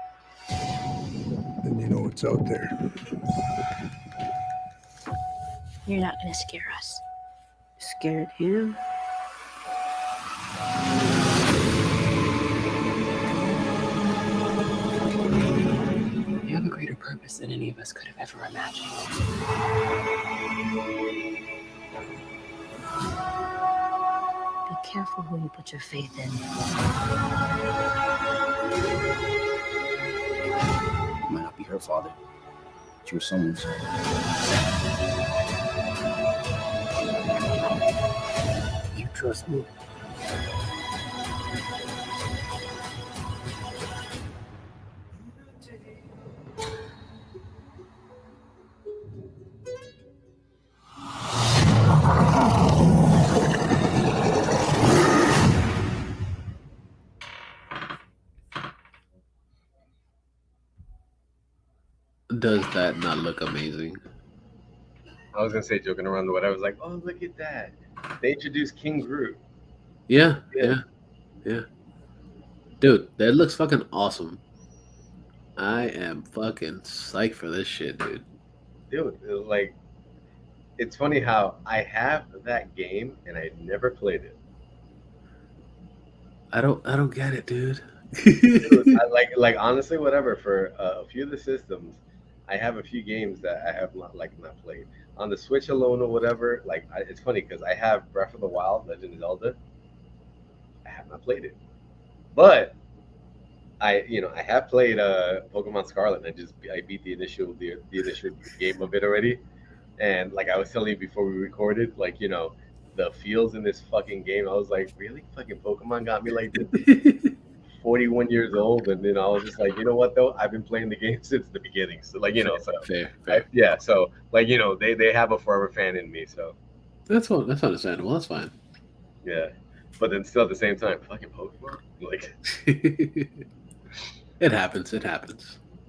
then you know what's out there. You're not gonna scare us. Scared him? You have a greater purpose than any of us could have ever imagined. Be careful who you put your faith in. You might not be her father, but you were someone's. You trust me? Does that not look amazing? I was gonna say, joking around, but I was like, oh, look at that. They introduced King Groot. Yeah. Dude, that looks fucking awesome. I am fucking psyched for this shit, dude. Dude, it was like, it's funny how I have that game and I never played it. I don't get it, dude. Dude, like honestly, whatever. For a few of the systems, I have a few games that I have not played on the Switch alone or whatever. Like, it's funny because I have Breath of the Wild, Legend of Zelda. I have not played it, but I have played Pokemon Scarlet, and I beat the initial game of it already. And like I was telling you before we recorded, like the feels in this fucking game, I was like, really, fucking Pokemon got me like this. 41 years old, and I was just like, you know what though, I've been playing the game since the beginning, so like so fair. Yeah, so like they have a forever fan in me, so that's understandable. That's fine. Yeah, but then still at the same time, fucking Pokemon, like it happens.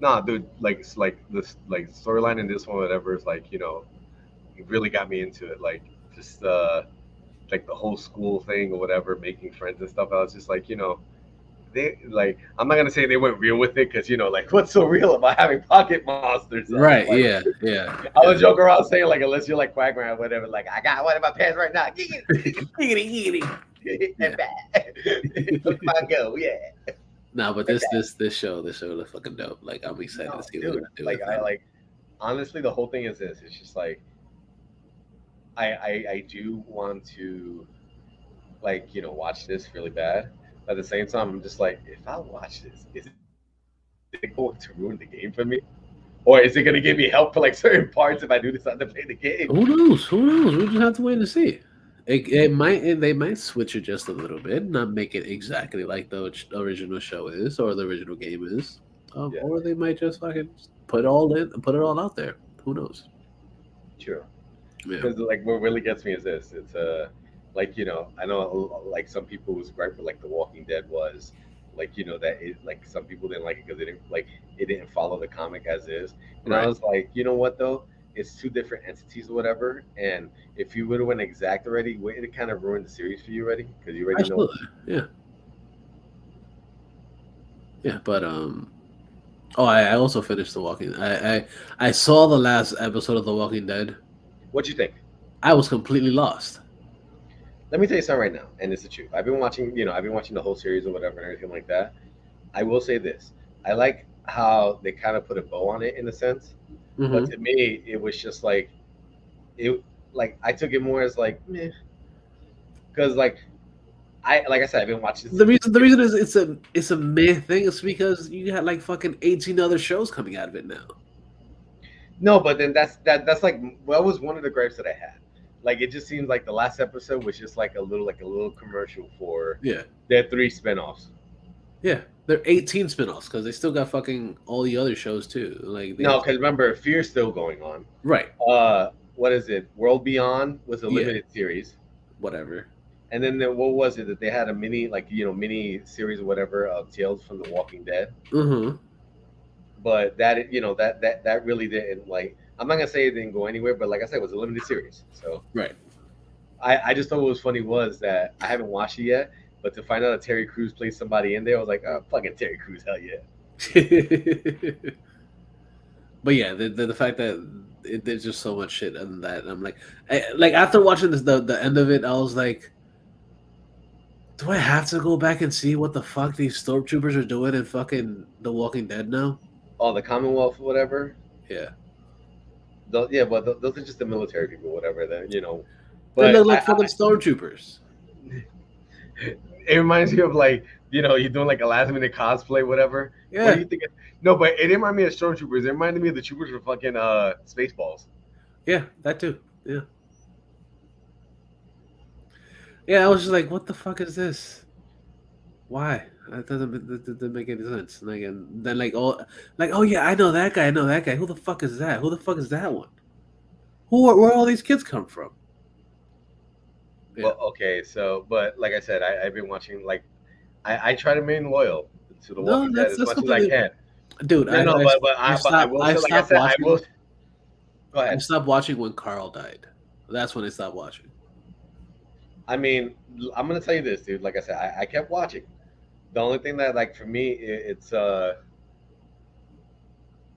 Nah, dude, like this storyline in this one, whatever, is like it really got me into it, like just like the whole school thing or whatever, making friends and stuff. I was just like, they like I'm not gonna say they went real with it because like what's so real about having pocket monsters? Right? Like, Yeah. I was joking around saying like unless you're like Quagmire or whatever, like I got one in my pants right now. Giggity. And back. Look my go, yeah. No, but this show is fucking dope. Like I'm excited to see what they're gonna do. Like I like honestly the whole thing is this. It's just like I do want to like watch this really bad. At the same time, I'm just like, if I watch this, is it going to ruin the game for me? Or is it going to give me help for like certain parts if I do decide to play the game? Who knows? Who knows? We just have to wait and see. They might switch it just a little bit, not make it exactly like the original show is or the original game is, or they might just fucking put it all out there. Who knows? True. Yeah. Because like what really gets me is this. It's like I know like some people was gripe with like The Walking Dead was like that it like some people didn't like it because it didn't follow the comic as is, and I was like, you know what though, it's two different entities or whatever, and if you would have went exact already, it kind of ruined the series for you already because you already know. Yeah, but I also finished The Walking. I saw the last episode of The Walking Dead. What'd you think? I was completely lost. Let me tell you something right now, and it's the truth. I've been watching the whole series or whatever and everything like that. I will say this: I like how they kind of put a bow on it in a sense, but to me, it was just like I took it more as like meh, because like I said, I've been watching. The reason is it's a meh thing. It's because you got like fucking 18 other shows coming out of it now. No, but then that's like that was one of the gripes that I had. Like it just seems like the last episode was just like a little commercial for their 3 spinoffs. Yeah, they're 18 spinoffs because they still got fucking all the other shows too. Like no, because remember, Fear's still going on. Right. What is it? World Beyond was a limited series. Whatever. And then what was it that they had a mini mini series or whatever of Tales from the Walking Dead. Mm-hmm. But that that really didn't like. I'm not gonna say it didn't go anywhere, but like I said, it was a limited series. So right. I just thought what was funny was that I haven't watched it yet, but to find out that Terry Crews plays somebody in there, I was like, oh, fucking Terry Crews, hell yeah. But yeah, the fact that there's just so much shit in that, I'm like after watching this, the end of it, I was like, do I have to go back and see what the fuck these stormtroopers are doing in fucking The Walking Dead now? Oh, the Commonwealth, whatever. Yeah. But those are just the military people, whatever. But they look like fucking stormtroopers. It reminds me of like you're doing like a last minute cosplay, whatever. Yeah. What do you think? No, but it didn't remind me of stormtroopers. It reminded me of the troopers for fucking Spaceballs. Yeah, that too. Yeah. Yeah, I was just like, what the fuck is this? Why? That doesn't make any sense. Like, and then oh yeah, I know that guy. Who the fuck is that? Who the fuck is that one? Where all these kids come from? Yeah. Well, okay, so but like I said, I've been watching I try to remain loyal to The Walking Dead as much as I can. Dude, I will. Go ahead. I stopped watching when Carl died. That's when I stopped watching. I mean, I'm gonna tell you this, dude. Like I said, I kept watching. The only thing that, like, for me, it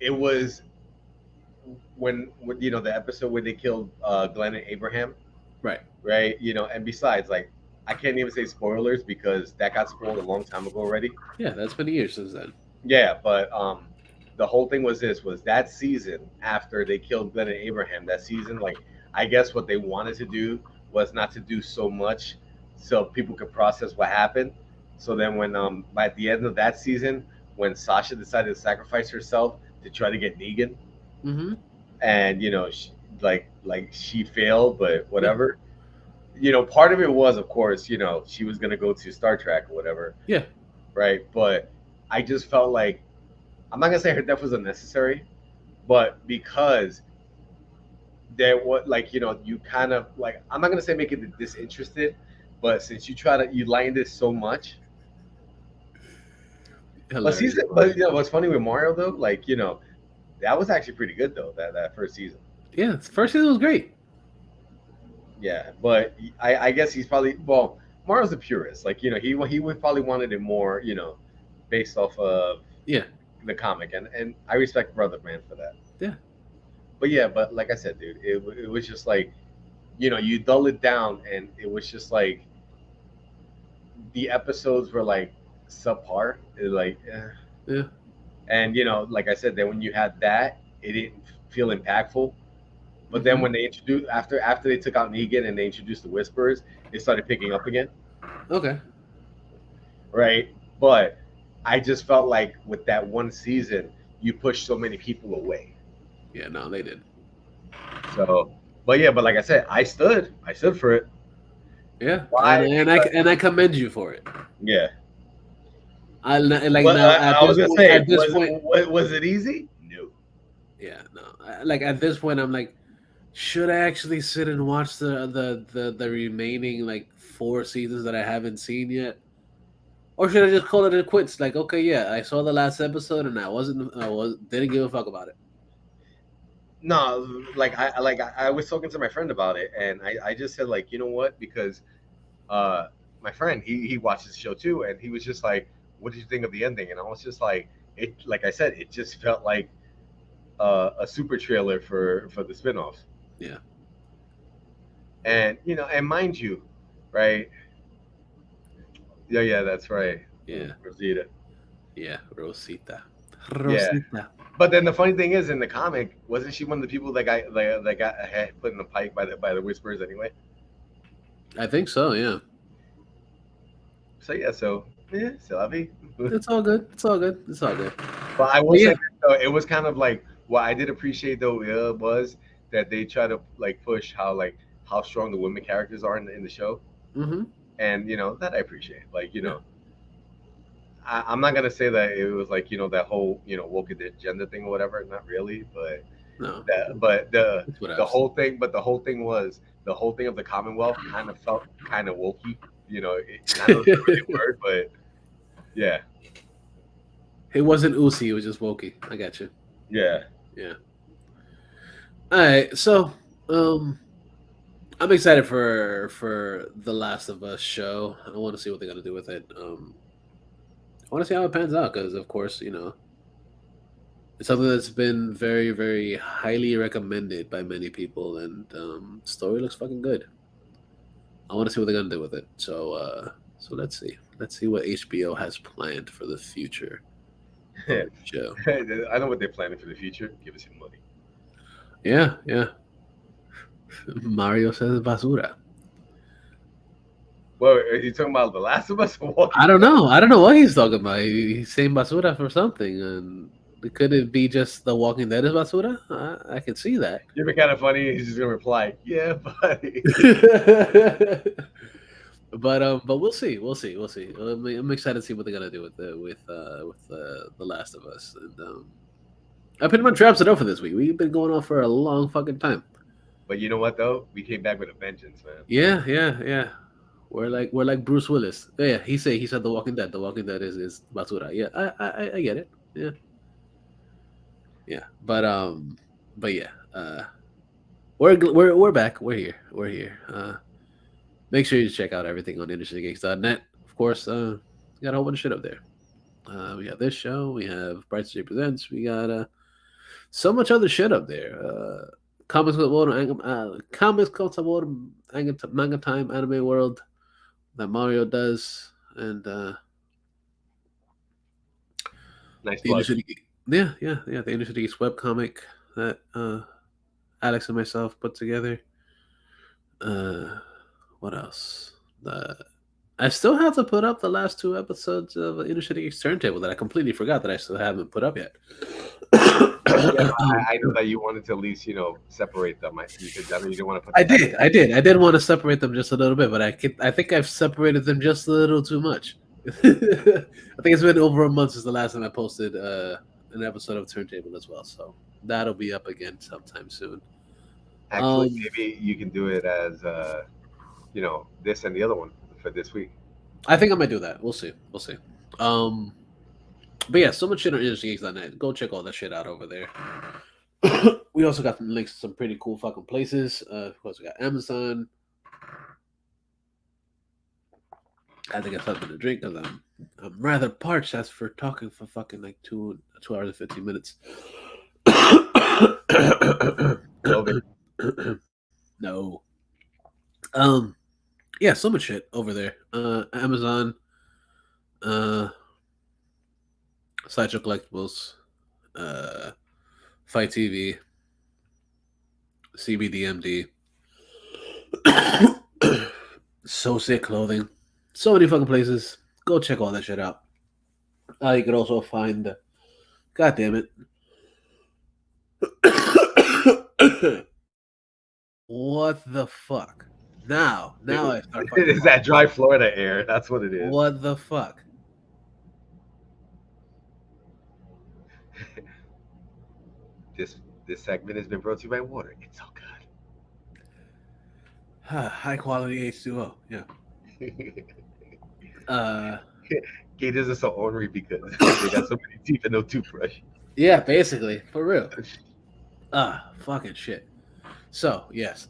was when the episode where they killed Glenn and Abraham, right? And besides, like, I can't even say spoilers because that got spoiled a long time ago already. Yeah, that's been years since then. Yeah, but the whole thing was that season after they killed Glenn and Abraham. That season, like, I guess what they wanted to do was not to do so much so people could process what happened. So then when by the end of that season, when Sasha decided to sacrifice herself to try to get Negan, and she failed, but whatever. Part of it was, of course, she was gonna go to Star Trek or whatever. Yeah. Right. But I just felt like, I'm not gonna say her death was unnecessary, but because there was you kind of like, I'm not gonna say make it disinterested, but since you line this so much. Hilarious. But what's funny with Mario though, that was actually pretty good though, that first season. Yeah, the first season was great. Yeah, but I guess he's probably well. Mario's a purist. Like he would probably wanted it more. Based off of Yeah, the comic, and I respect Brother Man for that. yeah, But yeah, but like I said, dude, it was just like you dull it down, and it was just like the episodes were like subpar. Like, yeah. and like I said, then when you had that, it didn't feel impactful. But then Hmm. when they introduced after they took out Negan and they introduced the Whisperers, it started picking up again, Okay. right? But I just felt like with that one season, you pushed so many people away. Yeah, no, they did. So, but yeah, but like I said, I stood for it. Yeah, Why? and I commend you for it. Yeah. I like Well, now I was gonna say, at this point, was it easy? No. yeah, no. Like at this point, I'm like, should I actually sit and watch the remaining like 4 seasons that I haven't seen yet, or should I just call it a quits? Like, okay, yeah, I saw the last episode and I didn't give a fuck about it. No, I was talking to my friend about it, and I just said like, you know what? Because uh, my friend he watches the show too, and he was just like, "What did you think of the ending?" And I was just like, it like I said, it just felt like a super trailer for the spinoff. Yeah. And and mind you, right? Yeah, that's right. Yeah. Rosita. Yeah, Rosita. Yeah. Rosita. But then the funny thing is, in the comic, wasn't she one of the people that got put in the pipe by the Whisperers anyway? I think so. Yeah. So yeah, so I mean, It's all good. It's all good. It's all good. but I will say Yeah. this, though, it was kind of like what I did appreciate though was that they try to like push how strong the women characters are in the show, Mm-hmm. and that I appreciate. Like I'm not gonna say that it was like that whole woke agenda thing or whatever. Not really, but No. but That's what the I've seen. whole thing. But the whole thing was the whole thing of the Commonwealth kind of felt kind of wokey. I don't know the right word, but yeah, It wasn't Uzi. It was just Wokey. I got you. yeah. Yeah. All right. So, I'm excited for the Last of Us show. I want to see what they're gonna do with it. I want to see how it pans out because, of course, it's something that's been very, very highly recommended by many people, and story looks fucking good. I want to see what they're gonna do with it. So let's see. Let's see what HBO has planned for the future of the show. I know what they're planning for the future. Give us your money. Yeah, yeah. Mario says basura. Well, are you talking about The Last of Us? Or what? I don't know. I don't know what he's talking about. He's saying basura for something, and could it be just The Walking Dead is basura? I can see that. It'd be kind of funny. He's just gonna reply, "Yeah, buddy." But we'll see. We'll see. We'll see. I'm excited to see what they're gonna do with the Last of Us. And I pretty much wraps it up for this week. We've been going on for a long fucking time. But you know what though? We came back with a vengeance, man. Yeah, yeah, yeah. We're like Bruce Willis. Yeah, he said The Walking Dead. The Walking Dead is basura. Yeah, I get it. Yeah, yeah. But yeah. We're back. We're here. We're here. Make sure you check out everything on InnerCityGeeks.net. Of course, we got a whole bunch of shit up there. We got this show. We have Bright Street Presents. We got so much other shit up there. Comics with Water, Comics con Sabor, Manga Time, Anime World that Mario does, and nice the plug. yeah, the InnerCityGeeks webcomic that Alex and myself put together. What else? I still have to put up the last 2 episodes of InnerCityGeeks Turntable that I completely forgot that I still haven't put up yet. Yeah, I know that you wanted to at least separate them. Because I know you didn't want to put. I did want to separate them just a little bit, but I think I've separated them just a little too much. I think it's been over a month since the last time I posted an episode of Turntable as well, so that'll be up again sometime soon. Actually, maybe you can do it as this and the other one for this week. I think I might do that. We'll see. We'll see. But yeah, so much shit on InnerCityGeeks.net. Go check all that shit out over there. We also got links to some pretty cool fucking places. Of course, we got Amazon. I had to get something to drink because I'm rather parched as for talking for fucking like 2 hours and 15 minutes. COVID. No. Yeah, so much shit over there. Amazon, uh, Sideshow Collectibles, uh, Fight TV, CBDMD, So Sick Clothing, so many fucking places. Go check all that shit out. You could also find, God damn it, what the fuck? Now I start fucking. It is that dry Florida air. That's what it is. What the fuck? This segment has been brought to you by water. It's all High quality H2O. Yeah. Gators are so ornery because they got so many teeth and no toothbrush. Yeah, basically, for real. Fucking shit. So yes,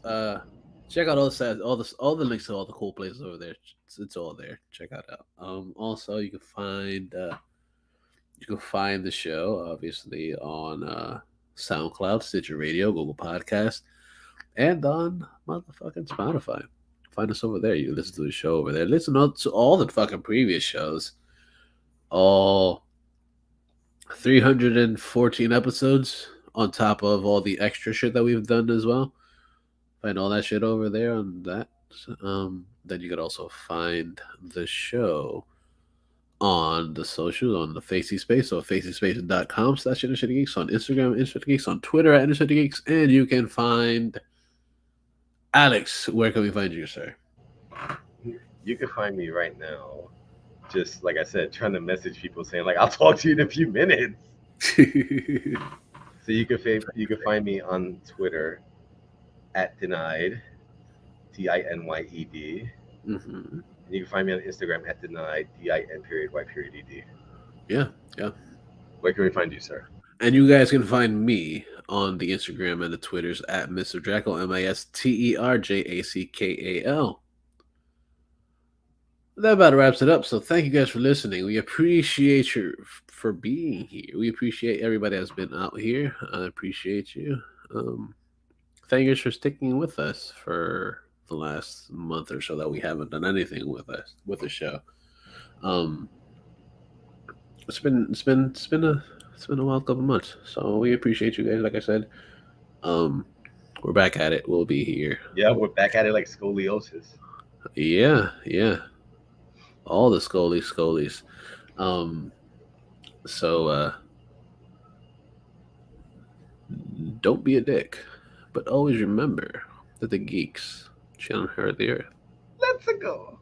check out all the links to all the cool places over there. It's all there. Check it out. Also you can find the show obviously on SoundCloud, Stitcher Radio, Google Podcast, and on motherfucking Spotify. Find us over there. You listen to the show over there. Listen to all the fucking previous shows. All 314 episodes on top of all the extra shit that we've done as well. Find all that shit over there on that. Then you could also find the show on the socials, on the Facey Space, so faceyspace.com/InnerCityGeeks, on Instagram, InnerCityGeeks, on Twitter at InnerCityGeeks, and you can find Alex. Where can we find you, sir? You can find me right now, just like I said, trying to message people saying like I'll talk to you in a few minutes. So you can find me on Twitter at denied, DINYED. Mm-hmm. And you can find me on Instagram at denied, DIN_Y_ED. Yeah. Where can we find you, sir? And you guys can find me on the Instagram and the Twitters at Mr. Jackal, MISTERJACKAL. That about wraps it up. So thank you guys for listening. We appreciate you for being here. We appreciate everybody that's been out here. I appreciate you. Thank you guys for sticking with us for the last month or so that we haven't done anything with the show. It's been a wild couple months. So we appreciate you guys. Like I said, we're back at it. We'll be here. Yeah, we're back at it like scoliosis. Yeah. All the scolies. So don't be a dick, but always remember that the geeks shall inherit the earth. Let's go.